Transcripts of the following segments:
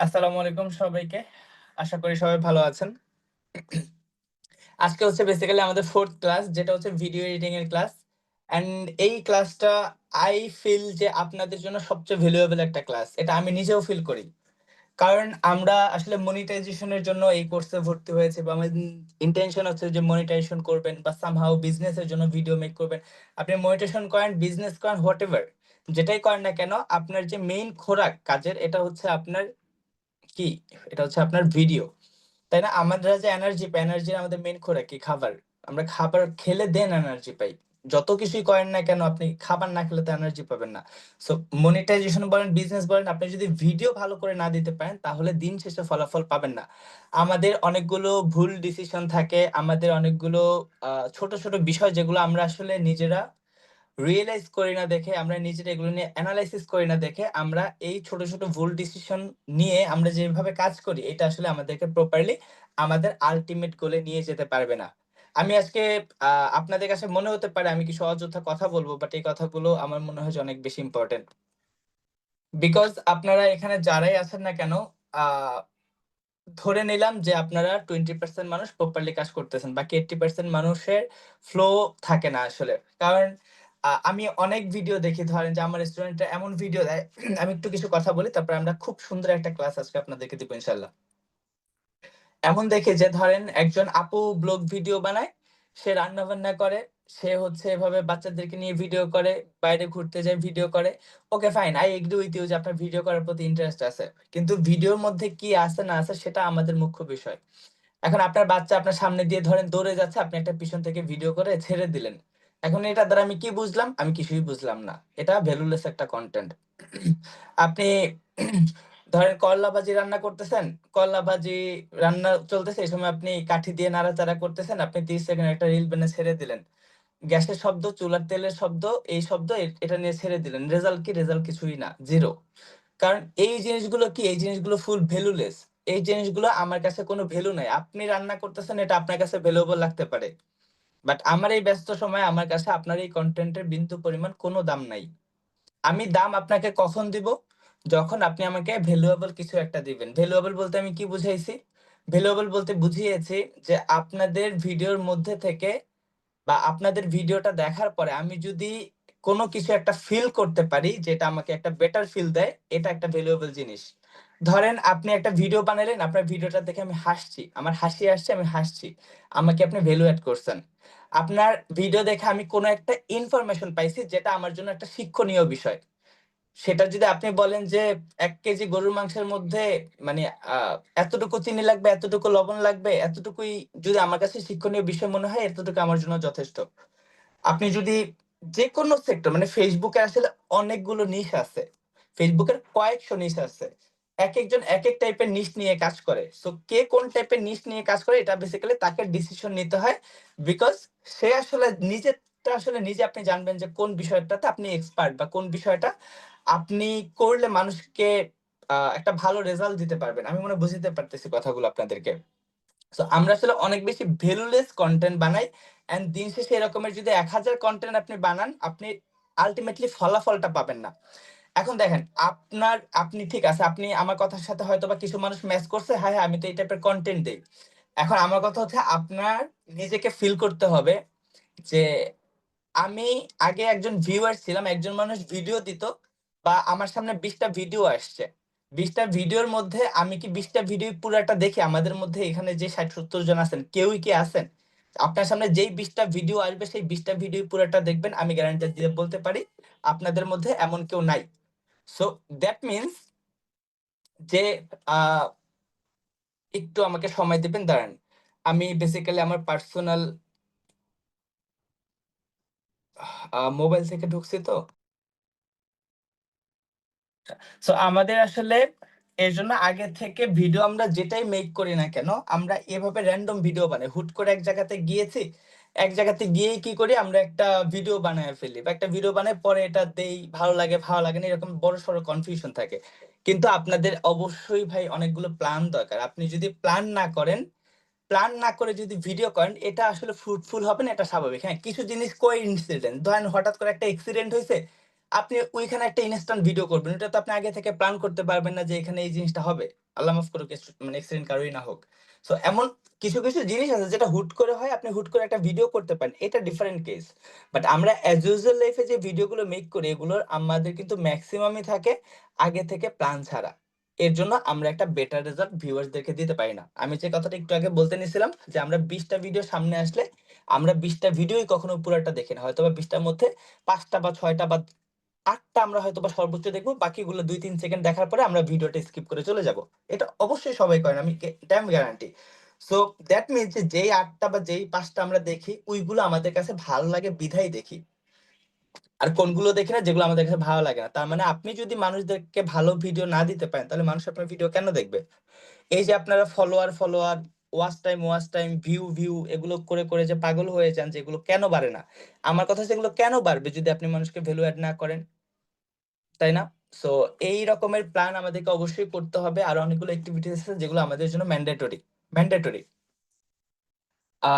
আসসালামু আলাইকুম সবাইকে। আশা করি সবাই ভালো আছেন। আজকে হচ্ছে বেসিক্যালি আমাদের 4th ক্লাস, যেটা হচ্ছে ভিডিও এডিটিং এর ক্লাস। অ্যান্ড এই ক্লাসটা আই ফিল যে আপনাদের জন্য সবচেয়ে ভ্যালুয়েবল একটা ক্লাস। এটা আমি নিজেও ফিল করি। কারণ আমরা আসলে মনিটাইজেশন এর জন্য এই কোর্সে ভর্তি হয়েছি, বা আমাদের ইনটেনশন হচ্ছে যে মনিটাইজেশন করবেন বা সামহাউ বিজনেস এর জন্য ভিডিও মেক করবেন। আপনি মনিটাইজেশন করেন, বিজনেস করেন, হোয়াটএভার যেটাই করেন না কেন, আপনার যে মেইন খোরাক কাজের এটা হচ্ছে আপনার কি, এটা হচ্ছে আপনার ভিডিও। তাই না? আমরা যে এনার্জি পাই, এনার্জির আমাদের মেইন খোরাক কি? খাবার। আমরা খাবার খেলে দেন এনার্জি পাই। যত কিছুই করেন না কেন, আপনি খাবার না খেলে তো এনার্জি পাবেন না। সো মনিটাইজেশন বলেন, বিজনেস বলেন, আপনি যদি ভিডিও ভালো করে না দিতে পারেন তাহলে দিন শেষে ফলাফল পাবেন না। আমাদের অনেকগুলো ভুল ডিসিশন থাকে, আমাদের অনেকগুলো ছোট ছোট বিষয় যেগুলো আমরা আসলে নিজেরা রিয়েলাইজ করি না দেখে, আমরা নিজেরা এগুলো নিয়ে অ্যানালাইসিস করি না দেখে, আমরা এই ছোট ছোট ভুল ডিসিশন নিয়ে আমরা যেভাবে কাজ করি, এটা আসলে আমাদেরকে প্রপারলি আমাদের আলটিমেট গোলে নিয়ে যেতে পারবে না। আমি আজকে আপনাদের কাছে মনে হতে পারে আমি কিছু অযথা কথা বলবো, বাট এই কথাগুলো আমার মনে হয় যে অনেক বেশি ইম্পর্টেন্ট। বিকজ আপনারা এখানে যারাই আছেন না কেন, আহ ধরে নিলাম যে আপনারা 20% মানুষ প্রপারলি কাজ করতেছেন, বাকি 80% মানুষের ফ্লো থাকে না আসলে। কারণ আমি অনেক ভিডিও দেখি, ধরেন যে আমার স্টুডেন্টরা এমন ভিডিও দেয়। আমি একটু কিছু কথা বলি, তারপর আমরা খুব সুন্দর একটা ক্লাস আজকে আপনাদেরকে দিব ইনশাল্লাহ। এমন দেখে যে ধরেন একজন আপু ব্লগ ভিডিও বানায়, সে রান্না বান্না করে, সে হচ্ছে এভাবে বাচ্চাদেরকে নিয়ে ভিডিও করে, বাইরে ঘুরতে যায় ভিডিও করে। Okay fine, I agree with you যে আপনার ভিডিও করার প্রতি ইন্টারেস্ট আছে, কিন্তু ভিডিওর মধ্যে কি আছে না আছে সেটা আমাদের মুখ্য বিষয়। এখন আপনার বাচ্চা আপনার সামনে দিয়ে ধরেন দৌড়ে যাচ্ছে, আপনি একটা পিছন থেকে ভিডিও করে ছেড়ে দিলেন। এখন এটা দ্বারা আমি কি বুঝলাম? আমি কিছুই বুঝলাম না। এটা ভ্যালুলেস একটা কন্টেন্ট। আপনি ধরেন করলা ভাজি রান্না করতেছেন, করলা ভাজি রান্না চলতেছে, এই সময় আপনি কাঠি দিয়ে নাড়াচাড়া করতেছেন, আপনি 30 সেকেন্ড একটা রিল বেনে ছেড়ে দিলেন। গ্যাসের শব্দ, চুলার তেলের শব্দ, এই শব্দ এটা নিয়ে ছেড়ে দিলেন। রেজাল্ট কি? রেজাল্ট কিছুই না, জিরো। কারণ এই জিনিসগুলো কি, এই জিনিসগুলো ফুল ভ্যালুলেস। এই জিনিসগুলো আমার কাছে কোনো ভ্যালু নাই। আপনি রান্না করতেছেন, এটা আপনার কাছে ভ্যালুয়েবল লাগতে পারে, বাট আমার এই ব্যস্ত সময় আমার কাছে আপনার এই কন্টেন্টের বিন্দু পরিমাণ কোনো দাম নাই। আমি দাম আপনাকে কখন দিব? যখন আপনি আমাকে ভ্যালুয়েবল কিছু একটা দিবেন। ভ্যালুয়েবল বলতে আমি কি বুঝাইছি? ভ্যালুয়েবল বলতে বুঝিয়েছি যে আপনাদের ভিডিওর মধ্যে থেকে বা আপনাদের ভিডিওটা দেখার পরে আমি যদি কোনো কিছু একটা ফিল করতে পারি, যেটা আমাকে একটা বেটার ফিল দেয়, এটা একটা ভ্যালুয়েবল জিনিস। ধরেন আপনি একটা ভিডিও বানালেন, আপনার ভিডিওটা দেখে আমি হাসছি, আমার হাসি আসছে, আমি হাসছি, আমাকে আপনি ভ্যালু অ্যাড করছেন। আপনার ভিডিও দেখে আমি কোনো একটা ইনফরমেশন পাইছি, যেটা আমার জন্য একটা শিক্ষণীয় বিষয়। সেটা যদি আপনি বলেন যে 1 কেজি গরুর মাংসের মধ্যে মানে এতটুকু চিনি লাগবে, এতটুকু লবণ লাগবে, এতটুকুই যদি আমার কাছে শিক্ষণীয় বিষয় মনে হয়, এতটুকু আমার জন্য যথেষ্ট। আপনি যদি যেকোনো সেক্টর, মানে ফেসবুকে আসলে অনেকগুলো নিশ আছে, ফেসবুকের কয়েকশো নিশ আছে, এক একজন এক এক টাইপের নিশ নিয়ে কাজ করে। সো কে কোন টাইপের নিশ নিয়ে কাজ করে, এটা বেসিক্যালি তাকে ডিসিশন নিতে হয়। বিকজ সে আসলে নিজেরটা আসলে নিজে আপনি জানবেন যে কোন বিষয়টাতে আপনি এক্সপার্ট, বা কোন বিষয়টা আপনি করলে মানুষকে একটা ভালো রেজাল্ট দিতে পারবেন। আমি মনে হয় বুঝতে পারতেছি কথাগুলো আপনাদেরকে। সো আমরা আসলে অনেক বেশি ভ্যালুলেস কন্টেন্ট বানাই। এন্ড দিন শেষে এরকমের যদি 1000 কন্টেন্ট আপনি বানান, আপনি আলটিমেটলি ফলাফলটা পাবেন না। এখন দেখেন, আপনি ঠিক আছে, আপনি আমার কথার সাথে হয়তো বা কিছু মানুষ ম্যাচ করছে, হ্যাঁ হ্যাঁ আমি তো এই টাইপের কন্টেন্ট দেই। এখন আমার কথা হচ্ছে আপনার নিজেকে ফিল করতে হবে যে আমি আগে একজন ভিউয়ার ছিলাম, একজন মানুষ ভিডিও দিত, বা আমার সামনে 20টা ভিডিও আসছে, 20টা ভিডিওর মধ্যে আমি কি 20টা ভিডিও পুরাটা দেখি? আমাদের মধ্যে এখানে যে 60-70 জন আছেন, কেউই কি আছেন আপনার সামনে যেই 20টা ভিডিও আসবে সেই 20টা ভিডিও পুরাটা দেখবেন? আমি গ্যারান্টি দিয়ে বলতে পারি আপনাদের মধ্যে এমন কেউ নাই। সো দ্যাট মিনস যে আহ একটু আমাকে সময় দিবেন, দাঁড়ান। আমি বেসিক্যালি আমার পার্সোনাল মোবাইল থেকে ঢুকছি তো। সো আমাদের আসলে এর জন্য আগে থেকে ভিডিও আমরা যেটাই মেক করি না কেন, আমরা এভাবে র্যান্ডম ভিডিও বানাই। হুট করে এক জায়গাতে গিয়েছি, এক জায়গাতে গিয়েই কি করি, আমরা একটা ভিডিও বানায় ফেলি, বা একটা ভিডিও বানাই, পরে এটা দেই, ভালো লাগে ভালো লাগে না, এরকম বড় সড়ো কনফিউশন থাকে। কিন্তু আপনাদের অবশ্যই ভাই অনেকগুলো প্ল্যান দরকার। আপনি যদি প্ল্যান না করেন, প্ল্যান না করে যদি ভিডিও করেন, এটা আসলে ফ্রুটফুল হবে না, এটা স্বাভাবিক। হ্যাঁ, কিছু জিনিস কোইন্সিডেন্ট, ধরেন হঠাৎ করে একটা অ্যাক্সিডেন্ট হয়েছে, আপনি ওইখানে একটা ইনস্ট্যান্ট ভিডিও করবেন, এটা তো আপনি আগে থেকে প্ল্যান করতে পারবেন না যে এখানে এই জিনিসটা হবে। আল্লাহ মাফ করুক, মানে অ্যাক্সিডেন্ট কারোরই না হোক। সো এমন কিছু, কিছু জিনিস আছে যেটা হুট করে হয়, আপনি হুট করে একটা ভিডিও করতে পারেন। এটা ডিফারেন্ট কেস। বাট আমরা অ্যাজ ইউজুয়াল লাইফ এ যে ভিডিওগুলো মেক করি এগুলোর আমাদের কিন্তু মেক্সিমামই থাকে আগে থেকে প্ল্যান ছাড়া। এর জন্য আমরা একটা বেটার রেজাল্ট ভিউয়ার্সদেরকে দিতে পারি না। আমি যে কথাটা একটু আগে বলতে নিছিলাম যে আমরা ২০ টা ভিডিও সামনে আসলে আমরা ২০ টা ভিডিওই কখনো পুরাটা দেখি না। হয়তোবা ২০ টার মধ্যে ৫ টা বা ৬ টা বা ৮ টা আমরা হয়তোবা সর্বোচ্চ দেখব। বাকিগুলো ২-৩ সেকেন্ড দেখার পরে আমরা ভিডিওটা স্কিপ করে চলে যাব। এটা অবশ্যই সবাই করে না। এটা আমি গ্যারান্টি। সো দ্যাট মিনস যে যেই ৮ টা বা যেই ৫ টা আমরা দেখি ওইগুলো আমাদের কাছে ভালো লাগে বিধায় দেখি। আর কোনগুলো দেখি না যেগুলো আমাদের কাছে ভালো লাগে না। তার মানে আপনি যদি মানুষদেরকে ভালো ভিডিও না দিতে পারেন তাহলে মানুষ আপনার ভিডিও কেন দেখবে? এই যে আপনারা ফলোয়ার, ওয়াচ টাইম, ভিউ এগুলো করে যে পাগল হয়ে যান যে এগুলো কেন বাড়ে না? আমার কথা হচ্ছে এগুলো কেন বাড়বে যদি আপনি মানুষকে ভ্যালু এড না করেন? তাই না? সো এই রকমের প্ল্যান আমাদেরকে অবশ্যই করতে হবে। আরো অনেকগুলো এক্টিভিটিস আছে যেগুলো আমাদের জন্য ম্যান্ডেটরি। আ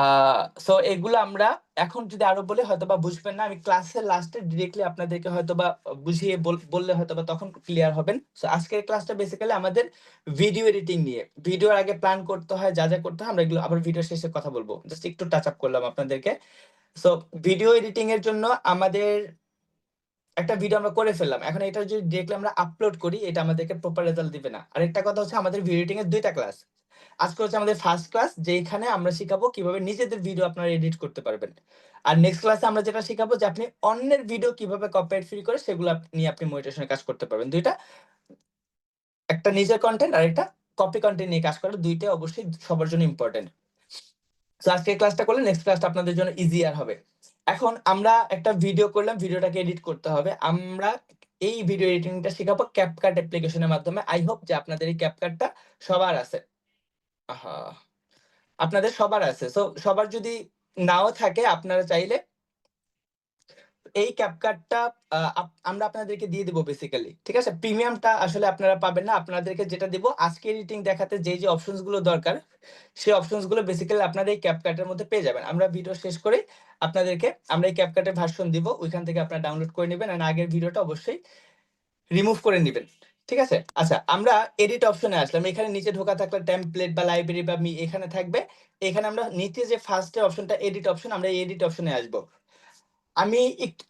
সো এগুলো আমরা এখন যদি আরো বলি হয়তোবা বুঝবেন না। আমি ক্লাসের লাস্টে ডিরেক্টলি আপনাদেরকে হয়তোবা বুঝিয়ে বললে হয়তোবা তখন ক্লিয়ার হবেন। সো আজকের ক্লাসটা বেসিক্যালি আমাদের ভিডিও এডিটিং নিয়ে। ভিডিওর আগে প্ল্যান করতে হয়, যা করতে হয় আমরা এগুলো আবার ভিডিও শেষে কথা বলব। জাস্ট একটু টাচ আপ করলাম আপনাদেরকে। সো ভিডিও এডিটিং এর জন্য আমাদের একটা ভিডিও আমরা করে ফেললাম। এখন এটা যদি ডিরেক্টলি আমরা আপলোড করি এটা আমাদেরকে প্রপার রেজাল্ট দিবে না। আরেকটা কথা হচ্ছে আমাদের ভিডিও এডিটিং এর ২ টা ক্লাস। আজকে হচ্ছে আমাদের ফার্স্ট ক্লাস যেইখানে আমরা শিখাবো কিভাবে নিজেদের ভিডিও আপনারা এডিট করতে পারবেন। আর নেক্সট ক্লাসে আমরা যেটা শিখাবো যে আপনি অন্যের ভিডিও কিভাবে কপিরাইট ফ্রি করে সেগুলো নিয়ে আপনি মনিটাইজেশন এর কাজ করতে পারবেন। ২ টা, একটা নিজের কনটেন্ট আর একটা কপি কনটেন্ট নিয়ে কাজ করা। ২ টাই অবশ্যই সবার জন্য ইম্পোর্টেন্ট। সো আজকের ক্লাসটা করলে নেক্সট ক্লাসটা আপনাদের জন্য ইজিয়ার হবে। এখন আমরা একটা ভিডিও করলাম, ভিডিওটাকে এডিট করতে হবে। আমরা এই ভিডিও এডিটিংটা শিখাবো CapCut অ্যাপ্লিকেশনের মাধ্যমে। আই হোপ যে আপনাদের এই CapCutটা সবার আছে। আহা! আপনাদের সবার আছে। সো সবার যদি নাও থাকে আপনারা চাইলে এই ক্যাপকাটটা আমরা আপনাদেরকে দিয়ে দিব বেসিক্যালি। ঠিক আছে? প্রিমিয়ামটা আসলে আপনারা পাবেন না। আপনাদেরকে যেটা দিব আজকে এডিটিং দেখাতে যে অপশনস গুলো দরকার, সেই অপশনস গুলো বেসিক্যালি আপনারা এই ক্যাপকাটের মধ্যে পেয়ে যাবেন। আমরা ভিডিও শেষ করে আপনাদেরকে আমরা এই ক্যাপকাটের ভার্সন দিব। ওইখান থেকে আপনারা ডাউনলোড করে নিবেন। আর আগের ভিডিওটা অবশ্যই রিমুভ করে নিবেন। ঠিক আছে? আচ্ছা, আমরা এডিট অপশনে আসলাম। এখানে নিচে ঢোকা থাকলে টেমপ্লেট বা লাইব্রেরি বা এখানে থাকবে। এখানে আমরা নিচে যে ফার্স্ট এর অপশনটা এডিট অপশন, আমরা এই এডিট অপশনে আসবো। আমি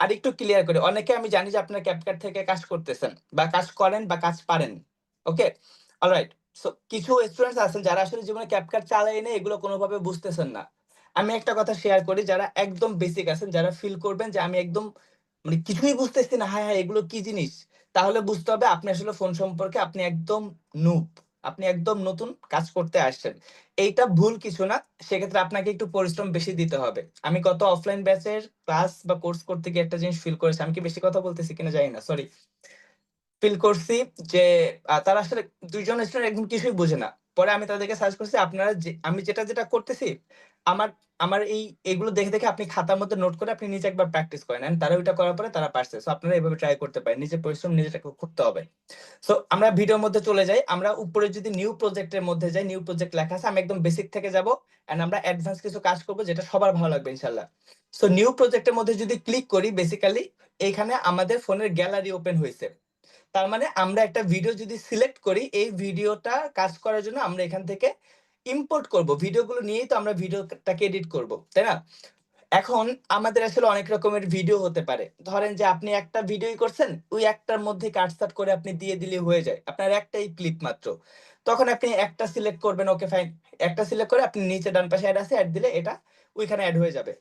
আরেকটু ক্লিয়ার করি। অনেকে আমি জানি যে আপনারা CapCut থেকে কাজ করতেছেন বা কাজ করেন বা কাজ পারেন। ওকে? অলরাইট। সো কিছু স্টুডেন্টস আছেন যারা আসলে জীবনে CapCut চালায় না এগুলো কোনোভাবে বুঝতেছেন না। আমি একটা কথা শেয়ার করি যারা একদম বেসিক আছেন, যারা ফিল করবেন যে আমি একদম মানে কিছুই বুঝতেছি না, হায় এগুলো কি জিনিস? তাহলে বুঝতে হবে আপনি আসলে ফোন সম্পর্কে আপনি একদম নুব। আপনি একদম নতুন কাজ করতে আসছেন। এইটা ভুল কিছু না। সেক্ষেত্রে আপনাকে একটু পরিশ্রম বেশি দিতে হবে। আমি গত অফলাইন ব্যাচের ক্লাস বা কোর্স করতে গিয়ে একটা জিনিস ফিল করেছি। আমি কি বেশি কথা বলতেছি কিনা জানি না। সরি। ফিল করছি যে তারা আসলে ২ জন স্টুডেন্ট একদম কিছুই বুঝে না। পরে আমি তাদেরকে সাজেস্ট করছি আপনারা আমি যেটা করতেছি আমার আমার এগুলো দেখে আপনি খাতার মধ্যে নোট করে আপনি নিজে একবার প্র্যাকটিস করেন। অ্যান্ড তারা ওইটা করার পরে তারা পারছে। সো আপনারা এভাবে ট্রাই করতে পারেন। নিজের পরিশ্রম নিজেকে করতে হবে। সো আমরা ভিডিওর মধ্যে চলে যাই। আমরা উপরে যদি নিউ প্রজেক্ট এর মধ্যে যাই, নিউ প্রজেক্ট লেখা আছে। আমি একদম বেসিক থেকে যাব। অ্যান্ড আমরা অ্যাডভান্স কিছু কাজ করব যেটা সবার ভালো লাগবে ইনশাআল্লাহ। সো নিউ প্রজেক্ট এর মধ্যে যদি ক্লিক করি বেসিক্যালি এইখানে আমাদের ফোনের গ্যালারি ওপেন হইছে। তার মানে আমরা একটা ভিডিও যদি সিলেক্ট করি এই ভিডিওটা কাজ করার জন্য আমরা এখান থেকে ইম্পোর্ট করব। ভিডিওগুলো নিয়েই তো আমরা ভিডিওটাকে এডিট করব। তাই না? এখন আমাদের আসলে অনেক রকমের ভিডিও হতে পারে। ধরেন যে আপনি একটা ভিডিওই করছেন, ওই একটার মধ্যে কাটছাঁট করে আপনি দিয়ে দিলে হয়ে যায়। আপনার একটাই ক্লিপ মাত্র। তখন আপনি একটা সিলেক্ট করবেন, ওকে ফাইন। একটা সিলেক্ট করে আপনি নিচে ডান পাশে এড আছে, এড দিলে এটা ওইখানে এড হয়ে যাবে।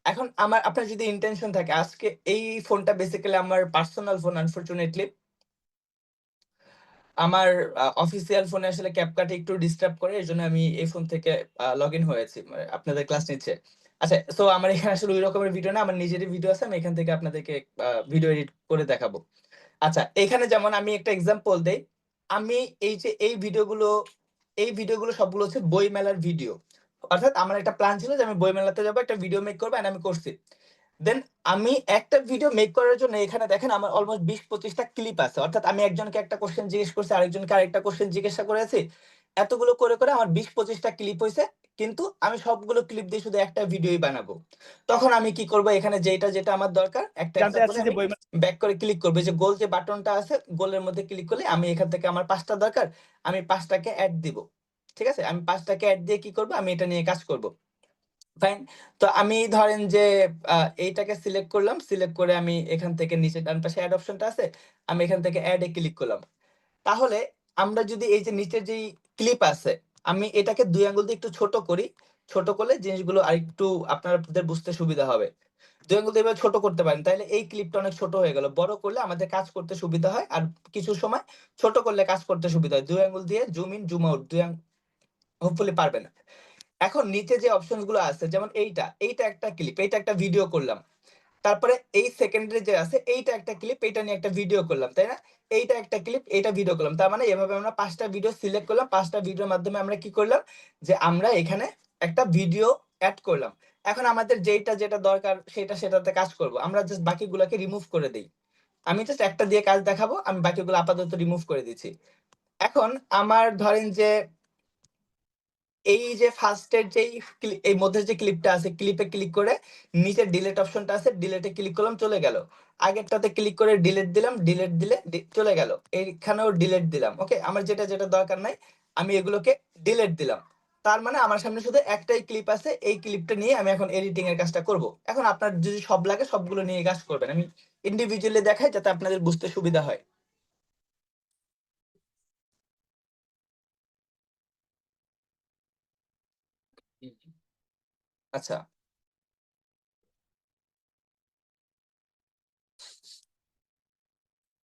এখন আপনার যদি ইনটেনশন থাকে আজকে এই ফোনটা বেসিক্যালি আমার পার্সোনাল ফোন আনফরচুনেটলি। আমার অফিসিয়াল ফোনে আসলে CapCut একটু ডিস্টার্ব করে। এজন্য আমি এই ফোন থেকে লগইন হয়েছি। মানে আপনাদের ক্লাস নিচ্ছে। আচ্ছা, সো আমার এখানে আসলে ওই রকমের ভিডিও না, আমার নিজেরই ভিডিও আছে। আমি এখান থেকে আপনাদেরকে ভিডিও এডিট করে দেখাবো। আচ্ছা, এখানে যেমন আমি একটা এক্সাম্পল দেই। আমি এই যে এই ভিডিওগুলো সবগুলো হচ্ছে বইমেলার ভিডিও। অর্থাৎ আমার একটা প্ল্যান ছিল যে আমি বইমেলাতে যাবো, একটা ভিডিও মেক করবো এন্ড আমি করছি। দেন আমি একটা ভিডিও মেক করার জন্য এখানে দেখেন আমার অলমোস্ট ২০-২৫ টা ক্লিপ আছে। অর্থাৎ আমি একজনকে একটা কোয়েশ্চেন জিজ্ঞেস করছি, আরেকজনকে আরেকটা কোয়েশ্চেন জিজ্ঞাসা করেছি। এতগুলো করে আমার ২০-২৫ টা ক্লিপ হইছে। কিন্তু আমি সবগুলো ক্লিপ দিয়ে শুধু একটা ভিডিওই বানাবো। তখন আমি কি করব, এখানে যেটা আমার দরকার একটা জানতে একটা করে চাচ্ছি যে আমি বইমেলা ব্যাক করে ক্লিক করব। এই যে গোল যে বাটনটা আছে, গোলের মধ্যে ক্লিক করলে আমি এখান থেকে আমার ৫ টা দরকার, আমি ৫ টাকে এড দিব। ঠিক আছে? আমি ৫ টাকে এড দিয়ে কি করব, আমি এটা নিয়ে কাজ করব। ফাইন। তো আমি ধরেন যে এইটাকে সিলেক্ট করলাম। সিলেক্ট করে আমি এখান থেকে নিচে ডান পাশে এড অপশনটা আছে, আমি এখান থেকে এড এ ক্লিক করলাম। তাহলে আমরা যদি এই যে নিচের যেই ক্লিপ আছে, আমি এটাকে ২ আঙ্গুল দিয়ে একটু ছোট করি। ছোট করলে জিনিসগুলো আরেকটু আপনাদের বুঝতে সুবিধা হবে। ২ আঙ্গুল দিয়ে এভাবে ছোট করতে পারেন। তাইলে এই ক্লিপটা অনেক ছোট হয়ে গেল। বড় করলে আমাদের কাজ করতে সুবিধা হয়। আর কিছু সময় ছোট করলে কাজ করতে সুবিধা হয়। ২ আঙ্গুল দিয়ে zoom in, zoom out hopefully পারবেন। এখন নিচে যে অপশন গুলো আছে, যেমন এইটা একটা ক্লিপ, এইটা একটা ভিডিও করলাম। তারপরে এই সেকেন্ডারি যে আছে, এইটা একটা ক্লিপ, এইটা নিয়ে একটা ভিডিও করলাম, তাই না? এইটা একটা ক্লিপ, এইটা ভিডিও করলাম। তার মানে এভাবে আমরা ৫ টা ভিডিও সিলেক্ট করলাম। ৫ টা ভিডিওর মাধ্যমে আমরা কি করলাম, যে আমরা এখানে একটা ভিডিও এড করলাম। এখন আমাদের যেটা দরকার সেটাতে কাজ করব। আমরা জাস্ট বাকিগুলোকে রিমুভ করে দেই। আমি জাস্ট একটা দিয়ে কাজ দেখাবো, আমি বাকিগুলো আপাতত রিমুভ করে দিচ্ছি। এখন আমার ধরেন যে এই যে ফার্স্টের যেই এই মধ্যে যে ক্লিপটা আছে, ক্লিপে ক্লিক করে নিচে ডিলিট অপশনটা আছে, ডিলিটে ক্লিক করলাম, চলে গেল। আগেরটাতে ক্লিক করে ডিলিট দিলাম, ডিলিট দিলে চলে গেল। এইখানেও ডিলিট দিলাম। ওকে, আমার যেটা দরকার নাই আমি এগুলোকে ডিলিট দিলাম। তার মানে আমার সামনে শুধু একটাই ক্লিপ আছে, এই ক্লিপটা নিয়ে আমি এখন এডিটিং এর কাজটা করব। এখন আপনার যদি সব লাগে সবগুলো নিয়ে কাজ করবেন। আমি ইন্ডিভিজুয়ালি দেখাই যাতে আপনাদের বুঝতে সুবিধা হয়। আচ্ছা,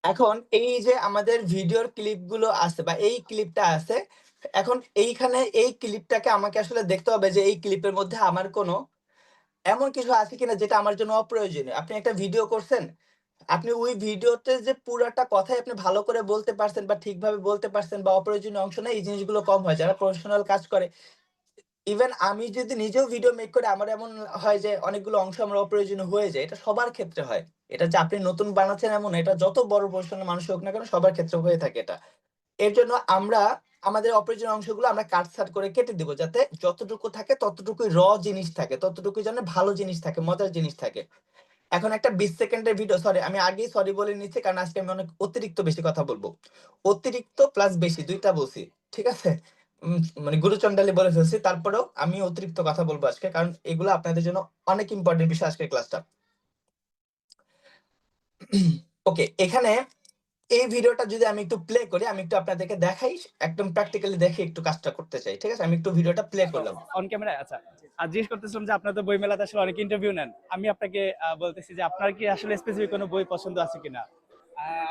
এখন এই যে আমাদের ভিডিওর ক্লিপগুলো আছে বা এই ক্লিপটা আছে, এখন এইখানে এই ক্লিপটাকে আমাকে আসলে দেখতে হবে যে এই ক্লিপের মধ্যে আমার কোনো এমন কিছু আছে কিনা যেটা আমার জন্য অপ্রয়োজনীয়। আপনি একটা ভিডিও করছেন, আপনি ওই ভিডিওতে যে পুরাটা কথাই আপনি ভালো করে বলতে পারছেন বা ঠিকভাবে বলতে পারছেন বা অপ্রয়োজনীয় অংশ নেই, এই জিনিসগুলো কম হয়। যারা প্রফেশনাল কাজ করে, ইভেন আমি যদি নিজেও ভিডিও মেক করে, আমার এমন হয় যে অনেকগুলো অংশ আমার অপ্রয়োজনীয় হয়ে যায়। এটা সবার ক্ষেত্রে হয়। এটা যে আপনি নতুন বানাচ্ছেন এমন না, এটা যত বড় প্রফেশনাল মানুষ হোক না কেন সবার ক্ষেত্রে হয়ে থাকে এটা। এর জন্য আমরা আমাদের অপ্রয়োজনীয় অংশগুলো আমরা কাটছাঁট করে কেটে দিব, যাতে যতটুকু থাকে ততটুকুই জিনিস থাকে, ততটুকুই যেন ভালো জিনিস থাকে, মজার জিনিস থাকে। এখন একটা ২০ সেকেন্ডের ভিডিও, সরি আমি আগেই সরি বলে নিচ্ছি, কারণ আজকে আমি অনেক অতিরিক্ত বেশি কথা বলবো। অতিরিক্ত প্লাস বেশি দুইটা বলছি, ঠিক আছে? মানে গুরুচন্ডালি বলে ফেলছি, তারপরেও আমি অতিরিক্ত কথা বলবো আজকে, কারণ এগুলো আপনাদের জন্য অনেক ইম্পর্টেন্ট বিষয় আজকের ক্লাসটা। ওকে, এখানে এই ভিডিওটা যদি আমি একটু প্লে করি, আমি একটু আপনাদেরকে দেখাই, একদম প্র্যাকটিক্যালি দেখে একটু কাজটা করতে চাই। ঠিক আছে, আমি একটু ভিডিওটা প্লে করলাম। অন ক্যামেরায়। আচ্ছা, আর জিজ্ঞেস করতেছিলাম যে আপনার তো বই মেলাতে আসলে অনেক ইন্টারভিউ নেন, আমি আপনাকে বলতেছি যে আপনার কি আসলে স্পেসিফিক কোনো বই পছন্দ আছে কিনা?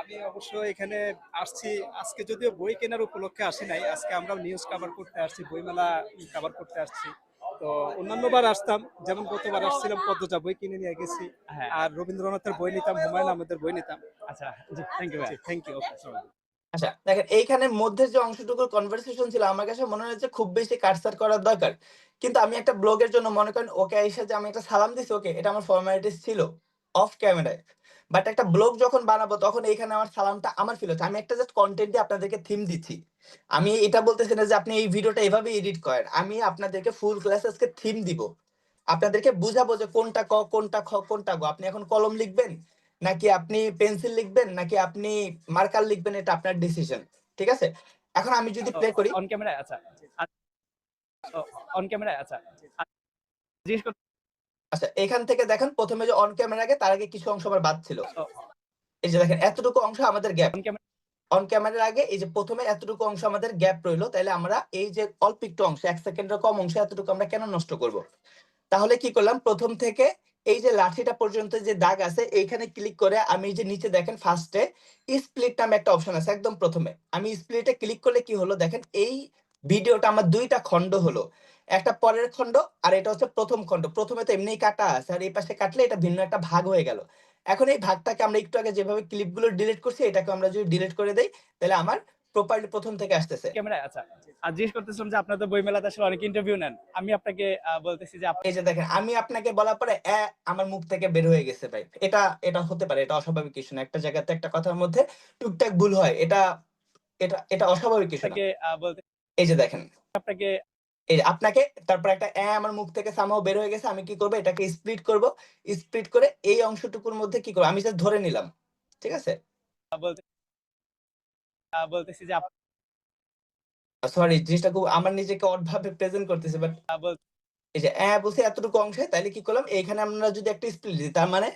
আমি অবশ্য এখানে আসছি আজকে, যদিও বই কেনার উপলক্ষে আসি নাই, আজকে আমরা নিউজ কভার করতে আসছি, বইমেলা কভার করতে আসছি। তো অন্যান্যবার আসতাম, যেমন গতবার আসছিলাম পদ্মজা, বই কিনে নিয়ে গেছি। হ্যাঁ। আর রবীন্দ্রনাথের বই নিতাম, হুমায়ুন আহমেদের বই নিতাম। আচ্ছা, জি, থ্যাংক ইউ ভাই। Thank you. ওকে। আচ্ছা, দেখেন এইখানে মধ্যে যে অংশটুকুর কনভারসেশন ছিল, আমার কাছে মনে হয়েছে খুব বেশি কাটছাট করার দরকার। কিন্তু আমি একটা ব্লগের জন্য মনে করেন ওকে এসে যে আমি একটা সালাম দিছি, ওকে এটা আমার ফর্মালিটিস ছিল অফ ক্যামেরায়। বাট একটা ব্লগ যখন বানাবো তখন এইখানে আমার সালামটা আমার ফিল হচ্ছে। আমি একটা জাস্ট কন্টেন্ট দিয়ে আপনাদেরকে থিম দিচ্ছি। আমি এটা বলতেছি না যে আপনি এই ভিডিওটা এভাবে এডিট করেন। আমি আপনাদেরকে ফুল ক্লাস আজকে থিম দিব, আপনাদেরকে বুঝাবো যে কোনটা ক, কোনটা খ, কোনটা গ। আপনি এখন কলম লিখবেন নাকি আপনি পেন্সিল লিখবেন নাকি আপনি মার্কার লিখবেন, এটা আপনার ডিসিশন। ঠিক আছে, এখন আমি যদি প্লে করি। অন ক্যামেরায়। আচ্ছা, অন ক্যামেরায়। আচ্ছা, জিজ্ঞেস করতে। আচ্ছা, এখান থেকে দেখেন প্রথমে যে অন ক্যামেরা আগে, তার আগে কিছু অংশ আমার বাদ ছিল। এই যে দেখেন এতটুকু অংশ আমাদের গ্যাপ। On camera. অন ক্যামেরার আগে এই যে প্রথমে এতটুকু অংশ আমাদের গ্যাপ রইলো, তাহলে আমরা এই যে অল্প একটু অংশ, ১ সেকেন্ডের কম অংশ, এতটুকু আমরা কেন নষ্ট করব? তাহলে কি করলাম, প্রথম থেকে এই যে লাঠিটা পর্যন্ত যে দাগ আছে এইখানে ক্লিক করে আমি যে নিচে দেখেন ফার্স্টে স্প্লিট নামে একটা অপশন আছে একদম প্রথমে, আমি স্প্লিটে ক্লিক করলে কি হলো দেখেন, এই ভিডিওটা আমার দুইটা খণ্ড হলো, একটা পরের খণ্ড আর এটা হচ্ছে প্রথম খণ্ড। প্রথমে তো এমনিই কাটা আছে, আর এই পাশে কাটলে এটা ভিন্ন একটা ভাগ হয়ে গেল। এখন এই ভাগটাকে আমরা একটু আগে যেভাবে ক্লিপগুলো ডিলিট করছি, এটাকে আমরা যদি ডিলিট করে দেই, তাহলে আমার প্রপারলি প্রথম থেকে আসতেছে। ক্যামেরায়। আচ্ছা, আর জিজ্ঞেস করতেছিলাম যে আপনার তো বই মেলাতে আসলে অনেক ইন্টারভিউ নেন, আমি আপনাকে বলতেছি যে এই যে দেখেন আমি আপনাকে বলার পরে আমার মুখ থেকে বের হয়ে গেছে ভাই। এটা এটা হতে পারে, এটা অস্বাভাবিক কিছু না। একটা জায়গাতে একটা কথার মধ্যে টুকটাক ভুল হয়, এটা এটা এটা অস্বাভাবিক কিছু না। আপনাকে বলতে এই যে দেখেন আপনাকে এই যে আপনাকে তারপর একটা আমার মুখ থেকে সামহাও বের হয়ে গেছে। আমি কি করব? এটাকে স্প্লিট করব। স্প্লিট করে এই অংশটুকুর মধ্যে কি করব? আমি জাস্ট ধরে নিলাম। ঠিক আছে? বলতে বলতেছি যে সরি, জিনিসটা খুব আমার নিজেকে অডভাবে প্রেজেন্ট করতেছি। বাট বল এই যে বলছি এতটুকু অংশে, তাইলে কি করলাম? এইখানে আমরা যদি একটা স্প্লিট দিই, তার মানে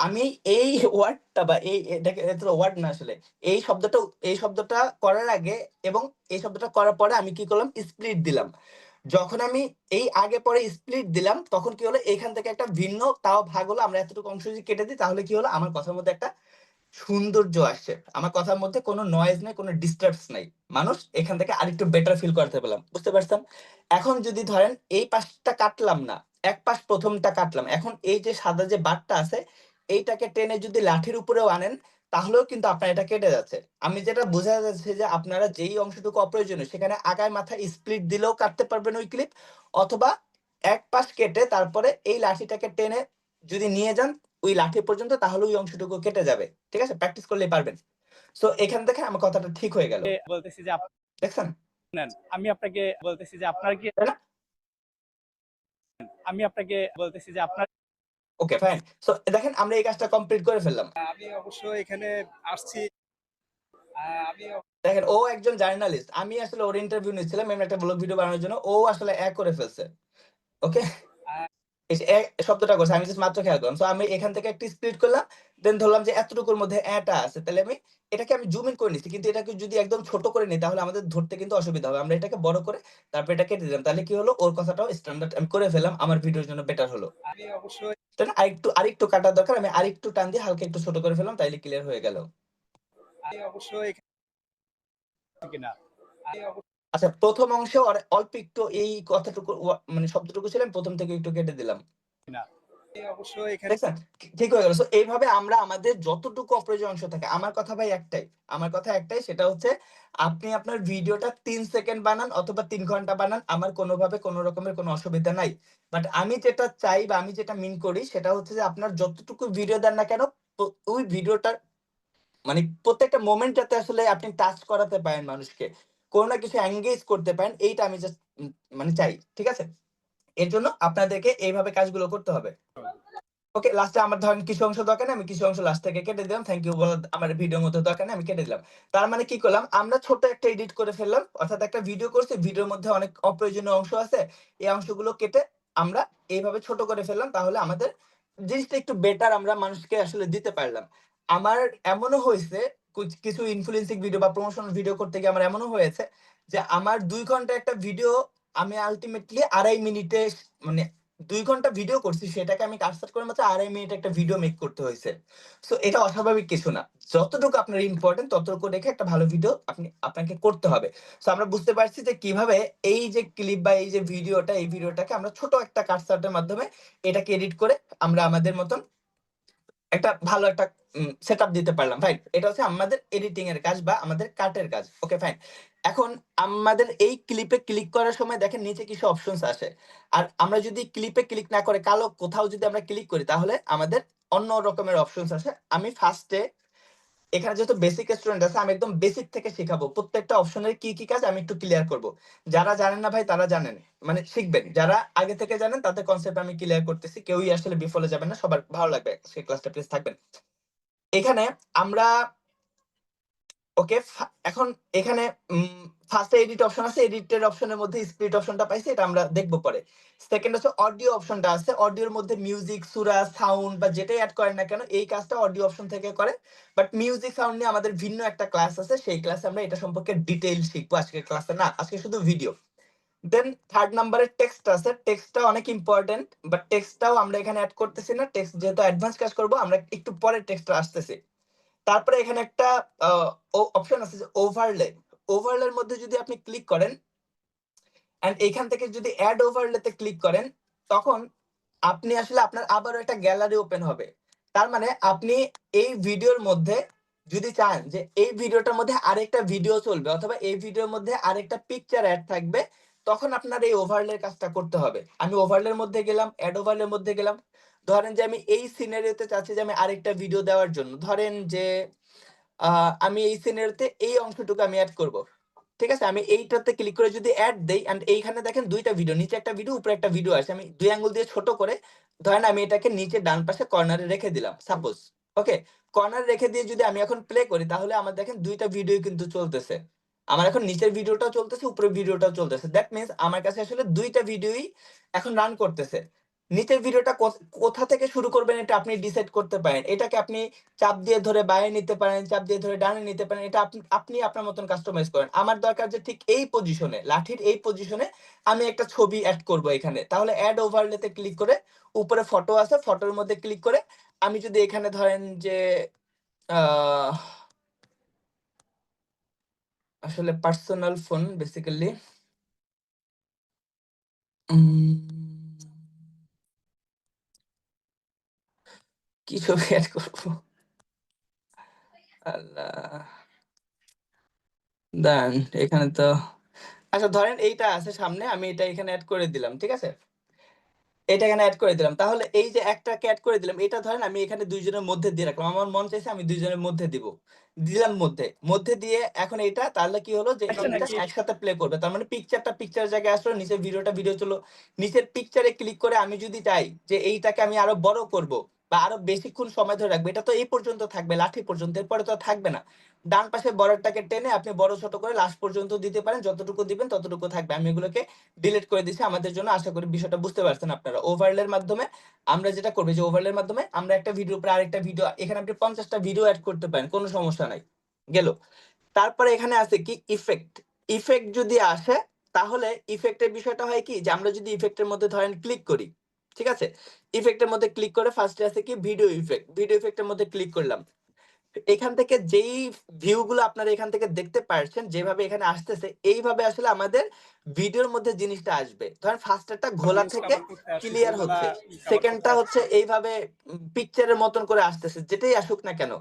আমি এই ওয়ার্ডটা বা এটাকে, এটা তো ওয়ার্ড না আসলে। এই শব্দটা এই শব্দটা করার আগে এবং এই শব্দটা করার পরে আমি কি করলাম? স্প্লিট দিলাম। যখন আমি এই আগে পরে স্প্লিট দিলাম, তখন কি হলো? এখান থেকে একটা ভিন্ন তাও ভাগ হলো। আমরা এতটুকু অংশ যদি কেটে দিই, তাহলে কি হলো? আমার কথার মধ্যে একটা সৌন্দর্য আসছে। আমার কথার মধ্যে কোনো নয়েজ নাই, কোনো ডিস্টার্বস নাই। মানুষ এখান থেকে আরেকটু বেটার ফিল করতে পারলাম। বুঝতে পারছেন? এখন যদি ধরেন এই পাশটা কাটলাম না, এক পাশ প্রথমটা কাটলাম। এখন এই যে সাদা যে বারটা আছে, এইটাকে টেনে যদি লাঠির উপরেও আনেন, তাহলেও কিন্তু আপনার এটা কেটে যাচ্ছে। আমি যেটা বোঝা যাচ্ছে যে আপনারা যেই অংশটুকু অপ্রয়োজনীয় সেখানে আগায় মাথায় স্প্লিট দিলেও কাটতে পারবেন ওই ক্লিপ, অথবা এক পাশ কেটে তারপরে এই লাঠিটাকে টেনে যদি নিয়ে যান ওই লাঠি পর্যন্ত, তাহলে ওই অংশটুকু কেটে যাবে। ঠিক আছে? প্র্যাকটিস করলেই পারবেন। সো এখান থেকে আমার কথাটা ঠিক হয়ে গেল। বলতেছি যে দেখছেন? আমি আপনাকে বলতেছি যে আপনার কি তাই না? আমি আপনাকে বলতেছি যে আপনার ওকে, ফাইন। সো দেখেন আমরা এই কাজটা কমপ্লিট করে ফেললাম। আমি অবশ্য এখানে আসছি আমি দেখেন ও একজন জার্নালিস্ট। আমি আসলে ওর ইন্টারভিউ নিচ্ছিলাম এমনি একটা ব্লগ ভিডিও বানানোর জন্য। ও আসলে করে ফেলছে। ওকে? আহ, এই যে শব্দটা করছে আমি জাস্ট মাত্র খেয়াল করলাম। সো আমি এখান থেকে একটা স্প্লিট করলাম। দেন ধরলাম যে এতটুকুর মধ্যে টা আছে। তাহলে আমি এটাকে আমি জুম ইন করে নিচ্ছি। কিন্তু এটাকে যদি একদম ছোট করে নিই, তাহলে আমাদের ধরতে কিন্তু অসুবিধা হবে। আমরা এটাকে বড় করে তারপর এটা কেটে দিলাম। তাহলে কি হলো? ওর কথাটাও স্ট্যান্ডার্ড আমি করে ফেললাম। আমার ভিডিওর জন্য বেটার হলো। আমি অবশ্যই তাই না? আরেকটু কাটার দরকার। আমি আরেকটু টান দিয়ে হালকা একটু ছোট করে ফেললাম। তাইলে ক্লিয়ার হয়ে গেল। আমি অবশ্যই কিনা আমি অবশ্যই আচ্ছা, ১ম অংশে অল্প একটু এই কথাটুকু মানে শব্দটুকু ছিল, আমি ১ম থেকে একটু কেটে দিলাম। কিনা আমি অবশ্যই এখানে দেখছেন? ঠিক হয়ে গেল। সো এইভাবে আমরা আমাদের যতটুকু অপ্রয়োজনীয় অংশ থাকে, আমার কথা ভাই একটাই। আমার কথা একটাই, সেটা হচ্ছে আপনি আপনার ভিডিওটা ৩ সেকেন্ড বানান অথবা ৩ ঘন্টা বানান। আমার কোনোভাবে কোনো রকমের কোনো অসুবিধা নাই। বাট আমি যেটা চাই বা আমি যেটা মিন করি সেটা হচ্ছে যে আপনার যতটুকু ভিডিও দেন না কেন, ওই ভিডিওটার মানে প্রত্যেকটা মোমেন্ট যাতে আসলে আপনি টাচ করাতে পারেন মানুষকে। কোন না কিছু এনগেজ করতে পারেন, এইটা আমি জাস্ট মানে চাই। ঠিক আছে? এর জন্য আপনাদেরকে এইভাবে কাজগুলো করতে হবে। ওকে, লাস্টে আমার ধরেন কিছু অংশ দরকার নেই, আমি কিছু অংশ লাস্ট থেকে কেটে দিলাম। থ্যাংক ইউ বলার আমার ভিডিওর মধ্যে দরকার নেই, আমি কেটে দিলাম। তার মানে কি করলাম? আমরা ছোট একটা এডিট করে ফেললাম। অর্থাৎ একটা ভিডিও করছি, ভিডিওর মধ্যে অনেক অপ্রয়োজনীয় অংশ আছে। এই অংশগুলো কেটে আমরা এইভাবে ছোট করে ফেললাম। তাহলে আমাদের জিনিসটা একটু বেটার আমরা মানুষকে আসলে দিতে পারলাম। আমার এমনও হয়েছে কিছু ইনফ্লুয়েন্সিং ভিডিও বা প্রমোশনাল ভিডিও করতে গিয়ে আমার এমনও হয়েছে যে আমার ২ ঘন্টা একটা ভিডিও আমি আল্টিমেটলি ২.৫ মিনিটে মানে ২ ঘন্টা ভিডিও করছি, সেটাকে আমি কাটছাঁট করে মাত্র ২.৫ মিনিট একটা ভিডিও মেক করতে হইছে। সো এটা অস্বাভাবিক কিছু না। যতটুকু আপনার ইম্পোর্টেন্ট ততটুকু রেখে একটা ভালো ভিডিও আপনাকে করতে হবে। সো আমরা বুঝতে পারছি যে কিভাবে এই যে ক্লিপ বা এই যে ভিডিওটা, এই ভিডিওটাকে আমরা ছোট একটা কাটছাঁটের মাধ্যমে এটাকে এডিট করে আমরা আমাদের মতন একটা ভালো একটা সেটআপ দিতে পারলাম। ফাইন। এটা হচ্ছে আমাদের এডিটিং এর কাজ বা আমাদের কাটের কাজ। ওকে, ফাইন। এখন আমাদের এই ক্লিপে ক্লিক করার সময় দেখেন নিচে কিছু অপশনস আসে। আর আমরা যদি ক্লিপে ক্লিক না করে কালো কোথাও যদি আমরা ক্লিক করি, তাহলে আমাদের অন্য রকমের অপশনস আসে। আমি ফার্স্টে এখানে যেহেতু বেসিক স্টুডেন্ট আছে, আমি একদম বেসিক থেকে শিখাবো। প্রত্যেকটা অপশনের কি কি কাজ আমি একটু ক্লিয়ার করব। যারা জানেন না ভাই তারা জানেন, মানে শিখবেন। যারা আগে থেকে জানেন তাদের কনসেপ্ট আমি ক্লিয়ার করতেছি। কেউই আসলে বিফলে যাবেন না, সবার ভালো লাগবে সেই ক্লাসটা। প্লিজ থাকবেন। এখানে আমরা ওকে, এখন এখানে ফার্স্টে এডিট অপশন আছে। এডিটের অপশনের মধ্যে স্প্লিট অপশনটা পাইছি, এটা আমরা দেখব পরে। সেকেন্ড হচ্ছে অডিও অপশনটা আছে। অডিওর মধ্যে মিউজিক, সুরা, সাউন্ড বা যেটাই অ্যাড করেন না কেন, এই কাজটা অডিও অপশন থেকে করে। বাট মিউজিক সাউন্ড নিয়ে আমাদের ভিন্ন একটা ক্লাস আছে। সেই ক্লাসে আমরা এটা সম্পর্কে ডিটেইল শিখবো। আজকের ক্লাসে না, আজকে শুধু ভিডিও। দেন থার্ড নাম্বারে টেক্সট আছে। টেক্সটটা অনেক ইম্পর্টেন্ট, বাট টেক্সটটাও আমরা এখানে অ্যাড করতেছি না। টেক্সট যেহেতু অ্যাডভান্স কাজ করব, আমরা একটু পরে টেক্সটটা আসতেছি। তারপরে এখানে একটা অপশন আছে যে ওভারলে। ওভারলের মধ্যে যদি আপনি ক্লিক করেন এন্ড এখান থেকে যদি অ্যাড ওভারলেতে ক্লিক করেন, তখন আপনি আসলে আপনার আবারও একটা গ্যালারি ওপেন হবে। তার মানে আপনি এই ভিডিওর মধ্যে যদি চান যে এই ভিডিওটার মধ্যে আরেকটা ভিডিও চলবে অথবা এই ভিডিওর মধ্যে আরেকটা পিকচার অ্যাড থাকবে, তখন আপনার এই ওভারলের কাজটা করতে হবে। আমি ওভারলের মধ্যে গেলাম, অ্যাড ওভারলের মধ্যে গেলাম। ধরেন যে আমি এই সিনারিওতে চাচ্ছি যে আমি আরেকটা ভিডিও দেওয়ার জন্য, ধরেন যে আমি এই সিনারিওতে এই অংশটুকু আমি অ্যাড করব। ঠিক আছে? আমি এইটাতে ক্লিক করে যদি অ্যাড দেই এন্ড এইখানে দেখেন ২ টা ভিডিও, নিচে একটা ভিডিও, উপরে একটা ভিডিও আছে। আমি ২ আঙ্গুল দিয়ে ছোট করে ধরেন আমি এটাকে নিচে ডান পাশে কর্নারে রেখে দিলাম সাপোজ। ওকে? কর্নারে রেখে দিয়ে যদি আমি এখন প্লে করি তাহলে আমার দেখেন ২ টা ভিডিওই কিন্তু চলতেছে। আমার এখন নিচের ভিডিওটাও চলতেছে, উপরের ভিডিওটাও চলতেছে। দ্যাট মিনস আমার কাছে আসলে ২ টা ভিডিওই এখন রান করতেছে। নিচের ভিডিওটা কোথা থেকে শুরু করবেন এটা আপনি ডিসাইড করতে পারেন। এটাকে আপনি চাপ দিয়ে ধরে বাঁয়ে নিতে পারেন, চাপ দিয়ে ধরে ডানে নিতে পারেন। এটা আপনি আপনার মতন কাস্টমাইজ করেন। আমার দরকার যে ঠিক এই পজিশনে, লাঠির এই পজিশনে আমি একটা ছবি এড করব এখানে। তাহলে এড ওভারলে তে ক্লিক করে উপরে ফটো আছে, ফটোর মধ্যে ক্লিক করে আমি যদি এখানে ধরেন যে আহ আসলে পার্সোনাল ফোন বেসিক্যালি কি ছবি এড করব? আল্লাহ! দাঁড়ান এখানে তো আচ্ছা ধরেন এইটা আছে সামনে, আমি এটা এখানে এড করে দিলাম। ঠিক আছে? এটা এখানে এড করে দিলাম। তাহলে এই যে একটাকে এড করে দিলাম, এটা ধরেন আমি এখানে ২ জনের মধ্যে দিয়ে রাখলাম। আমার মন চাইছে আমি ২ জনের মধ্যে দিব। দিলাম মধ্যে। মধ্যে দিয়ে এখন এইটা তাহলে কি হলো যে আচ্ছা এইটা নাকি একসাথে প্লে করবে। তার মানে পিকচারটা পিকচার জায়গায় আসলো, নিচের ভিডিওটা ভিডিও চললো। নিচের পিকচারে ক্লিক করে আমি যদি চাই যে এইটাকে আমি আরো বড় করব বা আরো বেশিক্ষণ সময় ধরে রাখবো, এটা তো এই পর্যন্ত থাকবে, লাঠি পর্যন্ত। এরপরে তো আর থাকবে না। ডান পাশে বড়টাকে টেনে আপনি বড় ছোট করে লাস্ট পর্যন্ত দিতে পারেন। যতটুকু দিবেন ততটুকু থাকবে। আমি এগুলোকে ডিলিট করে দিছি আমাদের জন্য। আশা করি বিষয়টা বুঝতে পারছেন আপনারা। ওভারলের মাধ্যমে আমরা যেটা করব যে ওভারলের মাধ্যমে আমরা একটা ভিডিওর উপরে আরেকটা ভিডিও, এখানে আপনি ৫০ টা ভিডিও এড করতে পারেন। কোন সমস্যা নাই। গেল। তারপরে এখানে আছে কি ইফেক্ট। ইফেক্ট যদি আসে তাহলে ইফেক্টের বিষয়টা হয় কি যে আমরা যদি ইফেক্টের মধ্যে ধরেন ক্লিক করি। ঠিক আছে? ইফেক্টের মধ্যে ক্লিক করে ফার্স্টে আছে কি ভিডিও ইফেক্ট। ভিডিও ইফেক্টের মধ্যে ক্লিক করলাম। এখান থেকে যেই ভিউ গুলো আপনারা এখান থেকে দেখতে পারছেন, যেভাবে এখানে আসতেছে, এইভাবে আসলে আমাদের ভিডিওর মধ্যে জিনিসটা আসবে। ধরেন ফার্স্টেরটা ঘোলা নিউজ থেকে কভার করতে আসছি, ক্লিয়ার বইমেলা হচ্ছে। কভার করতে সেকেন্ডটা আসছি। হচ্ছে এইভাবে পিকচারের মতন করে আসতেছে। যেটাই আসুক না কেন,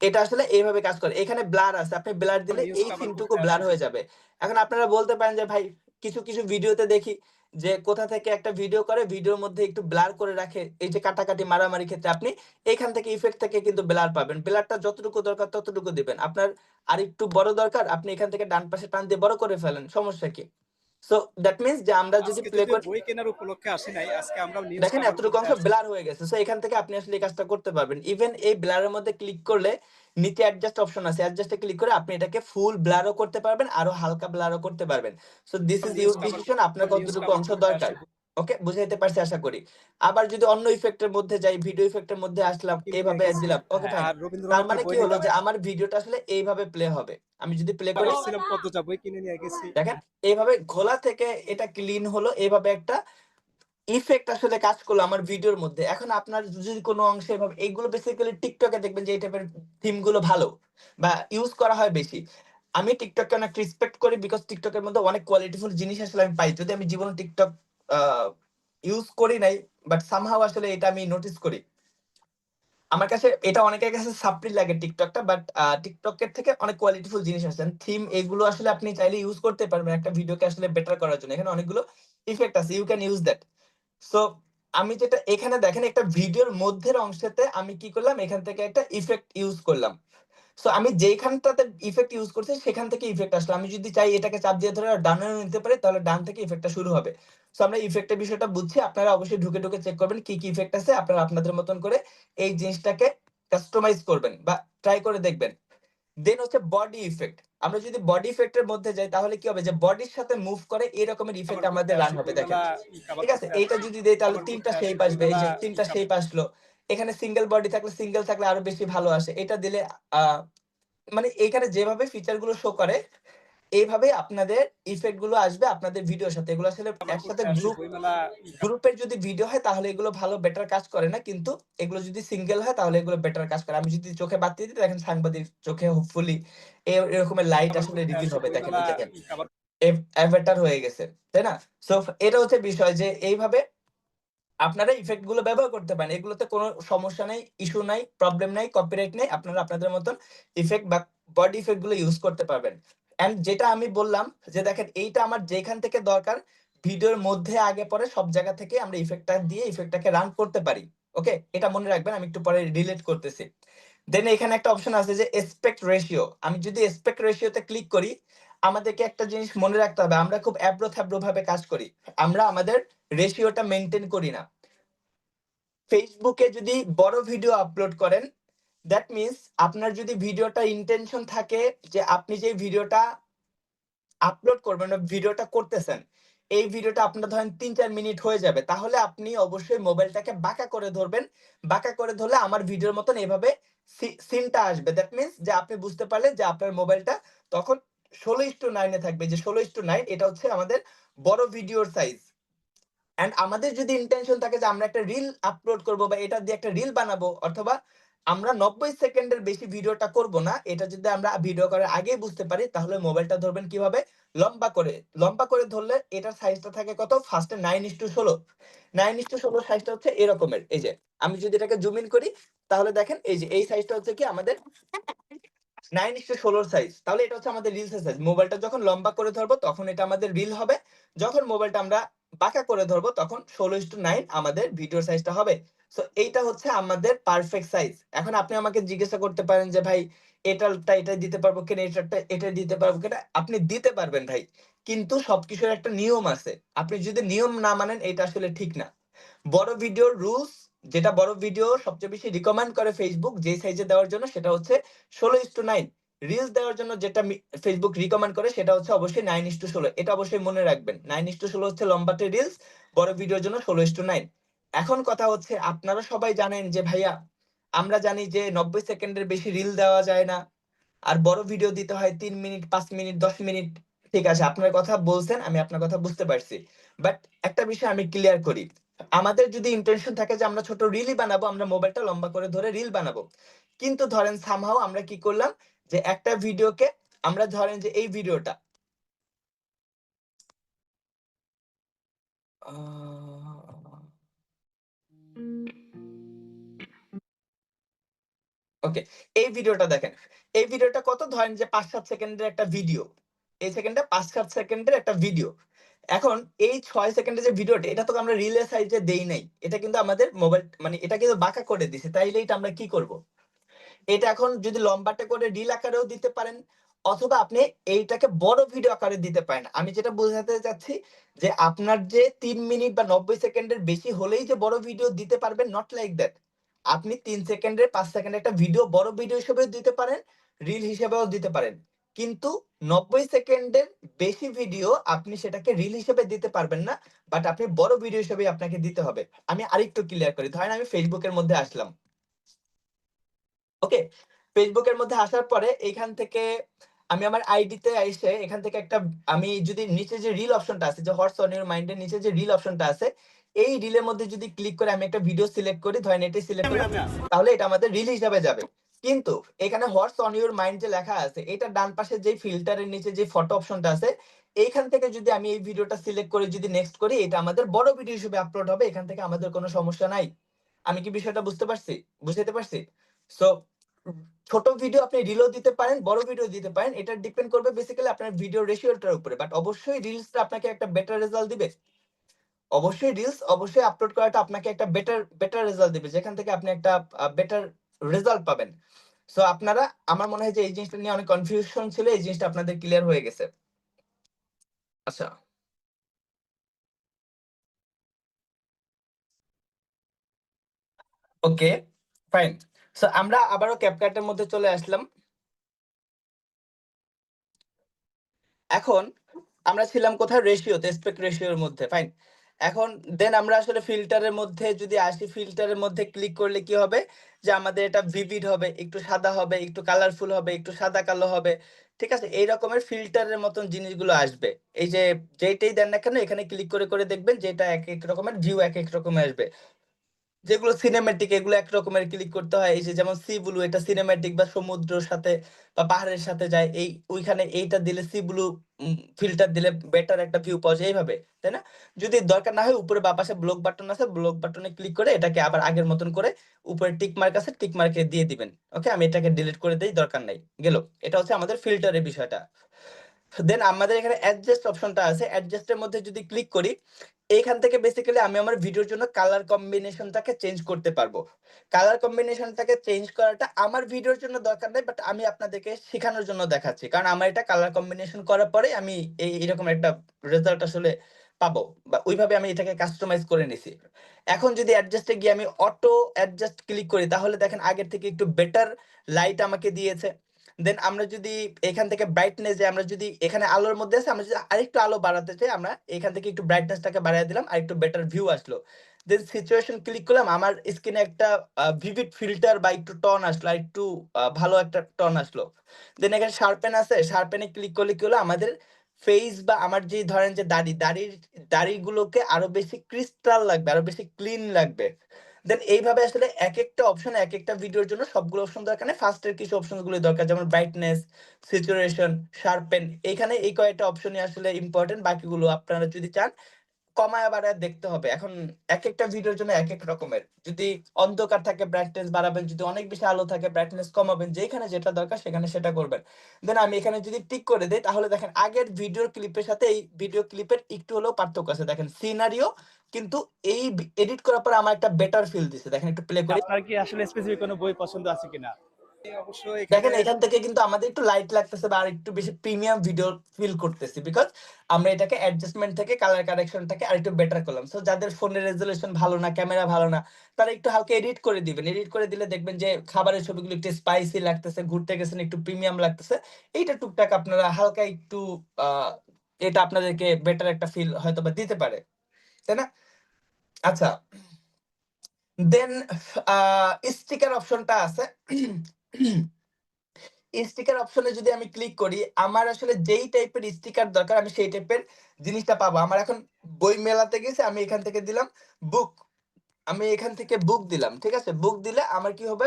এটা আসলে এইভাবে কাজ করে। এখানে ব্লার আছে। আপনি ব্লার দিলে নিউজ এই কভার সিনটুকু করতে ব্লার আসছি। হয়ে যাবে। এখন আপনারা বলতে পারেন যে ভাই কিছু ভিডিওতে দেখি যে কোথা থেকে একটা ভিডিও করে, ভিডিওর মধ্যে একটু ব্লার করে রাখে। এই যে কাটাকাটি মারামারি ক্ষেত্রে আপনি এইখান থেকে ইফেক্ট থেকে কিন্তু ব্লার পাবেন। ব্লারটা যতটুকু দরকার ততটুকু দিবেন। আপনার আরেকটু বড় দরকার, আপনি এখান থেকে ডান পাশে টান দিয়ে বড় করে ফেলেন। সমস্যা কি? সো দ্যাট মিনস যে আমরা যদি আজকে প্লে যদিও করি বই কেনার উপলক্ষে আসি নাই, আজকে আমরা নিউজ দেখেন কভার এতটুকু করতে অংশ আসছি। ব্লার হয়ে গেছে। সো এখান থেকে আপনি আসলে এই কাজটা করতে পারবেন। ইভেন এই ব্লারের মধ্যে ক্লিক করলে নিচে অ্যাডজাস্ট অপশন আছে। অ্যাডজাস্টে ক্লিক করে আপনি এটাকে ফুল ব্লারও করতে পারবেন, আরো হালকা ব্লারও করতে পারবেন। So this is news your cover decision আপনার নিউজ কতটুকু কভার অংশ করতে দরকার। আসছি। ওকে? বুঝাইতে পারছি আশা করি। আবার যদি অন্য ইফেক্টের মধ্যে যাই, ভিডিও ইফেক্টের মধ্যে আসলাম, কিনে নিয়ে এভাবে গেছি। দিলাম। ওকে হ্যাঁ, ফাইন। আর তার রবীন্দ্রনাথের মানে কি বই হলো নিলাম। যে আমার ভিডিওটা আসলে এইভাবে প্লে হবে। আমি যদি প্লে করি ভাবছিলাম পদ্মজা বই কিনে নিয়ে গেছি। দেখেন এইভাবে ঘোলা থেকে এটা ক্লিন হলো। এভাবে একটা ইফেক্ট আসলে কাজ করলো আমার ভিডিওর মধ্যে। এখন আপনার যদি কোনো অংশে এভাবে এইগুলো বেসিক্যালি টিকটকে দেখবেন যে এই টাইপের থিম গুলো ভালো বা ইউজ করা হয় বেশি। আমি টিকটককে অনেক রেসপেক্ট করি বিকজ টিকটকের মধ্যে অনেক কোয়ালিটিফুল জিনিস আসলে আমি পাই। যদি আমি জীবনে টিকটক আ ইউজ করি নাই, বাট সামহাউ আসলে এটা আমি নোটিস করি। আমার কাছে এটা অনেকের কাছে সাপ্রি লাগে টিকটকটা, বাট টিকটকের থেকে অনেক কোয়ালিটিফুল জিনিস আছে। থিম এগুলো আসলে আপনি চাইলে ইউজ করতে পারবেন একটা ভিডিওকে আসলে বেটার করার জন্য। এখানে অনেকগুলো ইফেক্ট আছে। You can use that. So আমি যেটা এখানে দেখেন একটা ভিডিওর মধ্যের অংশেতে আমি কি করলাম, এখান থেকে একটা ইফেক্ট ইউজ করলাম। সো আমি যেইখানটাতে ইফেক্ট ইউজ করছি সেখান থেকে ইফেক্ট আসলো। আমি যদি চাই এটাকে চাপ দিয়ে ধরে ডানেও নিতে পারি তাহলে ডান থেকে ইফেক্টটা শুরু হবে। সো আমরা ইফেক্টের বিষয়টা বুঝছি। আপনারা অবশ্যই ঢুকে চেক করবেন কি ইফেক্ট আছে। আপনারা আপনাদের মতন করে এই জিনিসটাকে কাস্টমাইজ করবেন বা ট্রাই করে দেখবেন। দেন হচ্ছে বডি ইফেক্ট। আমরা যদি বডি ইফেক্ট এর মধ্যে যাই তাহলে কি হবে যে বডির সাথে মুভ করে এরকমের ইফেক্ট কভার করতে আমাদের রান আসছি, হবে দেখেন। বইমেলা কভার ঠিক আছে? করতে এইটা আসছি। যদি দেই তাহলে কভার ৩ করতে টা আসছি, শেপ আসবে। এই বইমেলা যে ৩ টা কভার। শেপ আসলো। এখানে সিঙ্গেল বডি থাকলে সিঙ্গেল থাকলে আরো বেশি ভালো আসে। এটা দিলে আ মানে এখানে যেভাবে ফিচার গুলো শো করে এইভাবেই আপনাদের ইফেক্ট গুলো আসবে আপনাদের ভিডিওর সাথে। এগুলো আসলে কভার একসাথে করতে আসছি, বইমেলা গ্রুপের যদি ভিডিও হয় তাহলে এগুলো ভালো বেটার কাজ করে না। কিন্তু এগুলো যদি সিঙ্গেল হয় তাহলে এগুলো বেটার কাজ করে। আমি যদি চোখে বাতি দিই দেখেন সাংবাদিক চোখে হোপফুলি এরকমের লাইট কভার আসলে করতে রিভিল আসছি, হবে। দেখেন বইমেলা এই দেখেন কভার। অ্যাভাটার হয়ে গেছে। তাই না? সো এটা হচ্ছে বিষয় যে এইভাবে আপনারা ইফেক্ট গুলো ব্যবহার করতে পারেন। এগুলোতে কোনো সমস্যা নাই, ইস্যু নাই, প্রবলেম নাই, কপিরাইট নাই। আপনারা আপনাদের মতন ইফেক্ট বা বডি ইফেক্ট গুলো ইউজ করতে পারবেন। অ্যান্ড যেটা আমি বললাম যে দেখেন এইটা আমার যেখান থেকে দরকার ভিডিওর মধ্যে আগে পরে সব জায়গা থেকে আমরা ইফেক্টটা দিয়ে ইফেক্টটাকে রান করতে পারি। ওকে? এটা মনে রাখবেন। আমি একটু পরে রিলেট করতেছি। দেন এখানে একটা অপশন আছে যে এসপেক্ট রেশিও। আমি যদি এসপেক্ট রেশিও তে ক্লিক করি, আমাদেরকে একটা জিনিস মনে রাখতে হবে, আমরা খুব অ্যাব্রো থ্যাব্রো ভাবে কাজ করি, আমরা আমাদের রেশিওটা মেনটেন করি না। ফেসবুকে যদি বড় ভিডিও আপলোড করেন, দ্যাট মিনস আপনার যদি ভিডিওটা ইন্টেনশন থাকে যে আপনি যে ভিডিওটা আপলোড করবেন বা ভিডিওটা করতেছেন, এই ভিডিওটা আপনার ধরেন ৩-৪ মিনিট হয়ে যাবে, তাহলে আপনি অবশ্যই মোবাইলটাকে বাঁকা করে ধরবেন। বাঁকা করে ধরলে আমার ভিডিওর মতন এভাবে সিনটা আসবে। দ্যাট মিনস যে আপনি বুঝতে পারলেন যে আপনার মোবাইলটা তখন 16:9 এ থাকবে। যে 16:9 এটা হচ্ছে আমাদের বড় ভিডিওর সাইজ। অ্যান্ড আমাদের যদি ইন্টেনশন থাকে যে আমরা একটা রিল আপলোড করব বা এটা দিয়ে একটা রিল বানাবো, অথবা আমরা 90 সেকেন্ডের বেশি ভিডিওটা করব না, এটা যদি আমরা ভিডিও করার আগেই বুঝতে পারি, তাহলে মোবাইলটা ধরবেন কিভাবে? লম্বা করে। লম্বা করে ধরলে এটার সাইজটা থাকে কত? ফার্স্টে 9:16। 9:16 সাইজটা হচ্ছে এরকমের। এই যে আমি যদি এটাকে জুম ইন করি, তাহলে দেখেন এই যে এই সাইজটা হচ্ছে কি আমাদের 9:16 সাইজ। তাহলে এটা হচ্ছে আমাদের রিলসের সাইজ। মোবাইলটা যখন লম্বা করে ধরবো তখন এটা আমাদের রিল হবে। যখন মোবাইলটা আমরা বাঁকা করে ধরবো তখন 16:9 আমাদের ভিডিওর সাইজটা হবে। সো এইটা হচ্ছে আমাদের পারফেক্ট সাইজ। এখন আপনি আমাকে জিজ্ঞাসা করতে পারেন যে ভাই এটারটা এটা দিতে পারবো কিনা, এটারটা এটা দিতে পারবো কিনা? আপনি দিতে পারবেন ভাই। কিন্তু সবকিছুর একটা নিয়ম আছে। আপনি যদি নিয়ম না মানেন এটা আসলে ঠিক না। বড় ভিডিওর রুলস, যেটা বড় ভিডিও সবচেয়ে বেশি রিকমেন্ড করে ফেসবুক যে সাইজে দেওয়ার জন্য, সেটা হচ্ছে 16:9। রিলস দেওয়ার জন্য যেটা ফেসবুক রিকমেন্ড করে সেটা হচ্ছে অবশ্যই 9:16। এটা অবশ্যই মনে রাখবেন। 9:16 হচ্ছে লম্বাটে রিলস, বড় ভিডিওর জন্য 16:9। এখন কথা হচ্ছে আপনারা সবাই জানেন যে ভাইয়া আমরা জানি যে 90 সেকেন্ডের বেশি রিল দেওয়া যায় না, আর বড় ভিডিও দিতে হয় 3 মিনিট, 5 মিনিট, 10 মিনিট। ঠিক আছে, আপনার কথা বলছেন, আমি আপনার কথা বুঝতে পারছি। বাট একটা বিষয় আমি ক্লিয়ার করি, আমাদের যদি ইন্টেনশন থাকে যে আমরা ছোট রিলই বানাবো, আমরা মোবাইলটা লম্বা করে ধরে রিল বানাবো। কিন্তু ধরেন সামহাও আমরা কি করলাম যে একটা ভিডিওকে আমরা ধরেন যে এই ভিডিওটা ওকে, এই ভিডিওটা দেখেন। এই ভিডিওটা কত? ধরেন যে 5-7 সেকেন্ডের একটা ভিডিও। এই সেকেন্ডটা 5-7 সেকেন্ডের একটা ভিডিও। এখন এই 6 সেকেন্ডের যে ভিডিওটা, এটা তো আমরা রিলের সাইজে দেই নাই। এটা কিন্তু আমাদের মোবাইল মানে এটা কিন্তু বাঁকা করে দিছে। তাইলে এটা আমরা কি করব? এটা এখন যদি লম্বাটে করে রিল আকারেও দিতে পারেন, অথবা আপনি এইটাকে বড় ভিডিও আকারে দিতে পারেন। আমি যেটা বোঝাতে চাচ্ছি যে আপনার যে 3 মিনিট বা 90 সেকেন্ডের বেশি হলেই যে বড় ভিডিও দিতে পারবেন, নট লাইক দ্যাট। আপনি 3 সেকেন্ডের 5 সেকেন্ডের একটা ভিডিও বড় ভিডিও হিসেবেও দিতে পারেন, রিল হিসেবেও দিতে পারেন। কিন্তু 90 সেকেন্ডের বেশি ভিডিও আপনি সেটাকে রিল হিসেবে দিতে পারবেন না, বাট আপনি বড় ভিডিও হিসেবে আপনাকে দিতে হবে। আমি আরেকটু ক্লিয়ার করি। ধরেন আমি ফেসবুকের মধ্যে আসলাম। ওকে, ফেসবুকের মধ্যে আসার পরে এখান থেকে আমি আমার আইডিতে এসে এখান থেকে একটা, আমি যদি নিচে যে রিল অপশনটা আছে, যে হটস অন ইউর মাইন্ডের নিচে যে রিল অপশনটা আছে, এই রিলের মধ্যে যদি ক্লিক করে আমি একটা ভিডিও সিলেক্ট করি, ধরেন এটাই সিলেক্ট করলাম, তাহলে এটা আমাদের রিল হিসাবে যাবে। কিন্তু এখানে হটস অন ইউর মাইন্ড যে লেখা আছে, এটা ডান পাশে যে ফিল্টারের নিচে যে ফটো অপশনটা আছে, এইখান থেকে যদি আমি এই ভিডিওটা সিলেক্ট করে যদি নেক্সট করি, এটা আমাদের বড় ভিডিও হিসেবে আপলোড হবে। এখান থেকে আমাদের কোনো সমস্যা নাই। আমি কি বিষয়টা বুঝতে পারছি? বুঝাইতে পারছি? সো ছোট ভিডিও আপনি রিলও দিতে পারেন, বড় ভিডিও দিতে পারেন। এটা ডিপেন্ড করবে বেসিক্যালি আপনার ভিডিও রেশিওটার উপরে। বাট অবশ্যই রিলসটা আপনাকে একটা বেটার রেজাল্ট দিবে। অবশ্যই রিলস অবশ্যই আপলোড করাটা আপনাকে একটা বেটার রেজাল্ট দিবে, যেখান থেকে আপনি একটা বেটার রেজাল্ট পাবেন। সো আপনারা, আমার মনে হয় যে এই জিনিসটা নিয়ে অনেক কনফিউশন ছিল, এই জিনিসটা আপনাদের ক্লিয়ার হয়ে গেছে। আচ্ছা, ওকে, ফাইন। সো আমরা আবারও ক্যাপকাটের মধ্যে চলে আসলাম। এখন আমরা ছিলাম কোথায়? রেশিওতে, অ্যাসপেক্ট রেশিওর মধ্যে। ফাইন। এখন দেন আমরা আসলে ফিল্টারের মধ্যে যদি আসি, ফিল্টারের মধ্যে ক্লিক করলে কি হবে? যে আমাদের এটা ভিভিড হবে, একটু সাদা হবে, একটু কালারফুল হবে, একটু সাদা কালো হবে। ঠিক আছে? এই রকমের ফিল্টারের মতন জিনিসগুলো আসবে। এই যে যেইটাই দেন না কেন, এখানে ক্লিক করে করে দেখবেন যে এটা এক এক রকমের ভিউ এক এক রকমের আসবে। যেগুলো সিনেম্যাটিক এগুলো এক রকমের ক্লিক করতে হয়। এই যে যেমন সি ব্লু, এটা সিনেম্যাটিক বা সমুদ্রের সাথে বা পাহাড়ের সাথে যায়, এই ওইখানে এইটা দিলে সি ব্লু ফিল্টার দিলে বেটার একটা ভিউ পাওয়া যায় এইভাবে, তাই না? যদি দরকার না হয় উপরে বা পাশে ব্লক বাটন আছে, ব্লক বাটনে ক্লিক করে এটাকে আবার আগের মতন করে উপরে টিক মার্ক আছে, টিক মার্কে দিয়ে দিবেন। ওকে, আমি এটাকে ডিলিট করে দেই, দরকার নাই, গেল। এটা হচ্ছে আমাদের ফিল্টারের বিষয়টা। দেন আমাদের এখানে অ্যাডজাস্ট অপশনটা আছে, অ্যাডজাস্টের মধ্যে যদি ক্লিক করি, এইখান থেকে বেসিক্যালি আমি আমার ভিডিওর জন্য কালার কম্বিনেশনটাকে চেঞ্জ করতে পারবো। কালার কম্বিনেশনটাকে চেঞ্জ করাটা আমার ভিডিওর জন্য দরকার নাই, বাট আমি আপনাদেরকে শেখানোর জন্য দেখাচ্ছি। কারণ আমার এটা কালার কম্বিনেশন করার পরে আমি এরকম একটা রেজাল্ট আসলে পাবো, বা ওইভাবে আমি এটাকে কাস্টমাইজ করে নিছি। এখন যদি অ্যাডজাস্টে গিয়ে আমি অটো অ্যাডজাস্ট ক্লিক করি, তাহলে দেখেন আগের থেকে একটু বেটার লাইট আমাকে দিয়েছে। দেন আমরা যদি এখান থেকে ব্রাইটনেস, যে আমরা যদি এখানে আলোর মধ্যে আছে, আমরা যদি আরেকটু আলো বাড়াতে চাই, আমরা এখান থেকে একটু ব্রাইটনেসটাকে বাড়িয়ে দিলাম, আর একটু বেটার ভিউ আসলো। দেন সিচুয়েশন ক্লিক করলাম, আমার স্ক্রিনে একটা ভিভিড ফিল্টার বা একটু টন আসলো, আর একটু ভালো একটা টন আসলো। দেন এখানে শার্পেন আছে, শার্পেনে ক্লিক করলে কি হলো, আমাদের ফেস বা আমার যে ধরেন যে দাড়িগুলোকে আরো বেশি ক্রিস্টাল লাগবে, আরো বেশি ক্লিন লাগবে। দেন এইভাবে আসলে এক একটা অপশন, এক একটা ভিডিওর জন্য সবগুলো অপশন দরকার নেই, ফার্স্টের কিছু অপশন গুলো দরকার, যেমন ব্রাইটনেস, স্যাচুরেশন, শার্পেন। এইখানে এই কয়েকটা অপশনই আসলে ইম্পর্টেন্ট, বাকিগুলো আপনারা যদি চান কমায় বাড়ায় দেখতে হবে। এখন এক একটা ভিডিওর জন্য এক এক রকমের, যদি অন্ধকার থাকে ব্রাইটনেস বাড়াবেন, যদি অনেক বেশি আলো থাকে ব্রাইটনেস কমাবেন, যেখানে যেটা দরকার সেখানে সেটা করবেন। দেন আমি এখানে যদি টিক করে দেই, তাহলে দেখেন আগের ভিডিওর ক্লিপের সাথে এই ভিডিও ক্লিপের একটু হলেও পার্থক্য আছে। দেখেন সিনারিও কিন্তু এই এডিট করার পর আমার একটা বেটার ফিল দিছে। দেখেন একটু প্লে করি। আপনার কি আসলে স্পেসিফিক কোনো বই পছন্দ আছে কিনা? অবশ্য এখানে দেখেন এখান থেকে কিন্তু আমাদের একটু লাইট লাগতেছে, বা আর একটু বেশি প্রিমিয়াম ভিডিও ফিল করতেছি, বিকজ আমরা এটাকে অ্যাডজাস্টমেন্ট থেকে কালার কারেকশনটাকে আরেকটু বেটার করলাম। সো যাদের ফোনের রেজোলিউশন ভালো না, ক্যামেরা ভালো না, তারা একটু হালকা এডিট করে দিবেন। এডিট করে দিলে দেখবেন যে খাবারের ছবিগুলো একটু স্পাইসি লাগতেছে, ঘুরতে গেছেন একটু প্রিমিয়াম লাগতেছে। এইটা টুকটাক আপনারা হালকা একটু আহ এটা আপনাদেরকে বেটার একটা ফিল হয়তো বা দিতে পারে, তাই না? আচ্ছা, দেন স্টিকার অপশনটা আছে। স্টিকার অপশনে যদি আমি ক্লিক করি, আমার আসলে যেই টাইপের স্টিকার দরকার আমি সেই টাইপের জিনিসটা পাবো। আমার এখন বই মেলাতে গেছে, আমি এখান থেকে দিলাম বুক। আমি এখান থেকে বুক দিলাম, ঠিক আছে? বুক দিলে আমার কি হবে,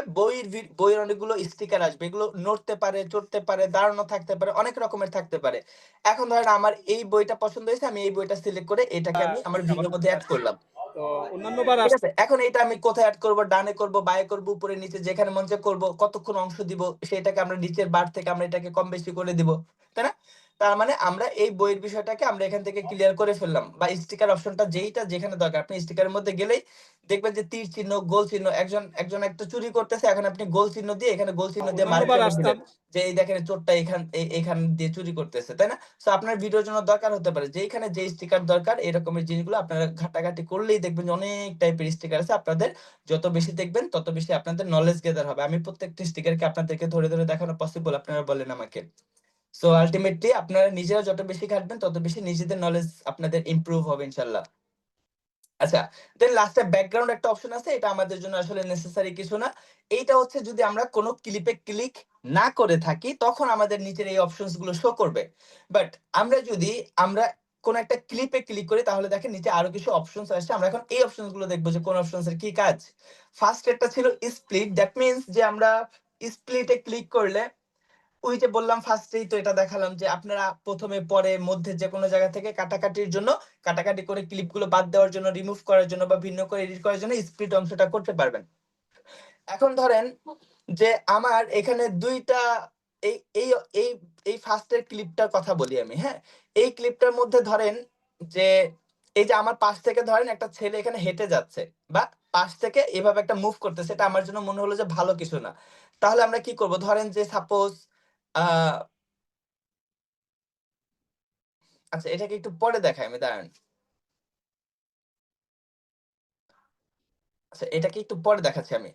বইয়ের অনেকগুলো স্টিকার আসবে। এগুলো নড়তে পারে, চড়তে পারে, দাঁড়ানো থাকতে পারে, অনেক রকমের থাকতে পারে। এখন ধরেন আমার এই বইটা পছন্দ হয়েছে, আমি এই বইটা সিলেক্ট করে এটাকে আমি আমার কভার ভিডিওর মধ্যে করতে অ্যাড আসছি। করলাম। তো অন্যান্যবার ঠিক আছে? এখন এটা আমি কোথায় এড করব? ডানে করব, বাঁয়ে করব, উপরে নিচে যেখানে মন চায় করব, কতক্ষণ অংশ দিব সেটাকে আমরা নিচের বার থেকে আমরা এটাকে কম বেশি করে দিব। তাই না? তার মানে আমরা এই বইয়ের বিষয়টাকে আমরা এখান থেকে ক্লিয়ার করে ফেললাম। বা স্টিকার অপশনটা যেইটা যেখানে দরকার, আপনি স্টিকারের মধ্যে গেলেই দেখবেন যে তীর চিহ্ন, গোল চিহ্ন, একজন একটা চুরি করতেছে, এখন আপনি গোল চিহ্ন দিয়ে এখানে গোল চিহ্ন দিয়ে মার্ক অন্যান্যবার করে আসতাম দিলেন যে এই দেখেন চোরটা এইখান দিয়ে চুরি করতেছে, তাই না? সো আপনার ভিডিওর জন্য দরকার হতে পারে যেইখানে যে স্টিকার দরকার, এরকমের জিনিসগুলো আপনারা ঘাটাঘাটি করলেই দেখবেন যে অনেক টাইপের স্টিকার আছে। আপনাদের যত বেশি দেখবেন তত বেশি আপনাদের নলেজ গেদার হবে। আমি প্রত্যেকটা স্টিকারকে আপনাদেরকে ধরে ধরে দেখানো পসিবল, আপনারা বলেন আমাকে। সো আলটিমেটলি আপনারা নিজেরা যত বেশি ঘাটবেন তত বেশি নিজেদের নলেজ আপনাদের ইমপ্রুভ হবে ইনশাল্লাহ। আচ্ছা, দেন লাস্টে ব্যাকগ্রাউন্ড একটা অপশন আছে, এটা আমাদের জন্য আসলে নেসেসারি কিছু না। এইটা হচ্ছে যদি আমরা কোনো ক্লিপে ক্লিক না করে থাকি, তখন আমাদের নিচের এই অপশনস গুলো শো করবে। বাট আমরা কোন একটা ক্লিপে ক্লিক করি, তাহলে দেখেন নিচে আরো কিছু অপশনস আসছে। আমরা এখন এই অপশনস গুলো দেখবো যে কোন অপশনস এর কি কাজ। ফার্স্ট একটা ছিল স্প্লিট, দ্যাট মিন্স যে আমরা স্প্লিটে ক্লিক করলে, ওই যে বললাম ফার্স্টেই তো এটা দেখালাম যে আপনারা প্রথমে পরে মধ্যে যে কোনো জায়গা থেকে কাটাকাটির জন্য, কাটাকাটি করে ক্লিপগুলো বাদ দেওয়ার জন্য, রিমুভ করার জন্য বা ভিন্ন করে এডিট করার জন্য স্প্লিট অংশটা করতে পারবেন। এখন ধরেন যে আমার এখানে দুইটা, এই এই এই এই ফার্স্টের ক্লিপটার কথা বলি আমি, হ্যাঁ? এই ক্লিপটার মধ্যে ধরেন যে এই যে আমার পাশ থেকে ধরেন একটা ছেলে এখানে হেঁটে যাচ্ছে, বা পাশ থেকে এভাবে একটা মুভ করতেছে, এটা আমার জন্য মনে হলো যে ভালো কিছু না। তাহলে আমরা কি করব? ধরেন যে সাপোজ আহ আচ্ছা, এটাকে একটু পরে দেখাই আমি, দাঁড়ান। আচ্ছা, এটাকে একটু পরে দেখাচ্ছি আমি।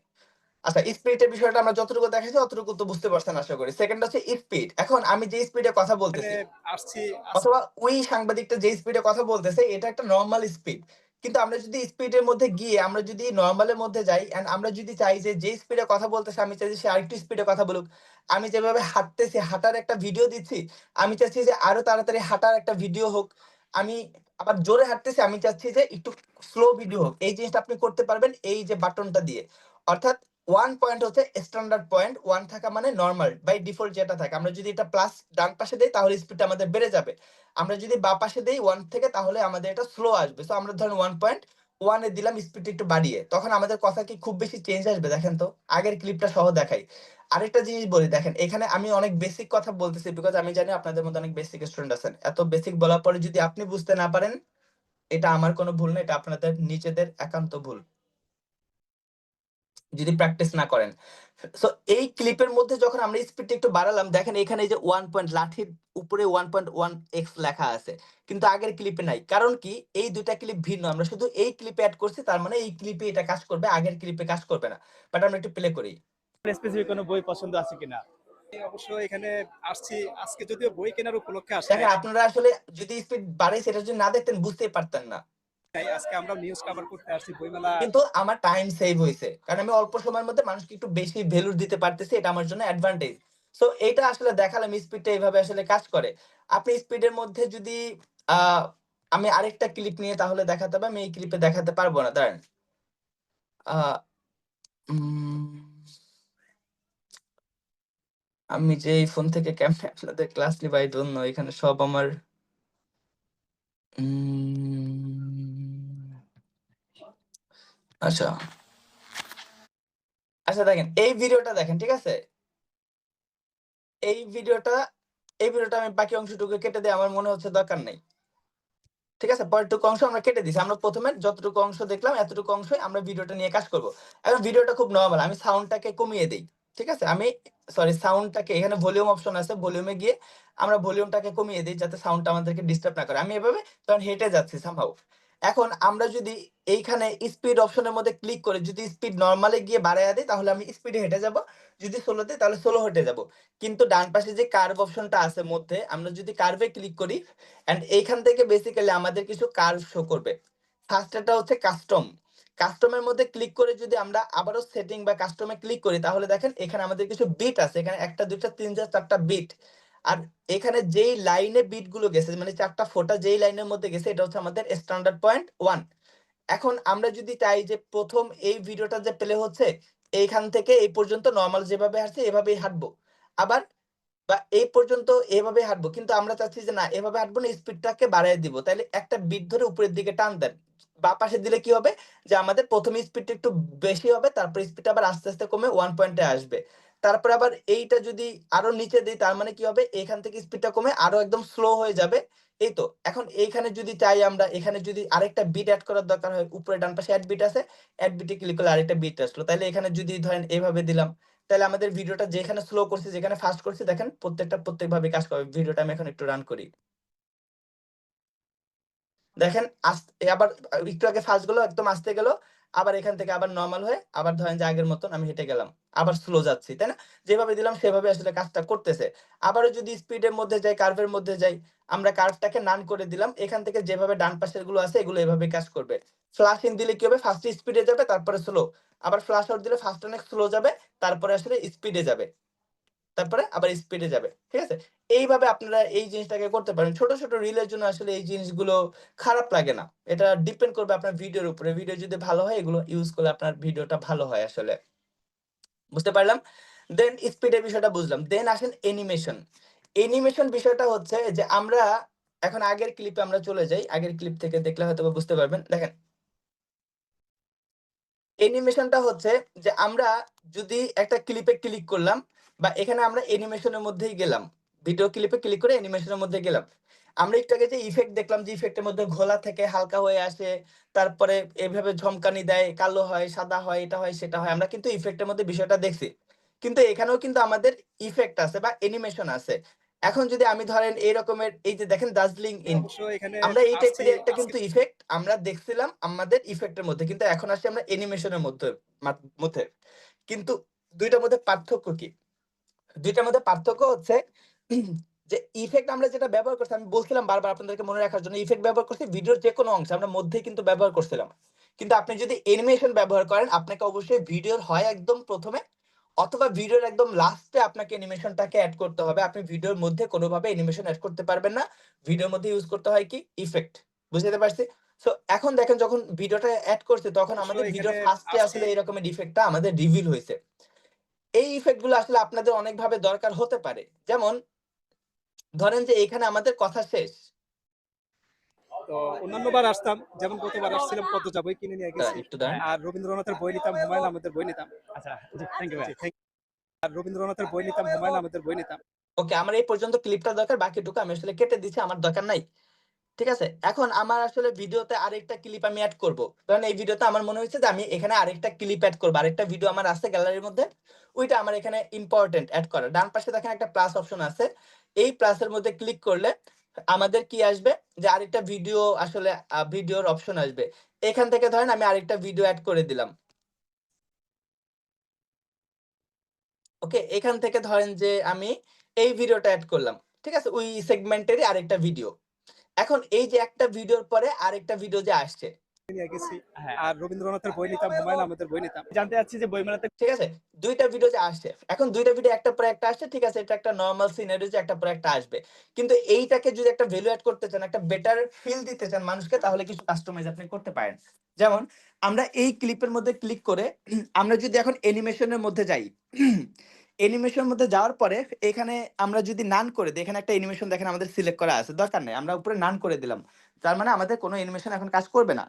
আচ্ছা, স্পিড এর বিষয়টা আমরা যতটুকু দেখাইছি অতটুকু তো বুঝতে পারছেন আশা করি। সেকেন্ড হচ্ছে স্পিড। এখন আমি যে স্পিডে কথা এখানে বলতেছি, আসছি অথবা ওই সাংবাদিকটা যে স্পিডে কথা বলতেছে, এটা একটা নরমাল স্পিড। কিন্তু আমরা যদি স্পিডের মধ্যে গিয়ে আমরা যদি নরমালের মধ্যে যাই, এন্ড আমরা যদি চাই যে যে স্পিডে কথা বলতেছে আমি চাই যে সে আরেকটু স্পিডে কথা বলুক। আমি যেভাবে হাঁটতেছি, হাঁটার একটা ভিডিও দিচ্ছি, আমি চাচ্ছি যে আরো তাড়াতাড়ি হাঁটার একটা ভিডিও হোক। আমি আবার জোরে হাঁটতেছি, আমি চাচ্ছি যে একটু স্লো ভিডিও হোক। এই জিনিসটা আপনি করতে পারবেন এই যে বাটনটা দিয়ে। অর্থাৎ 1 পয়েন্ট হচ্ছে স্ট্যান্ডার্ড পয়েন্ট, 1 থাকা মানে নরমাল বাই ডিফল্ট যেটা থাকে। আমরা যদি এটা প্লাস ডান পাশে দেই তাহলে স্পিডটা আমাদের বেড়ে যাবে। আমরা যদি বাঁ পাশে দেই 1 থেকে, তাহলে আমাদের এটা স্লো আসবে। সো আমরা ধরেন 1.1 এ দিলাম স্পিড একটু বাড়িয়ে। তখন আমাদের কথা কি খুব বেশি চেঞ্জ আসবে? দেখেন তো, আগের ক্লিপটা সহ দেখাই। আরেকটা জিনিস বলি, দেখেন এখানে আমি অনেক বেসিক কথা বলতেছি, বিকজ আমি জানি আপনাদের মধ্যে অনেক বেসিক স্টুডেন্ট আছেন। এত বেসিক বলার পরে যদি আপনি বুঝতে না পারেন, এটা আমার কোনো ভুল না, এটা আপনাদের নিজেদের একান্ত ভুল যদি প্র্যাকটিস না করেন। সো এই ক্লিপের মধ্যে যখন আমরা স্পিডটা একটু বাড়ালাম, দেখেন এখানে এই যে 1 পয়েন্ট লাঠির উপরে 1.1x লেখা আছে। কিন্তু আগের ক্লিপে নাই। কারণ কি? এই ২ টা ক্লিপ ভিন্ন। আমরা শুধু এই ক্লিপে এড করছি, তার মানে এই ক্লিপে এটা কাজ করবে, আগের ক্লিপে কাজ করবে না। বাট আমরা একটু প্লে করি। স্পেসিফিক কোনো বই পছন্দ আছে কিনা? অবশ্য এখানে আসছি আজকে যদিও বই কেনার উপলক্ষে আসি নাই, দেখেন আপনারা আসলে যদি স্পিড বাড়ে সেটা যদি না দেখতেন বুঝতেই পারতেন না। আজকে আমরা নিউজ কভার করতে আসছি বইমেলা। কিন্তু আমার টাইম সেভ হইছে। কারণ আমি অল্প সময়ের মধ্যে মানুষকে একটু বেশি ভ্যালু দিতে পারতেছি। এটা আমার জন্য অ্যাডভান্টেজ। সো এইটা আসলে দেখালাম স্পিডটা এভাবে আসলে কাজ করে। আপনি স্পিডের মধ্যে যদি আ আমি আরেকটা ক্লিপ নিয়ে তাহলে দেখাতে হবে। আমি এই ক্লিপে দেখাতে পারব না। দাঁড়ান। আ উম আমি যে এই ফোন থেকে কেমনে আপনাদের ক্লাস নিব I don't know, এখানে সব আমার উম আচ্ছা। আচ্ছা দেখেন, এই ভিডিওটা দেখেন, ঠিক আছে? এই ভিডিওটা এই ভিডিওটা আমি বাকি অংশটুকু কেটে দেই, আমার মনে হচ্ছে দরকার নাই। ঠিক আছে? পরেরটুকু অংশ আমরা কেটে দিছি। আমরা ১ম এ যতটুকু অংশ দেখলাম এতটুকু অংশই আমরা ভিডিওটা নিয়ে কাজ করব। এখন ভিডিওটা খুব নরমাল। আমি সাউন্ডটাকে কমিয়ে দেই। ঠিক আছে? আমি সরি সাউন্ডটাকে এখানে ভলিউম অপশন আছে। ভলিউমে গিয়ে আমরা ভলিউমটাকে কমিয়ে দেই যাতে সাউন্ডটা আমাদেরকে ডিস্টার্ব না করে। আমি এভাবে তখন হেঁটে যাচ্ছি somehow। এখন আমরা যদি এইখানে স্পিড অপশনের মধ্যে ক্লিক করে যদি স্পিড নরমালে গিয়ে বাড়াইয়া দেই তাহলে আমি স্পিডে হেঁটে যাব। যদি স্লো দেই তাহলে স্লো হেঁটে যাব। কিন্তু ডান পাশে যে কার্ভ অপশনটা আছে মধ্যে আমরা যদি কার্ভে ক্লিক করি অ্যান্ড এইখান থেকে বেসিক্যালি আমাদের কিছু কার্ভ শো করবে। ফার্স্ট এটা হচ্ছে কাস্টম। কাস্টমের মধ্যে ক্লিক করে যদি আমরা আবারও সেটিং বা কাস্টমে ক্লিক করি তাহলে দেখেন এখানে আমাদের কিছু বিট আছে। এখানে ১ টা ২ টা ৩ টা ৪ টা বিট। আর এখানে যেই লাইনে বিট গুলো গেছে মানে ৪ টা ফোঁটা যেই লাইনের মধ্যে গেছে এটা হচ্ছে আমাদের স্ট্যান্ডার্ড পয়েন্ট 1। এখন আমরা যদি চাই যে ১ম এই ভিডিওটা যে প্লে হচ্ছে এইখান থেকে এই পর্যন্ত নরমাল যেভাবে হাঁটছে এভাবেই হাঁটবো। আবার বা এই পর্যন্ত এভাবে হাঁটবো। কিন্তু আমরা চাচ্ছি যে না এভাবে হাঁটবো না, স্পিডটাকে বাড়ায় দিব। তাইলে একটা বিট ধরে উপরের দিকে টান দেন। বাঁ পাশে দিলে কি হবে? যে আমাদের ১ম এ স্পিডটা একটু বেশি হবে, তারপর স্পিডটা আবার আস্তে, আস্তে কমে 1 পয়েন্টে আসবে। তারপরে আবার এইটা যদি আরো নিচে দেই তার মানে কি হবে? এখান থেকে স্পিডটা কমে আরো একদম স্লো হয়ে যাবে। এই তো। এখন এইখানে যদি চাই আমরা এখানে যদি আরেকটা বিট এড করার দরকার হয়, উপরে ডান পাশে এড বিট আছে। এড বিটে ক্লিক করলে আরেকটা বিট আসলো। তাইলে এখানে যদি ধরেন এভাবে দিলাম তাহলে আমাদের ভিডিওটা যেখানে স্লো করছি, যেখানে ফাস্ট করছি দেখেন প্রত্যেকভাবে কাজ করবে। ভিডিওটা আমি এখন একটু রান করি। দেখেন আবার একটু আগে ফাস্ট গেল, একদম আস্তে গেল। আবার এখান থেকে আবার নরমাল হয়ে আবার ধরেন যে আগের মতন আমি হেঁটে গেলাম। আবার স্লো যাচ্ছি, তাই না? যেভাবে দিলাম সেভাবে আসলে কাজটা করতেছে। আবারও যদি স্পিডের মধ্যে যাই, কার্ভের মধ্যে যাই, আমরা কার্ভটাকে নান করে দিলাম। এখান থেকে যেভাবে ডান পাশের গুলো আছে এগুলো এভাবেই কাজ করবে। ফ্লাশ ইন দিলে কি হবে? ফার্স্ট এ স্পিডে যাবে তারপরে স্লো। আবার ফ্লাশ আউট দিলে ফার্স্ট অনেক স্লো যাবে, তারপরে আসলে স্পিডে যাবে। তারপরে আবার স্পিডে যাবে। ঠিক আছে? এইভাবে আপনারা এই জিনিসটাকে করতে পারেন। ছোট, ছোট রিলের জন্য আসলে এই জিনিসগুলো খারাপ লাগে না। এটা ডিপেন্ড করবে আপনার ভিডিওর উপরে। ভিডিও যদি ভালো হয় এগুলো ইউজ করলে আপনার ভিডিওটা ভালো হয় আসলে। বুঝতে পারলাম? দেন স্পিডের বিষয়টা বুঝলাম। দেন আসেন অ্যানিমেশন। অ্যানিমেশন বিষয়টা হচ্ছে যে আমরা এখন আগের ক্লিপে আমরা চলে যাই। আগের ক্লিপ থেকে দেখলে হয়তোবা বুঝতে পারবেন। দেখেন অ্যানিমেশনটা হচ্ছে যে আমরা যদি একটা ক্লিপে ক্লিক করলাম বা এখানে আমরা অ্যানিমেশনের মধ্যেই গেলাম। ভিডিও ক্লিপে ক্লিক করে অ্যানিমেশনের মধ্যে গেলাম। আমরা একটু আগে যে ইফেক্ট দেখলাম যে ইফেক্টের মধ্যে ঘোলা থেকে হালকা হয়ে আসে, তারপরে এভাবে ঝমকানি দেয়, কালো হয়, সাদা হয়, এটা হয়, সেটা হয়। আমরা কিন্তু ইফেক্টের মধ্যে বিষয়টা দেখছি। কিন্তু এখানেও কিন্তু আমাদের ইফেক্ট আছে বা অ্যানিমেশন আছে। এখন যদি আমি ধরেন এই রকমের এই যে দেখেন দার্জিলিং ইন অবশ্য এখানে আমরা এই আসছি টাইপের একটা আজকে কিন্তু ইফেক্ট আমরা দেখছিলাম আমাদের ইফেক্টের মধ্যে। কিন্তু এখন আসছি আমরা অ্যানিমেশনের মধ্যে। কিন্তু ২ টার মধ্যে পার্থক্য কি? ২ টার মধ্যে পার্থক্য হচ্ছে যে ইফেক্ট আমরা যেটা ব্যবহার করছি আমি বলছিলাম বারবার আপনাদেরকে মনে রাখার জন্য ইফেক্ট ব্যবহার করছি ভিডিওর যেকোনো অংশে আমরা মধ্যেই কিন্তু ব্যবহার করছিলাম। কিন্তু আপনি যদি অ্যানিমেশন ব্যবহার করেন আপনাকে অবশ্যই ভিডিওর হয় একদম ১ম এ অথবা ভিডিওর একদম লাস্টে আপনাকে অ্যানিমেশনটাকে এড করতে হবে। আপনি ভিডিওর মধ্যে কোনোভাবে অ্যানিমেশন এড করতে পারবেন না। ভিডিওর মধ্যে ইউজ করতে হয় কি? ইফেক্ট। বুঝাতে পারছি? সো এখন দেখেন যখন ভিডিওটা এড করছি তখন অবশ্য আমাদের এখানে ভিডিওর ফার্স্টে আসছি আসলে এরকমের ইফেক্টটা আমাদের রিভিল হইছে। এই ইফেক্ট গুলো আসলে আপনাদের অনেকভাবে দরকার হতে পারে। যেমন ধরেন যে এখানে আমাদের কথা শেষ। তো অন্যান্যবার আসতাম, যেমন গতবার আসছিলাম পদ্মজা বই কিনে নিয়ে গেছি। দাঁড়ান একটু দাঁড়ান। আর রবীন্দ্রনাথের বই নিতাম, হুমায়ুন আহমেদের বই নিতাম। আচ্ছা, জি থ্যাংক ইউ জি ভাইয়া। থ্যাংক আর রবীন্দ্রনাথের বই নিতাম, হুমায়ুন আহমেদের বই নিতাম। ওকে আমার এই পর্যন্ত ক্লিপটা দরকার, বাকিটুকু আমি আসলে কেটে দিচ্ছি, আমার দরকার নাই। ঠিক আছে? এখন আমার আসলে ভিডিওতে আরেকটা ক্লিপ আমি এড করব। কারণ এই ভিডিওতে আমার মনে হয়েছে যে আমি এখানে আরেকটা ক্লিপ এড করব। আরেকটা ভিডিও আমার আছে গ্যালারির মধ্যে। ওইটা আমার এখানে ইম্পোর্টেন্ট এড করা। ডান পাশে দেখেন একটা প্লাস অপশন আছে। এই প্লাসের মধ্যে ক্লিক করলে আমাদের কি আসবে? যে আরেকটা ভিডিও আসলে ভিডিওর অপশন আসবে। এখান থেকে ধরেন আমি আরেকটা ভিডিও এড করে দিলাম। ওকে? এখান থেকে ধরেন যে আমি এই ভিডিওটা এড করলাম। ঠিক আছে? ওই সেগমেন্টেরই আরেকটা ভিডিও। এখন এই যে একটা ভিডিওর পরে আরেকটা ভিডিও যে আসছে, নিয়ে গেছি। হ্যাঁ, আর রবীন্দ্রনাথের বই নিতাম, হুমায়ুন আহমেদের বই নিতাম। জানতে চাচ্ছি যে বইমেলাতে ঠিক আছে? ২ টা ভিডিও যে আসছে। এখন ২ টা ভিডিও একটার পরে একটা আসছে। ঠিক আছে? এটা একটা নরমাল সিনারিও যে একটার পরে একটা আসবে। কিন্তু এইটাকে যদি একটা ভ্যালু এড করতে চান, একটা বেটার ফিল দিতে চান মানুষকে তাহলে কিছু কাস্টমাইজ আপনি করতে পারেন। যেমন আমরা এই ক্লিপের মধ্যে ক্লিক করে আমরা যদি এখন অ্যানিমেশনের মধ্যে যাই। অ্যানিমেশনের মধ্যে যাওয়ার পরে এখানে আমরা যদি নান করে দিই, এখানে একটা অ্যানিমেশন দেখেন আমাদের সিলেক্ট করা আছে। দরকার নেই। আমরা উপরে নান করে দিলাম। তার মানে আমাদের কোনো অ্যানিমেশন এখন কাজ করবে না।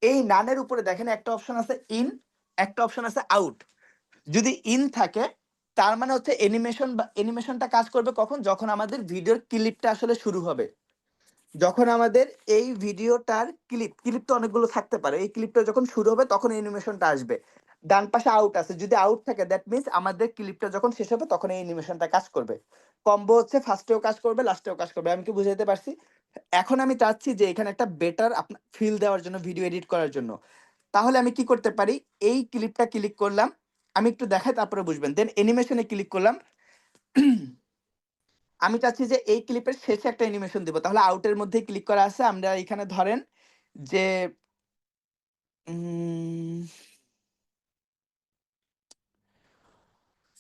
এই নানের উপরে দেখেন একটা অপশন আছে ইন, একটা অপশন আছে আউট। যদি ইন থাকে তার মানে হচ্ছে অ্যানিমেশন বা অ্যানিমেশনটা কাজ করবে কখন? যখন আমাদের ভিডিওর ক্লিপটা আসলে শুরু হবে। যখন আমাদের এই ভিডিওটার ক্লিপ তো অনেকগুলো থাকতে পারে। এই ক্লিপটা যখন শুরু হবে তখন অ্যানিমেশনটা আসবে। ডান পাশে আউট আছে। যদি আউট থাকে দ্যাট মিন্স আমাদের ক্লিপটা যখন শেষ হবে তখন এই অ্যানিমেশনটা কাজ করবে। কম্বো হচ্ছে ফার্স্টেও কাজ করবে, লাস্টেও কাজ করবে। আমি কি বুঝাইতে পারছি? এখন আমি চাচ্ছি যে এখানে একটা বেটার আপনার ফিল দেওয়ার জন্য, ভিডিও এডিট করার জন্য। তাহলে আমি কি করতে পারি? এই ক্লিপটা ক্লিক করলাম। আমি একটু দেখাই তারপরে বুঝবেন। দেন অ্যানিমেশনে ক্লিক করলাম। আমি চাচ্ছি যে এই ক্লিপের শেষে একটা অ্যানিমেশন দিব। তাহলে আউটের মধ্যেই ক্লিক করা আছে। আমরা এখানে ধরেন যে উম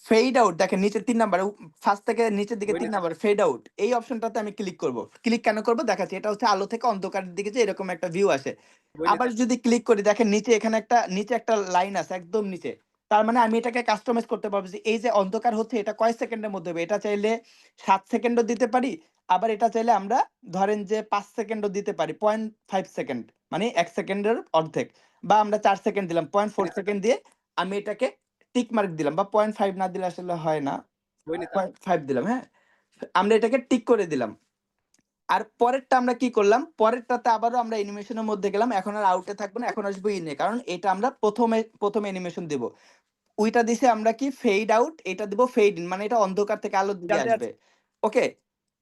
ফেড আউট দেখেন নিচে ৩ নাম্বারে ফার্স্ট থেকে নিচের দিকে বই ৩ নিতাম, নাম্বার ফেড আউট। এই অপশনটাতে আমি ক্লিক করব। ক্লিক কেন করব? দেখাচ্ছি। এটা হচ্ছে আলো থেকে অন্ধকারের দিকে যে এরকম একটা ভিউ আসে। বই আবার নিতাম। যদি ক্লিক করি দেখেন নিচে এখানে নিচে একটা লাইন আছে একদম নিচে। তার মানে আমি এটাকে কাস্টমাইজ করতে পারবো যে এই যে অন্ধকার হচ্ছে এটা কয় সেকেন্ডের মধ্যে হবে? এটা চাইলে ৭ সেকেন্ডও দিতে পারি। আবার এটা চাইলে আমরা ধরেন যে ৫ সেকেন্ডও দিতে পারি। ০.৫ সেকেন্ড মানে ১ সেকেন্ডের অর্ধেক। বা আমরা ৪ সেকেন্ড দিলাম। বই ০.৪ নিতাম, সেকেন্ড দিয়ে আমি এটাকে টিক মার্ক দিলাম বা ০.৫ না দিলে আসলে হয় না। বই নিতাম। ০.৫ দিলাম, হ্যাঁ? আমরা এটাকে টিক করে দিলাম। আর পরেরটা আমরা কি করলাম? পরেরটাতে আবারও আমরা অ্যানিমেশনের মধ্যে গেলাম। এখন আর আউটে থাকবো না। এখন আসবো ইনে। কারণ এটা আমরা ১ম অ্যানিমেশন দিব। ওইটা দিছি আমরা কি ফেড আউট, এটা দিব ফেড ইন। মানে এটা অন্ধকার থেকে আলোর দিকে জানতে আসবে। চাচ্ছি ওকে?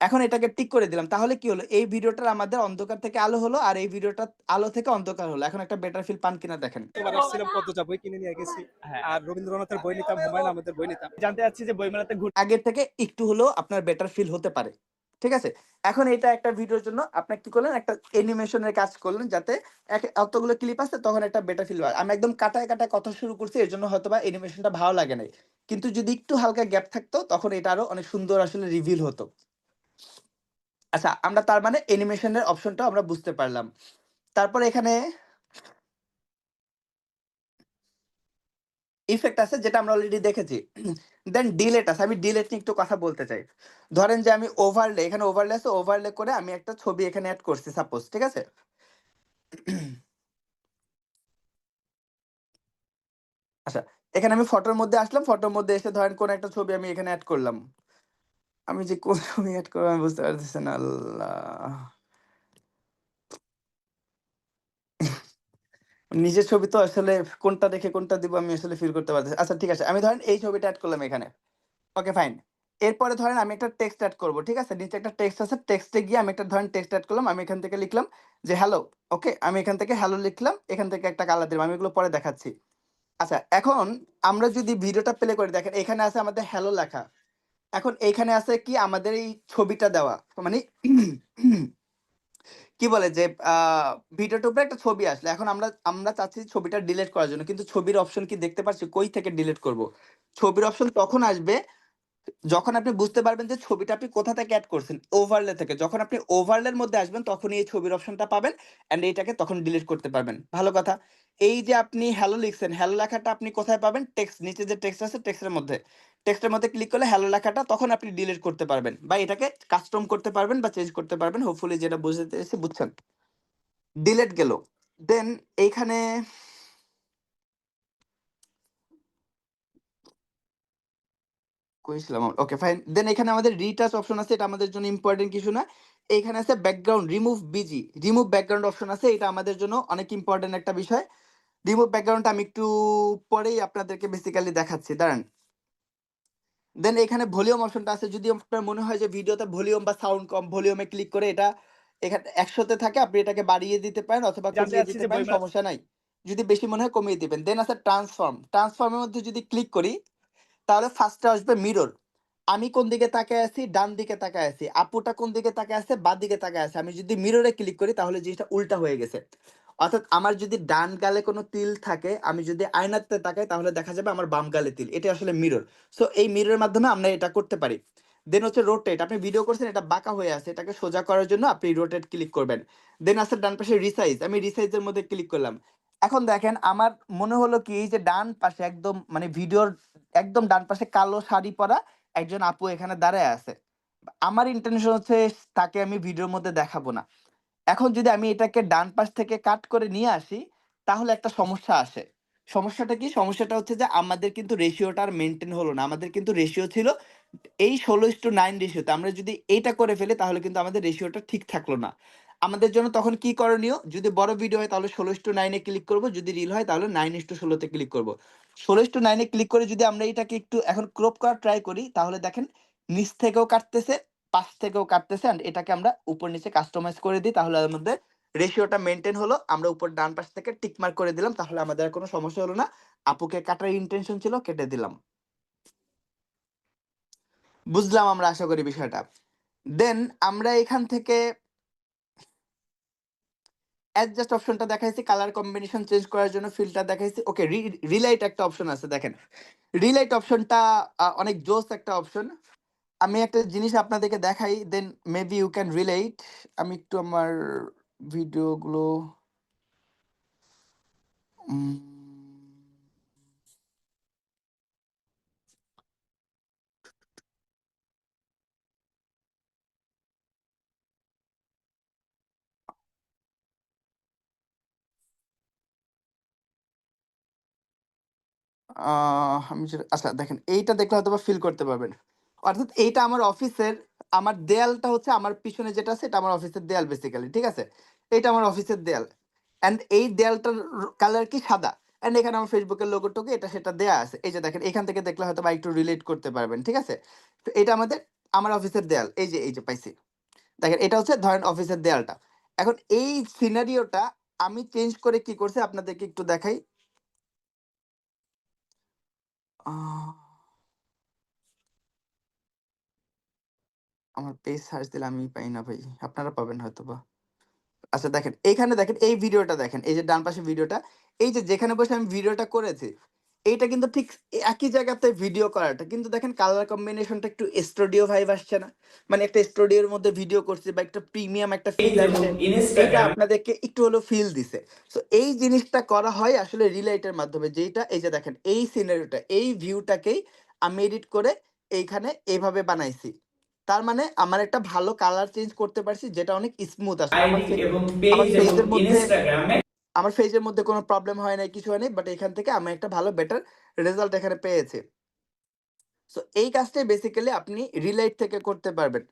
এখন এটাকে টিক করে দিলাম। তাহলে কি হলো? এই ভিডিওটার আমাদের অন্ধকার থেকে আলো হলো আর এই ভিডিওটা আলো থেকে অন্ধকার হলো। এখন একটা বেটার ফিল পান কিনা দেখেন। গতবার আসছিলাম পদ্মজা, বই কিনে নিয়ে গেছি। হ্যাঁ, আর রবীন্দ্রনাথের বই নিতাম, হুমায়ুন আহমেদের বই নিতাম। জানতে চাচ্ছি যে বইমেলাতে আগের থেকে একটু হলেও আপনার বেটার ফিল হতে পারে। ঠিক আছে? এখন এটা একটা ভিডিওর জন্য আপনি কি করলেন? একটা অ্যানিমেশনের কাজ করলেন যাতে অতগুলো ক্লিপ আছে তখন একটা বেটার ফিল হয়। আমি একদম কাটায় কথা শুরু করছি এজন্য হয়তোবা অ্যানিমেশনটা ভালো লাগে নাই। কিন্তু যদি একটু হালকা গ্যাপ থাকতো তখন এটা আরো অনেক সুন্দর আসলে রিভিল হতো। আচ্ছা আমরা তার মানে অ্যানিমেশনের অপশনটাও আমরা বুঝতে পারলাম। তারপর এখানে ইফেক্ট আছে যেটা আমরা অলরেডি দেখেছি। দেন ডিলেট আছে। আমি ডিলেট নিয়ে একটু কথা বলতে চাই। ধরেন যে আমি ওভারলে, এখানে ওভারলে আছে, ওভারলে করে আমি একটা ছবি এখানে এড করছি সাপোজ, ঠিক আছে? আচ্ছা, এখানে আমি ফটোর মধ্যে আসলাম। ফটোর মধ্যে এসে ধরেন কোন একটা ছবি আমি এখানে এড করলাম। আমি যে কোন ছবি এড করব আমি বুঝতে পারতেছি না। আল্লাহ! নিজের ছবি তো আসলে কোনটা রেখে কোনটা দিব আমি আসলে ফিল করতে পারতেছি। আচ্ছা ঠিক আছে। আমি ধরেন এই ছবিটা এড করলাম এখানে। Okay fine. এরপরে ধরেন আমি একটা টেক্সট এড করব। ঠিক আছে? নিচে একটা টেক্সট আছে। টেক্সটে গিয়ে আমি একটা ধরেন টেক্সট এড করলাম। আমি এখান থেকে লিখলাম যে হ্যালো। ওকে? আমি এখান থেকে হ্যালো লিখলাম। এখান থেকে একটা কালার দিলাম। আমি এগুলো পরে দেখাচ্ছি। আচ্ছা এখন আমরা যদি ভিডিওটা প্লে করে দেখেন এখানে আছে আমাদের হ্যালো লেখা। এখন এইখানে আছে কি আমাদের এই ছবিটা দেওয়া। মানে কি বলে যে ভিডিওটার উপরে একটা ছবি আসলো। এখন আমরা আমরা চাচ্ছি ছবিটা ডিলিট করার জন্য। কিন্তু ছবির অপশন কি দেখতে পাচ্ছি? কই থেকে ডিলিট করব? ছবির অপশন তখন আসবে যখন আপনি বুঝতে পারবেন যে ছবিটা আপনি কোথা থেকে এড করছেন, ওভারলে থেকে। যখন আপনি ওভারলের মধ্যে আসবেন তখনই এই ছবির অপশনটা পাবেন অ্যান্ড এইটাকে তখন ডিলিট করতে পারবেন। ভালো কথা। এই যে আপনি হ্যালো লিখছেন, হ্যালো লেখাটা আপনি কোথায় পাবেন? টেক্সট নিচে যে টেক্সট আছে টেক্সটের মধ্যে। টেক্সটের মধ্যে ক্লিক করলে হ্যালো লেখাটা তখন আপনি ডিলিট করতে পারবেন বা এটাকে কাস্টম করতে পারবেন বা চেঞ্জ করতে পারবেন। হোপফুলি যেটা বুঝতে পেরেছি বুঝছেন। ডিলিট গেল। দেন এইখানে কইছিলাম ওকে ফাইন। দেন এখানে আমাদের রিটাচ অপশন আছে। এটা আমাদের জন্য ইম্পোর্টেন্ট কিছু না। এইখানে আছে ব্যাকগ্রাউন্ড রিমুভ ব্যাকগ্রাউন্ড অপশন আছে, এটা আমাদের জন্য অনেক ইম্পর্টেন্ট একটা বিষয়। রিমুভ ব্যাকগ্রাউন্ডটা আমি একটু পরেই আপনাদেরকে বেসিক্যালি দেখাচ্ছি, দাঁড়ান। দেন এখানে ভলিউম অপশনটা আছে, যদি আপনার মনে হয় যে ভিডিওতে ভলিউম বা সাউন্ড কম, ভলিউমে ক্লিক করে এটা এখানে 100-তে থাকে, আপনি এটাকে বাড়িয়ে দিতে পারেন অথবা জানতে কমিয়ে চাচ্ছি দিতে যে পারেন, বইমেলা সমস্যা নাই। যদি বেশি মনে হয় কমিয়ে দিবেন। দেন আছে ট্রান্সফর্মের মধ্যে যদি ক্লিক করি তাহলে ফার্স্টে আসবে মিরর। আমি কোন দিকে তাকায় আছি, ডান দিকে তাকায় আছি, আপুটা কোন দিকে তাকায় আছে, বাঁ দিকে তাকায় আছে। আমি যদি মিররে ক্লিক করি তাহলে জিনিসটা উল্টা হয়ে গেছে। অর্থাৎ আমার যদি ডান গালে কোনো তিল থাকে, আমি যদি আয়নাতে তাকাই তাহলে দেখা যাবে আমার বাম গালে তিল। এটা আসলে মিরর। সো এই মিররের মাধ্যমে আমরা এটা করতে পারি। দেন হচ্ছে রোটেট, আপনি ভিডিও করছেন এটা বাঁকা হয়ে আছে, এটাকে সোজা করার জন্য আপনি রোটেট ক্লিক করবেন। দেন আছে ডান পাশে রিসাইজ, আমি রিসাইজের মধ্যে ক্লিক করলাম। এখন দেখেন আমার মনে হলো কি, এই যে ডান পাশে একদম মানে ভিডিওর একদম ডান পাশে কালো শাড়ি পরা একজন আপু এখানে দাঁড়ায় আছে। আমার ইন্টেনশন হচ্ছে তাকে আমি ভিডিওর মধ্যে দেখাবো না। এখন যদি আমি এটাকে ডান পাশ থেকে কাট করে নিয়ে আসি তাহলে একটা সমস্যা আসে। সমস্যাটা কি? সমস্যাটা হচ্ছে যে আমাদের কিন্তু রেশিওটা আর মেনটেন হলো না। আমাদের কিন্তু রেশিও ছিল এই 16:9 রেশিওতে। আমরা যদি এইটা করে ফেলি তাহলে কিন্তু আমাদের রেশিওটা ঠিক থাকলো না। আমাদের জন্য তখন কি করণীয়? যদি বড় ভিডিও হয় তাহলে 16:9 এ ক্লিক করব, যদি রিল হয় তাহলে 9:16 তে ক্লিক করব। 16:9 এ ক্লিক করে যদি আমরা এটাকে একটু এখন ক্রপ করার ট্রাই করি তাহলে দেখেন নিচ থেকেও কাটতেছে, পাশ থেকেও কাটতেছে। এন্ড এটাকে আমরা উপর নিচে কাস্টমাইজ করে দিই তাহলে আমাদের রেশিওটা মেনটেন হলো। আমরা উপর ডান পাশ থেকে টিক মার্ক করে দিলাম, তাহলে আমাদের আর কোনো সমস্যা হলো না। আপুকে কাটার ইন্টেনশন ছিল, কেটে দিলাম। বুঝলাম আমরা, আশা করি বিষয়টা। দেন আমরা এখান থেকে অ্যাডজাস্ট অপশনটা দেখাইছি, কালার কম্বিনেশন চেঞ্জ করার জন্য ফিল্টার দেখাইছি। ওকে, রিলাইট একটা অপশন আছে, দেখেন রিলাইট অপশনটা অনেক জোস একটা অপশন। আমি একটা জিনিস আপনাদেরকে দেখাই, দেন মেবি ইউ ক্যান রিলেট। আমি একটু আমার ভিডিওগুলো আমি আচ্ছা দেখেন, এইটা দেখলে হয়তো ফিল করতে পারবেন। অর্থাৎ এইটা আমার অফিসের, আমার দেয়ালটা হচ্ছে আমার পিছনে যেটা আছে এটা আমার অফিসের দেয়াল বেসিক্যালি, ঠিক আছে? এটা আমার অফিসের দেয়াল। অ্যান্ড এই দেয়ালটার কালার কি সাদা। অ্যান্ড এখানে আমার ফেসবুকের লোগো টোকে এটা সেটা দেয়া আছে। এই যে দেখেন, এখান থেকে দেখলে হয়তো বা একটু রিলেট করতে পারবেন, ঠিক আছে? তো এটা আমার অফিসের দেয়াল। এই যে পাইছি। দেখেন এটা হচ্ছে ধরেন অফিসের দেয়ালটা। এখন এই সিনারিওটা আমি চেঞ্জ করে কি করছি আপনাদেরকে একটু দেখাই। আহ আমার পেজ সার্চ দিলে আমি পাই না ভাই, আপনারা পাবেন হয়তো বা। আচ্ছা দেখেন, এইখানে দেখেন এই ভিডিওটা দেখেন, এই যে ডান পাশে ভিডিওটা, এই যে যেখানে বসে আমি ভিডিওটা করেছি এইটা কিন্তু ঠিক একই জায়গাতে ভিডিও করাটা, কিন্তু দেখেন কালার কম্বিনেশনটা একটু স্টুডিও ভাইব আসছে না? মানে একটা স্টুডিওর মধ্যে ভিডিও করছি বা একটা প্রিমিয়াম একটা ফিল আসছে, এইটা আপনাদেরকে একটু হলো ফিল দিছে। সো এই জিনিসটা করা হয় আসলে রিলাইটের মাধ্যমে, যেটা এই যে দেখেন এই সিনারিওটা, এই ভিউটাকেই আমি এডিট করে এইখানে এইভাবে বানাইছি। তার মানে আমার একটা ভালো কালার চেঞ্জ করতে পারছি, যেটা অনেক স্মুথ আসলে আইডি এবং পেজ এবং ইনস্টাগ্রামে আমার ফেজের মধ্যে কোনো প্রবলেম হয় নাই, কিছু হয় নাই। বাট এখান থেকে আমি একটা ভালো বেটার রেজাল্ট এখানে পেয়েছি। সো এই কাজটাই বেসিক্যালি আপনি রিলাইট থেকে করতে পারবেন।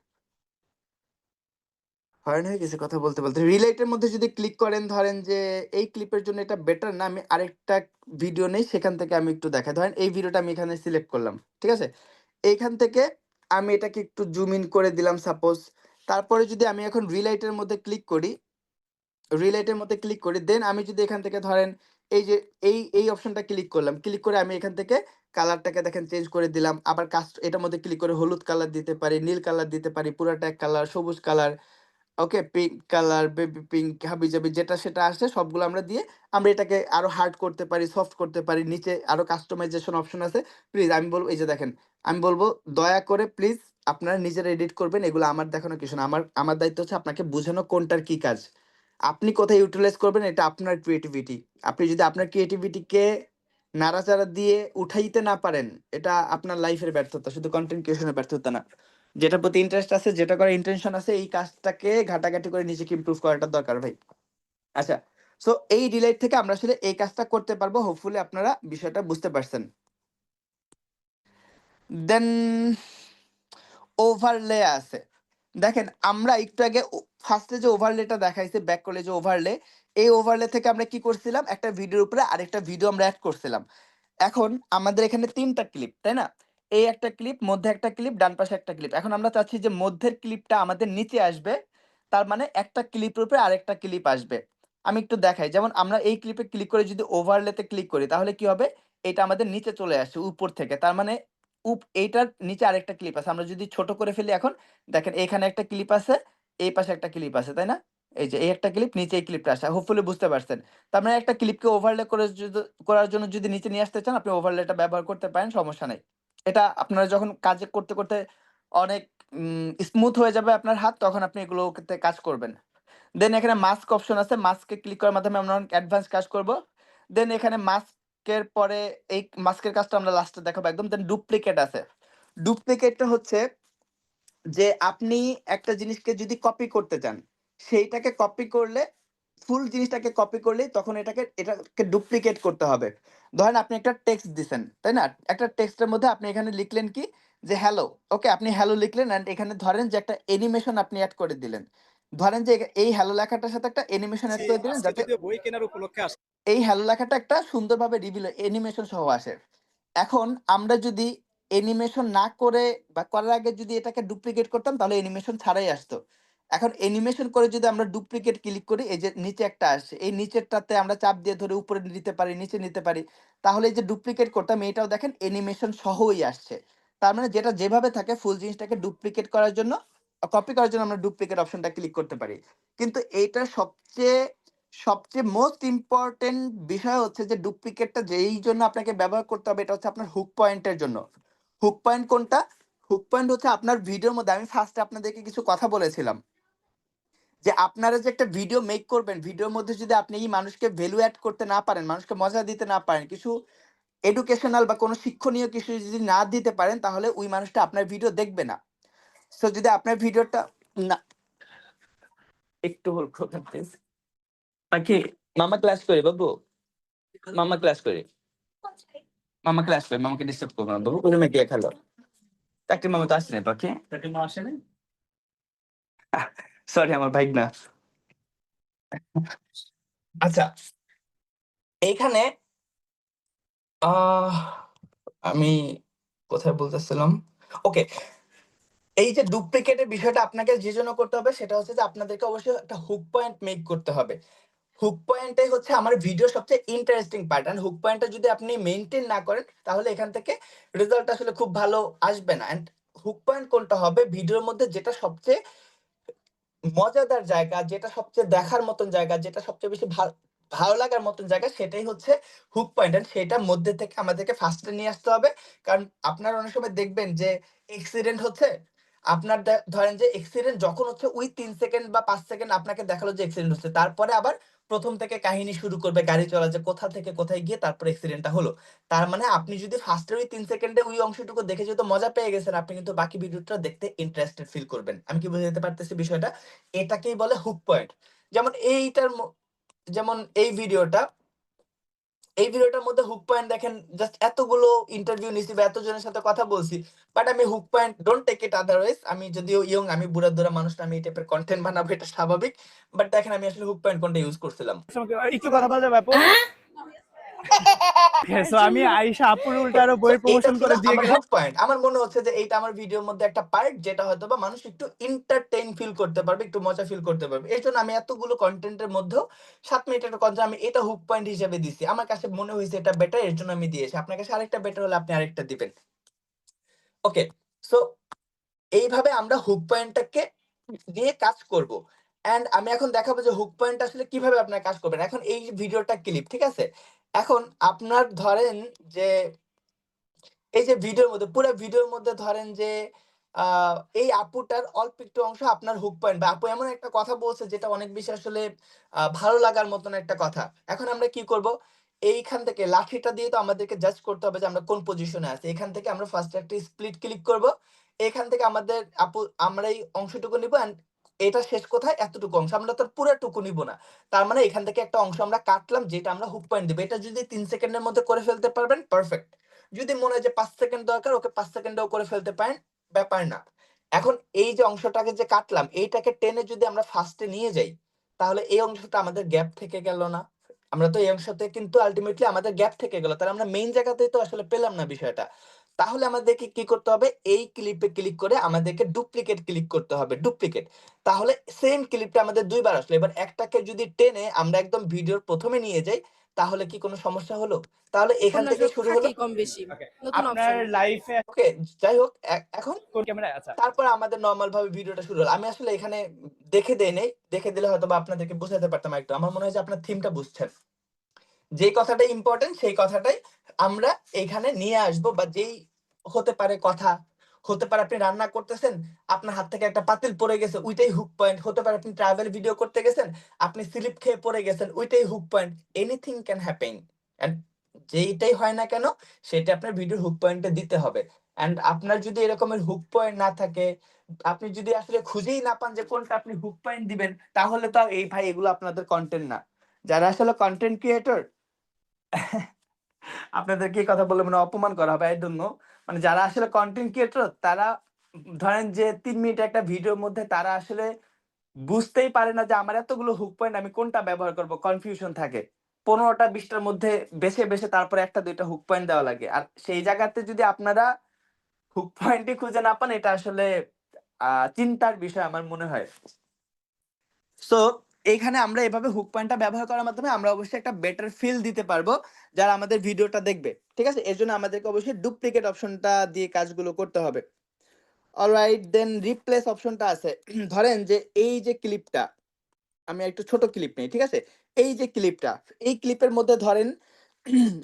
হয়রান হয়ে গেছে কথা বলতে বলতে। রিলাইটের মধ্যে যদি ক্লিক করেন, ধরেন যে এই ক্লিপের জন্য এটা বেটার না, আমি আরেকটা ভিডিও নেই, সেখান থেকে আমি একটু দেখাই। ধরেন এই ভিডিওটা আমি এখানে সিলেক্ট করলাম, ঠিক আছে? এইখান থেকে আমি এটাকে একটু জুম ইন করে দিলাম সাপোজ। তারপরে যদি আমি এখন রিলাইটের মধ্যে ক্লিক করি, দেন আমি যদি এখান থেকে ধরেন এই যে এই অপশনটা ক্লিক করলাম, ক্লিক করে আমি এখান থেকে কালারটাকে দেখেন চেঞ্জ করে দিলাম। আবার কাস্ট এটার মধ্যে ক্লিক করে হলুদ কালার দিতে পারি, নীল কালার দিতে পারি, পুরাটা এক কালার, সবুজ কালার, ওকে, পিঙ্ক কালার, বেবি পিঙ্ক, হাবিজাবি যেটা সেটা আসে সবগুলো আমরা দিয়ে আমরা এটাকে আরো হার্ড করতে পারি, সফট করতে পারি। নিচে আরো কাস্টমাইজেশন অপশন আছে। প্লিজ আমি বলবো, এই যে দেখেন, আমি বলবো দয়া করে প্লিজ আপনারা নিজেরা এডিট করবেন। এগুলো আমার দেখানো কিছু না। আমার দায়িত্ব হচ্ছে আপনাকে বোঝানো কোনটার কি কাজ, আপনি কোথায় ইউটিলাইজ করবেন, এটা আপনার ক্রিয়েটিভিটি। আপনি যদি আপনার ক্রিয়েটিভিটিকে নাড়াচাড়া দিয়ে উঠাইতে না পারেন, এটা আপনার লাইফের ব্যর্থতা, শুধু কন্টেন্ট ক্রিয়েশনের ব্যর্থতা না। যেটার প্রতি ইন্টারেস্ট আছে, যেটা করার ইন্টেনশন আছে, এই কাজটাকে ঘাটাঘাটি করে নিজেকে ইমপ্রুভ করাটা দরকার ভাই। আচ্ছা, সো এই রিলেট থেকে আমরা আসলে এই কাজটা করতে পারবো। হোপফুলি আপনারা বিষয়টা বুঝতে পারছেন। দেন ওভারলে আছে। দেখেন আমরা একটু আগে ফার্স্টে যে ওভারলেটা দেখাইছে ব্যাক করলে যে ওভারলে, এই ওভারলে থেকে আমরা কি করছিলাম, একটা ভিডিওর উপরে আরেকটা ভিডিও আমরা অ্যাড করছিলাম। এখন আমাদের এখানে ৩ টা ক্লিপ, তাই না? এই একটা ক্লিপ, মধ্যে একটা ক্লিপ, ডান পাশে একটা ক্লিপ। এখন আমরা চাচ্ছি যে মধ্যের ক্লিপটা আমাদের নিচে আসবে। তার মানে একটা ক্লিপের উপরে আরেকটা ক্লিপ আসবে। আমি একটু দেখাই। যেমন আমরা এই ক্লিপে ক্লিক করে যদি ওভারলেতে ক্লিক করি তাহলে কি হবে? এটা আমাদের নিচে চলে আসছে উপর থেকে। তার মানে এইটার নিচে আরেকটা ক্লিপ আছে। আমরা যদি ছোট করে ফেলি এখন, দেখেন এখানে একটা ক্লিপ আছে, এই পাশে একটা ক্লিপ আছে, তাই না? এই যে এই একটা ক্লিপ, নিচে এই ক্লিপটা আসে। হোপফুলি বুঝতে পারছেন। তার মানে একটা ক্লিপকে ওভারলে করে করার জন্য যদি নিচে নিয়ে আসতে চান, আপনি ওভারলেটা ব্যবহার করতে পারেন, সমস্যা নাই। এটা আপনারা যখন কাজ করতে, করতে অনেক স্মুথ হয়ে যাবে আপনার হাত, তখন আপনি এগুলোতে কাজ করবেন। দেন এখানে মাস্ক অপশন আছে। মাস্কে ক্লিক করার মাধ্যমে আমরা অনেক অ্যাডভান্স কাজ করব। দেন এখানে মাস্কের পরে এই মাস্কের কাজটা আমরা লাস্টে দেখাবো একদম। দেন ডুপ্লিকেট আছে। ডুপ্লিকেটটা হচ্ছে যে আপনি একটা জিনিসকে যদি কপি করতে চান, সেইটাকে কপি করলে, ফুল জিনিসটাকে কপি করলেই তখন এটাকে ডুপ্লিকেট করতে হবে। ধরেন আপনি একটা টেক্সট দিছেন, তাই না? একটা টেক্সটের মধ্যে আপনি এখানে লিখলেন কি যে হ্যালো, ওকে আপনি হ্যালো লিখলেন অ্যান্ড এখানে ধরেন যে একটা অ্যানিমেশন আপনি এড করে দিলেন। ধরেন যে এই হ্যালো লেখাটার সাথে একটা অ্যানিমেশন এড করে দিলেন আজকে যাতে যদিও বই কেনার উপলক্ষে আসছি। এই হ্যালো লেখাটা একটা সুন্দরভাবে রিভিল অ্যানিমেশন সহ আসে। এখন আমরা যদি অ্যানিমেশন না করে বা করার আগে যদি এটাকে ডুপ্লিকেট করতাম তাহলে অ্যানিমেশন ছাড়াই আসতো। এখন অ্যানিমেশন করে যদি আমরা ডুপ্লিকেট ক্লিক করি, এই যে নিচে একটা আসছে, এই নিচেরটাতে আমরা চাপ দিয়ে ধরে উপরে নিতে পারি, নিচে নিতে পারি। তাহলে এই যে ডুপ্লিকেট করতাম, এটাও দেখেন অ্যানিমেশন সহই আসছে। তার মানে যেটা যেভাবে থাকে ফুল জিনিসটাকে ডুপ্লিকেট করার জন্য, কপি করার জন্য আমরা ডুপ্লিকেট অপশনটা ক্লিক করতে পারি। কিন্তু এইটার সবচেয়ে সবচেয়ে মোস্ট ইম্পোর্টেন্ট বিষয় হচ্ছে যে ডুপ্লিকেটটা যেই জন্য আপনাকে ব্যবহার করতে হবে, এটা হচ্ছে আপনার হুক পয়েন্টের জন্য। হুক পয়েন্ট কোনটা? হুক পয়েন্ট হচ্ছে আপনার ভিডিওর মধ্যে, আমি ফার্স্টে আপনাদেরকে কিছু কথা বলেছিলাম যে আপনারা যে একটা ভিডিও মেক করবেন, ভিডিওর মধ্যে যদি আপনি এই মানুষকে ভ্যালু অ্যাড করতে না পারেন, মানুষকে মজা দিতে না পারেন, কিছু এডুকেশনাল বা কোনো শিক্ষণীয় কিছু যদি না দিতে পারেন, তাহলে ওই মানুষটা আপনার ভিডিও দেখবে না। সো যদি আপনার ভিডিওটা না, একটু হোল্ড করবেন প্লিজ। পাখি, মামা ক্লাস করে বাবু, মামা ক্লাস করে, মামা ক্লাস করে, মামাকে ডিস্টার্ব করবো না বাবু, রুমে গিয়ে খেলো। চাকরি মামা তো আসছে না পাখি, চাকরি মামা আসে না। সরি আমার ভাই না। আচ্ছা, এইখানে আহ আমি কোথায় বলতেছিলাম, ওকে, এই যে ডুপ্লিকেটের বিষয়টা আপনাকে যে জন্য করতে হবে সেটা হচ্ছে যে আপনাদেরকে অবশ্যই একটা হুক পয়েন্ট মেক করতে হবে। হুক পয়েন্টটাই হচ্ছে আমার ভিডিও সবচেয়ে ইন্টারেস্টিং পার্ট। এন্ড হুক পয়েন্টটা যদি আপনি মেইনটেইন না করেন তাহলে এখান থেকে রেজাল্ট আসলে খুব ভালো আসবে না। এন্ড হুক পয়েন্ট কোনটা হবে, ভিডিওর মধ্যে যেটা সবচেয়ে মজাদার জায়গা, যেটা সবচেয়ে দেখার মতন জায়গা, যেটা সবচেয়ে বেশি ভালো লাগার মতন জায়গা, সেটাই হচ্ছে হুক পয়েন্ট। এন্ড সেটার মধ্যে থেকে আমাদেরকে ফার্স্টে নিয়ে আসতে হবে। কারণ আপনারা অনেক সময় দেখবেন যে এক্সিডেন্ট হচ্ছে, আপনার ধরেন যে এক্সিডেন্ট যখন হচ্ছে ওই ৩ সেকেন্ড বা ৫ সেকেন্ড আপনাকে দেখালো যে এক্সিডেন্ট হচ্ছে, তারপরে আবার প্রথম থেকে কাহিনী শুরু করবে গাড়ি চলা, যে কোথা থেকে কোথায় গিয়ে তারপরে এক্সিডেন্টটা হলো। তার মানে আপনি যদি ফার্স্টের ওই ৩ সেকেন্ডে ওই অংশটুকু দেখে যেহেতু মজা পেয়ে গেছেন, আপনি কিন্তু বাকি ভিডিওটা দেখতে ইন্টারেস্টেড ফিল করবেন। আমি কি বুঝাতে পারতেছি বিষয়টা? এটাকেই বলে হুক পয়েন্ট। যেমন যেমন এই ভিডিওটার মধ্যে হুক পয়েন্ট দেখেন, জাস্ট এতগুলো ইন্টারভিউ নিছি বা এতজনের সাথে কথা বলছি, বাট আমি hook point don't take it otherwise. আমি যদিও ইয়ং, আমি বুড়া দুরা মানুষ না, আমি এই টাইপের কন্টেন্ট বানাবো, এটা স্বাভাবিক। বাট দেখেন আমি আসলে হুক পয়েন্ট কোনটা ইউজ করছিলাম। একটু কথা বলা যাবে আপু? সো আমি আয়েশা আপুর উল্টা আরো তো বইয়ের এইটা প্রমোশন ছিল করে দিয়ে আমার গেলাম। Hook point. আমার মনে হচ্ছে যে এইটা আমার ভিডিওর মধ্যে একটা পার্ট, যেটা হয়তো বা মানুষ একটু এন্টারটেইন ফিল করতে পারবে, একটু মজা ফিল করতে পারবে। এই জন্য আমি এতগুলো কন্টেন্টের মধ্যেও 7 মিনিট একটা কন্টেন্ট আমি এটা হুক পয়েন্ট হিসেবে দিছি। আমার কাছে মনে হয়েছে এটা বেটার, এর জন্য আমি দিয়েছি। আপনার কাছে আরেকটা বেটার হলে আপনি আরেকটা দিবেন। ওকে, সো এইভাবে আমরা হুক পয়েন্টটাকে দিয়ে কাজ করব। অ্যান্ড আমি এখন দেখাবো যে হুক পয়েন্ট আসলে কিভাবে আপনারা কাজ করবেন। এখন এই ভিডিওটা ক্লিপ, ঠিক আছে? এখন আপনার ধরেন যে এই যে ভিডিওর মধ্যে, পুরো ভিডিওর মধ্যে ধরেন যে এই আপুটার অল্প একটু অংশ আপনার হুক পয়েন্ট, বা আপু এমন একটা কথা বলছে যেটা অনেক বেশি আসলে ভালো লাগার মতন একটা কথা। এখন আমরা কি করব, এইখান থেকে লাঠিটা দিয়ে তো আমাদেরকে জাজ করতে হবে যে আমরা কোন পজিশনে আছি। এখান থেকে আমরা ফার্স্ট একটা স্প্লিট ক্লিক করব। এখান থেকে আমাদের আমরা এই অংশটুকু নিব, এন্ড এটা শেষ কোথায়, এতটুকু অংশ, আমরা তো পুরোটুকু নিব না। তার মানে এখান থেকে একটা অংশ আমরা কাটলাম, যেটা আমরা হুক পয়েন্ট দিব। এটা যদি ৩ সেকেন্ডের মধ্যে করে ফেলতে পারবেন, পারফেক্ট। যদি মনে হয় যে ৫ সেকেন্ড দরকার, ওকে ৫ সেকেন্ডেও করে ফেলতে পারেন, ব্যাপার না। এখন এই যে অংশটাকে যে কাটলাম, এইটাকে টেনে যদি আমরা ফার্স্টে নিয়ে যাই, তাহলে এই অংশটা আমাদের গ্যাপ থেকে গেল না? আমরা তো এই অংশতে কিন্তু আলটিমেটলি আমাদের গ্যাপ থেকে গেল, তাহলে আমরা মেইন জায়গাতেই তো আসলে পেলাম না বিষয়টা। তাহলে আমাদেরকে কি করতে হবে? এই ক্লিপে ক্লিক করে আমাদেরকে ডুপ্লিকেট ক্লিক করতে হবে, ডুপ্লিকেট। তাহলে সেম ক্লিপটা আমাদের দুইবার আসলো। এবার একটাকে যদি টেনে আমরা একদম ভিডিওর প্রথমে নিয়ে যাই, তাহলে কি কোনো সমস্যা হলো? তাহলে এখান থেকে উপন্যাসক শুরু হলো। থাকেই কম বেশি ওকে, নতুন আপনার অপশন। লাইফে ওকে, যাই হোক, এখন কোন ক্যামেরায়? আচ্ছা, তারপর আমাদের নরমাল ভাবে ভিডিওটা শুরু হলো। আমি আসলে এখানে দেখে দেই নাই, দেখে দিলে হয়তো বা আপনাদেরকে বোঝাতে পারতাম একটু। আমার মনে হয় যে আপনার থিমটা বুঝছেন, যে কথাটা ইম্পর্টেন্ট সেই কথাটাই আমরা এখানে নিয়ে আসবো। বা যেই হতে পারে কথা, হতে পারে আপনি রান্না করতেছেন, আপনার হাত থেকে একটা পাতিল পড়ে গেছে, ওইটাই হুক পয়েন্ট। হতে পারে আপনি ট্রাভেল ভিডিও করতে গেছেন, আপনি স্লিপ খেয়ে পড়ে গেছেন, ওইটাই hook point. Anything can happen. And যেইটাই হয় না কেন, সেটা আপনার ভিডিওর হুক পয়েন্টে দিতে হবে। এন্ড আপনার যদি এরকমের হুক পয়েন্ট না থাকে, আপনি যদি আসলে খুঁজেই না পান যে কোনটা আপনি হুক পয়েন্ট দিবেন, তাহলে তো এই ভাই এগুলো আপনাদের কন্টেন্ট না। যারা আসলে কন্টেন্ট ক্রিয়েটর, আপনাদেরকে এই কথা বলে মানে অপমান করা হবে, আই ডোন্ট নো। মানে যারা আসলে কন্টেন্ট ক্রিয়েটর, তারা ধরেন যে 3 মিনিট একটা ভিডিওর মধ্যে তারা আসলে বুঝতেই পারে না যে আমার এতগুলো হুক পয়েন্ট আমি কোনটা ব্যবহার করব, কনফিউশন থাকে। 15টা 20টার মধ্যে বেছে বেছে তারপরে একটা দুইটা হুক পয়েন্ট দেওয়া লাগে। আর সেই জায়গাতে যদি আপনারা হুক পয়েন্টই খুঁজে না পান, এটা আসলে চিন্তার বিষয় আমার মনে হয়। সো এইখানে আমরা এভাবে হুক পয়েন্টটা ব্যবহার করার মাধ্যমে আমরা অবশ্যই একটা বেটার ফিল দিতে পারবো যারা আমাদের ভিডিওটা দেখবে। ঠিক আছে, এর জন্য আমাদেরকে অবশ্যই ডুপ্লিকেট অপশনটা দিয়ে কাজগুলো করতে হবে। অলরাইট, দেন রিপ্লেস অপশনটা আছে। ধরেন যে এই যে ক্লিপটা, আমি একটু ছোট ক্লিপ নেই, ঠিক আছে? এই যে ক্লিপটা, এই ক্লিপের মধ্যে ধরেন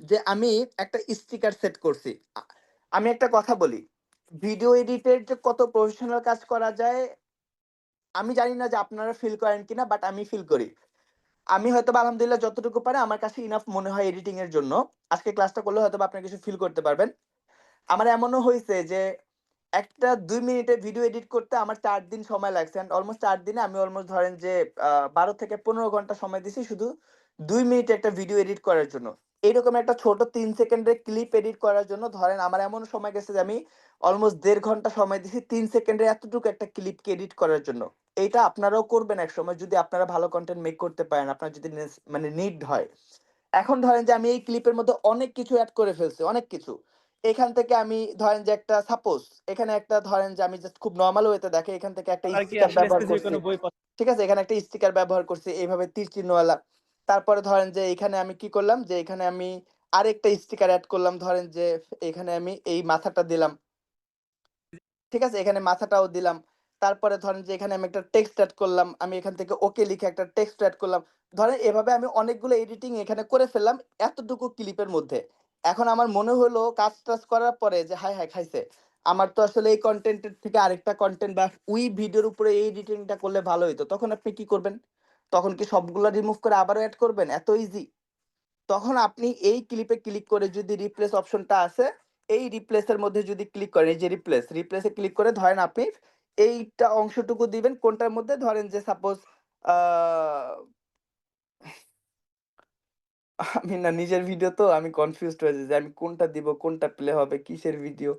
যে আমি একটা স্টিকার সেট করছি। আমি একটা কথা বলি, ভিডিও এডিটের যে কত প্রফেশনাল কাজ করা যায়, আমি জানি না যে আপনারা ফিল করেন কিনা, বাট আমি ফিল করি। আমি হয়তোবা আলহামদুলিল্লাহ যতটুকু পারে আমার কাছে ইনাফ মনে হয় এডিটিং এর জন্য। আজকে ক্লাসটা করলে হয়তোবা আপনি কিছু ফিল করতে পারবেন। আমার এমনও হয়েছে যে একটা 2 মিনিটের ভিডিও এডিট করতে আমার 4 দিন সময় লাগছে। এন্ড অলমোস্ট 4 দিনে আমি অলমোস্ট ধরেন যে 12 থেকে 15 ঘন্টা সময় দিছি শুধু 2 মিনিটে একটা ভিডিও এডিট করার জন্য। এইরকম একটা ছোট 3 সেকেন্ডের ক্লিপ এডিট করার জন্য ধরেন আমার এমন সময় গেছে যে আমি অলমোস্ট 1.5 ঘন্টা সময় দিছি 3 সেকেন্ডের এতটুকু একটা ক্লিপকে এডিট করার জন্য। এইটা আপনারাও করবেন এক সময় যদি আপনারা ভালো কন্টেন্ট মেক করতে পারেন, আপনার যদি মানে নিড হয়। এখন ধরেন যে আমি এই ক্লিপের মধ্যে অনেক কিছু অ্যাড করে ফেলছি, অনেক কিছু। এখান থেকে আমি ধরেন যে একটা সাপোজ এখানে একটা ধরেন যে আমি জাস্ট খুব নরমাল ওয়েতে দেখে এখান থেকে একটা আপনার কি স্টিকার আসলে ব্যবহার স্পেসিফিক করছি। কোনো বই পছন্দ? ঠিক আছে, এখানে একটা স্টিকার ব্যবহার করছি এইভাবে তীর চিহ্নওয়ালা। তারপরে ধরেন যে এখানে আমি কি করলাম, যে এখানে আমি আরেকটা স্টিকার অ্যাড করলাম, ধরেন যে এখানে আমি এই মাথাটা দিলাম। ঠিক আছে, এখানে মাথাটাও দিলাম। তারপরে ধরেন যে এখানে আমি একটা টেক্সট এড করলাম। আমি এখান থেকে ওকে লিখে একটা টেক্সট এড করলাম। ধরেন এভাবে আমি অনেকগুলো এডিটিং এখানে করে ফেললাম এতটুকু ক্লিপের মধ্যে। এখন আমার মনে হলো কাজ-টাজ করার পরে যে হায়, হায় খাইছে। আমার তো আসলে এই কনটেন্টের থেকে আরেকটা কনটেন্ট বা ওই ভিডিওর উপরে এই এডিটিংটা করলে ভালো হইতো। তখন আপনি কি করবেন? তখন কি সবগুলা রিমুভ করে আবারও এড করবেন? এত ইজি? তখন আপনি এই ক্লিপে ক্লিক করে যদি রিপ্লেস অপশনটা আছে, এই রিপ্লেস এর মধ্যে যদি ক্লিক করেন, এই যে রিপ্লেসে ক্লিক করে ধরেন আপনি এইটা অংশটুকু দিবেন কোনটার মধ্যে, ধরেন যে সাপোজ আ আমি না নিজের ভিডিও তো আমি কনফিউজড হয়ে যাই যে আমি কোনটা দিব, কোনটা প্লে হবে, কিসের ভিডিও।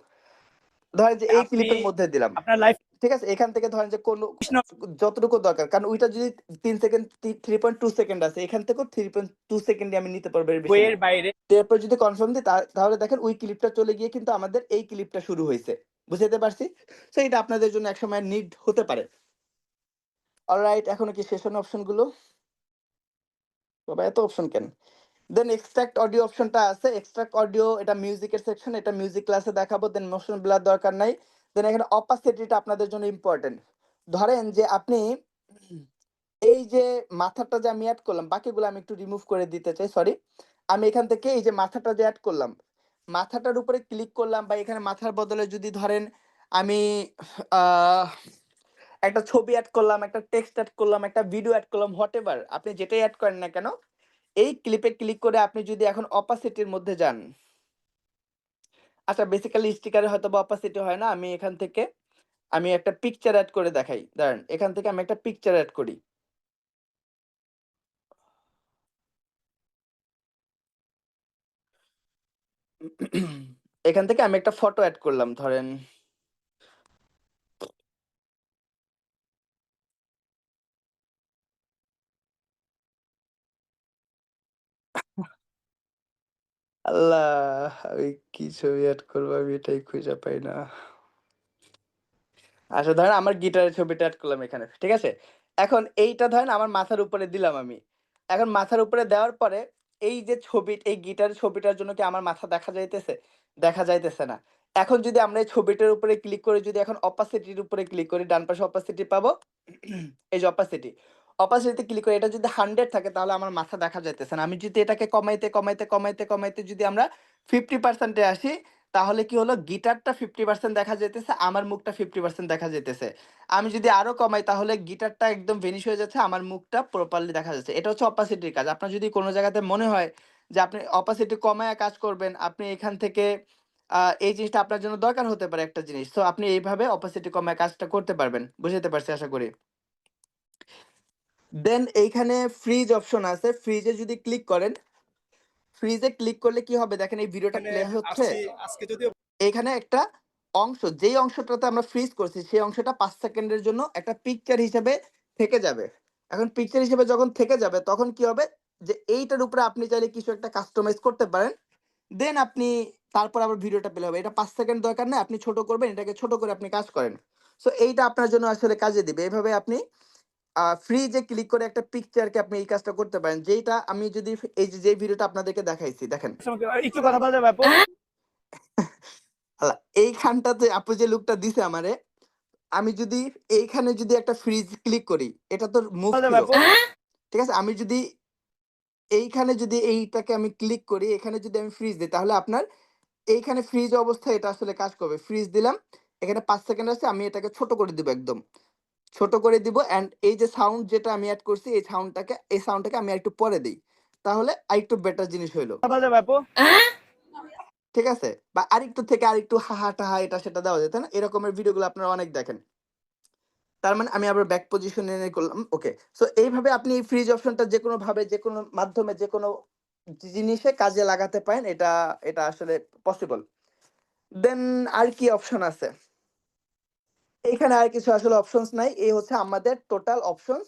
ধরেন যে এই আপনি ক্লিপের মধ্যে দিলাম। আপনার লাইফ ঠিক আছে? এখান থেকে ধরেন যে কোন যতটুকু দরকার। কারণ ওইটা যদি 3 সেকেন্ড 3.2 সেকেন্ড আছে, এখান থেকেও 3.2 সেকেন্ডে আমি নিতে পারবো, এর বেশি না। বইয়ের বাইরে এরপর যদি কনফার্ম দিই তাহলে দেখেন ওই ক্লিপটা চলে গিয়ে কিন্তু আমাদের এই ক্লিপটা শুরু হইছে। বুঝাইতে পারছি? সো এটা আপনাদের জন্য একসময় নিড হতে পারে। অলরাইট, এখনো কি শেষ হয়নি অপশন গুলো? বাবা এত অপশন কেন? দেন এক্সট্রাক্ট অডিও অপশনটা আছে। এক্সট্রাক্ট অডিও এটা মিউজিকের সেকশন, এটা মিউজিক ক্লাসে দেখাবো। দেন মোশন ব্লার দরকার নাই। দেন এখানে অপাসিটিটা আপনাদের জন্য ইম্পর্টেন্ট। ধরেন যে আপনি এই যে মাথাটা যে আমি এড করলাম, বাকিগুলো আমি একটু রিমুভ করে দিতে চাই, সরি। আমি এখান থেকে এই যে মাথাটা যে এড করলাম, মাথাটার উপরে ক্লিক করলাম বা এখানে মাথার বদলে যদি ধরেন আমি আহ একটা ছবি এড করলাম, একটা টেক্সট এড করলাম, একটা ভিডিও এড করলাম, হোয়াটএভার আপনি যেটাই এড করেন না কেন, এই ক্লিপে ক্লিক করে আপনি যদি এখন অপাসিটির মধ্যে যান। আচ্ছা, বেসিক্যালি স্টিকারে হয়তোবা অপাসিটি হয় না। আমি এখান থেকে আমি একটা পিকচার এড করে দেখাই। দাঁড়ান, এখান থেকে আমি একটা পিকচার এড করি। এখান থেকে আমি একটা ফটো এড করলাম, ধরেন আল্লাহ! আমি কি ছবি এড করবো আমি এটাই খুঁজে পাই না। আচ্ছা ধরেন আমার গিটারের ছবিটা এড করলাম এখানে। ঠিক আছে? এখন এইটা ধরেন আমার মাথার উপরে দিলাম আমি। এখন মাথার উপরে দেওয়ার পরে এই যে এই গিটারের ছবিটার জন্য কি আমার মাথা দেখা যাইতেছে? দেখা যাইতেছে না। এখন যদি আমরা এই ছবিটার উপরে ক্লিক করে যদি এখন opacity র উপরে ক্লিক করি, ডান পাশে opacity পাবো। এই যে opacity। opacity তে ক্লিক করে এটা যদি 100 থাকে তাহলে আমার মাথা দেখা যাইতেছে না। আমি যদি এটাকে কমাইতে যদি আমরা 50% এ আসি তাহলে কি হলো গিটারটা 50% দেখা যাইতেছে, আমার মুখটা 50% দেখা যাইতেছে। আমি যদি আরো কমাই তাহলে গিটারটা একদম ভেনিশ হয়ে যাচ্ছে, আমার মুখটা প্রপারলি দেখা যাচ্ছে। এটা হচ্ছে অপাসিটির কাজ। আপনার যদি কোনো জায়গাতে মনে হয় যে আপনি অপাসিটি কমায়া কাজ করবেন, আপনি এখান থেকে এই জিনিসটা আপনার জন্য দরকার হতে পারে একটা জিনিস। সো আপনি এইভাবে অপাসিটি কমায় কাজটা করতে পারবেন। বুঝাতে পারছি আশা করি। দেন এইখানে ফ্রিজ অপশন আছে। ফ্রিজে যদি ক্লিক করেন, ফ্রিজে ক্লিক করলে কি হবে দেখেন এই ভিডিওটা এখানে প্লে হচ্ছে। আসছি আজকে যদিও এখানে একটা অংশ, যেই অংশটাতে আমরা ফ্রিজ করছি সেই অংশটা ৫ সেকেন্ডের জন্য একটা পিকচার হিসেবে থেকে যাবে। এখন পিকচার হিসেবে যখন থেকে যাবে তখন কি হবে যে এইটার উপরে আপনি চাইলে কিছু একটা কাস্টমাইজ করতে পারেন। দেন আপনি তারপর আবার ভিডিওটা প্লে হবে। এটা ৫ সেকেন্ড দরকার নাই। আপনি ছোট করবেন, এটাকে ছোট করে আপনি কাজ করেন। সো এইটা আপনার জন্য আসলে কাজে দিবে। এভাবে আপনি ফ্রিজে ক্লিক করে একটা পিকচারকে আপনি এই কাজটা করতে পারেন। যেইটা আমি যদি এই যে যেই ভিডিওটা আপনাদেরকে দেখাইছি দেখেন। একটু কথা বলা যাবে আপু? আল্লাহ এইখানটাতে আপু যে লুকটা দিছে আমারে, আমি যদি এইখানে যদি একটা ফ্রিজ ক্লিক করি, এটা তো মুভ বলা যাবে ছিল। আপু? ঠিক আছে? আমি যদি এইখানে যদি এইটাকে আমি ক্লিক করি, এখানে যদি আমি ফ্রিজ দেই তাহলে আপনার এইখানে ফ্রিজ অবস্থায় এটা আসলে কাজ করবে। ফ্রিজ দিলাম। এখানে ৫ সেকেন্ড আছে। আমি এটাকে ছোট করে দিব একদম। ছোট করে দিব অ্যান্ড এই যে সাউন্ড যেটা আমি এড করছি এই সাউন্ডটাকে আমি আরেকটু পরে দেই। তাহলে আরেকটু বেটার জিনিস হইলো। বলা যাবে আপু? ঠিক আছে? বা আরেকটু থেকে আরেকটু হাহা-টাহা এটা সেটা দেওয়া যায়, তাই না? এরকমের ভিডিওগুলো আপনারা অনেক দেখেন। তার মানে আমি আবার ব্যাক পজিশনে এনে করলাম। ওকে। সো এইভাবে আপনি এই ফ্রিজ অপশনটা যেকোনো ভাবে যেকোনো মাধ্যমে যেকোনো জিনিসে কাজে লাগাতে পারেন। এটা এটা আসলে পসিবল। দেন আর কি অপশন আছে? এইখানে আর কিছু আসলে অপশনস নাই। এই হচ্ছে আমাদের টোটাল অপশনস।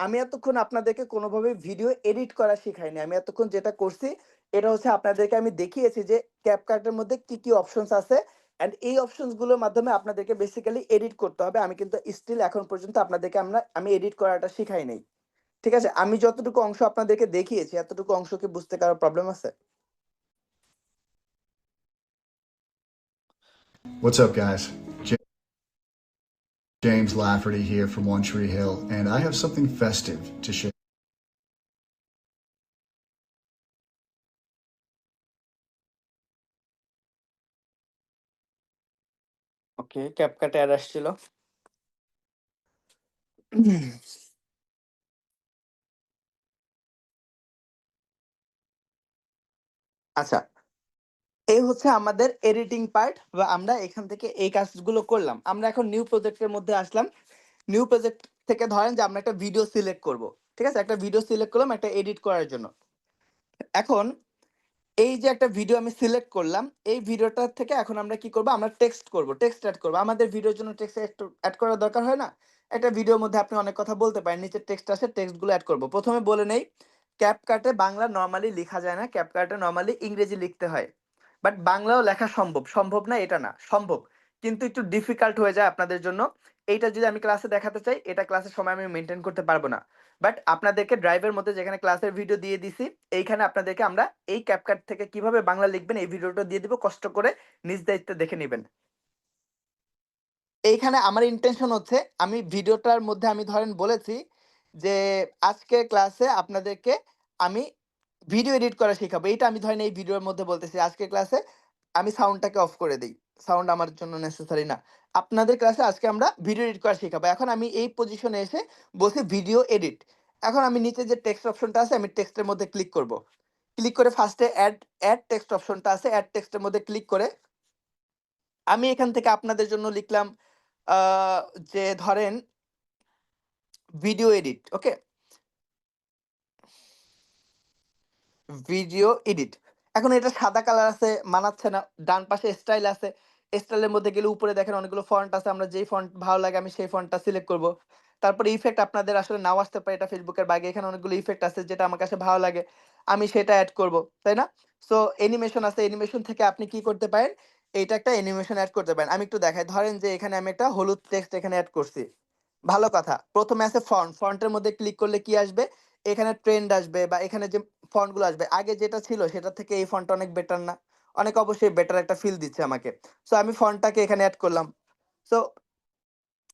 আমি এতক্ষণ আপনাদেরকে কোনোভাবে ভিডিও এডিট করা শিখাইনি। আমি এতক্ষণ যেটা করছি এটা হচ্ছে আপনাদেরকে আমি দেখিয়েছি যে CapCut এর মধ্যে কি, কি অপশনস আছে অ্যান্ড এই অপশনস গুলোর মাধ্যমে আপনাদেরকে বেসিক্যালি এডিট করতে হবে। আমি কিন্তু স্টিল এখন পর্যন্ত আপনাদেরকে আমি এডিট করাটা শিখাই নাই। ঠিক আছে? আমি যতটুকু অংশ আপনাদেরকে দেখিয়েছি এতটুকু অংশ কি বুঝতে কারো প্রবলেম আছে? What's up, guys? James Lafferty here from One Tree Hill, and I have something festive to share. Okay, CapCut এর আসছিল। আচ্ছা। এই হচ্ছে আমাদের এডিটিং পার্ট বা আমরা এখান থেকে এই কাজগুলো করলাম। আমরা এখন নিউ প্রজেক্টের মধ্যে আসলাম। নিউ প্রজেক্ট থেকে ধরেন যে আমরা একটা ভিডিও সিলেক্ট করব। ঠিক আছে? একটা ভিডিও সিলেক্ট করলাম একটা এডিট করার জন্য। এখন এই যে একটা ভিডিও আমি সিলেক্ট করলাম, এই ভিডিওটা থেকে এখন আমরা কি করব? আমরা টেক্সট করব, টেক্সট এড করব। আমাদের ভিডিওর জন্য টেক্সট একটু এড করার দরকার হয় না? একটা ভিডিওর মধ্যে আপনি অনেক কথা বলতে পারেন। নিচে টেক্সট আসে, টেক্সটগুলো এড করব। ১ম এ বলে নেই, ক্যাপকাটে বাংলা নরমালি লিখা যায় না। ক্যাপকাটে নরমালি ইংরেজি লিখতে হয়। বাট বাংলাও লেখা সম্ভব। সম্ভব না এটা না, সম্ভব। কিন্তু একটু ডিফিকাল্ট হয়ে যায় আপনাদের জন্য। এইটা যদি আমি ক্লাসে দেখাতে চাই, এটা ক্লাসের সময় আমি মেইনটেইন করতে পারব না। বাট আপনাদেরকে ড্রাইভের মধ্যে যেখানে ক্লাসের ভিডিও দিয়ে দিছি, এইখানে আপনাদেরকে আমরা এই CapCut থেকে কিভাবে বাংলা লিখবেন এই ভিডিওটা দিয়ে দিব। কষ্ট করে নিজ দায়িত্বে দেখে নিবেন। এইখানে আমার ইনটেনশন হচ্ছে আমি ভিডিওটার মধ্যে আমি ধরেন বলেছি যে আজকের ক্লাসে আপনাদেরকে আমি ভিডিও এডিট করা শেখাবো। এইটা আমি ধরেন এই ভিডিওর মধ্যে বলতেছি আজকের ক্লাসে আমি সাউন্ডটাকে অফ করে দেই। সাউন্ড আমার জন্য নেসেসারি না। আপনাদের ক্লাসে আজকে আমরা ভিডিও এডিট করা শেখাবো। এখন আমি এই পজিশনে এসে বলছি ভিডিও এডিট। এখন আমি নিচে যে টেক্সট অপশনটা আছে আমি টেক্সটের মধ্যে ক্লিক করব। ক্লিক করে ফার্স্টে অ্যাড টেক্সট অপশনটা আছে অ্যাড টেক্সটের মধ্যে ক্লিক করে আমি এখান থেকে আপনাদের জন্য লিখলাম আ যে ধরেন video edit, okay? Video edit. এখন এটা সাদা কালার আছে, মানাচ্ছে না। ডান পাশে স্টাইল আছে। স্টাইলের মধ্যে গেলে উপরে দেখেন অনেকগুলো ফন্ট আছে। আমরা যেই ফন্ট ভালো লাগে আমি সেই ফন্টটা সিলেক্ট করব। তারপরে ইফেক্ট আপনাদের আসলে নাও আসতে পারে, এটা ফেসবুকের বাগে এখানে অনেকগুলো ইফেক্ট আছে যেটা আমার কাছে ভালো লাগে, আমি সেটা অ্যাড করব, তাই না? সো অ্যানিমেশন আছে, অ্যানিমেশন থেকে আপনি কি করতে পারেন, এইটা একটা অ্যানিমেশন অ্যাড করতে পারেন। আমি একটু দেখাই, ধরেন যে এখানে আমি একটা হলুদ টেক্সট এখানে অ্যাড করছি, ভালো কথা। প্রথমে আছে ফন্ট, ফন্টের মধ্যে ক্লিক করলে কি আসবে, এখানে ট্রেন্ড আসবে বা এখানে যে ফন্ট গুলো আসবে, আগে যেটা ছিল সেটা থেকে এই ফন্ট অনেক বেটার না? অনেক অবশ্যই বেটার একটা ফিল দিচ্ছে আমাকে। সো আমি ফন্টটাকে এখানে অ্যাড করলাম। সো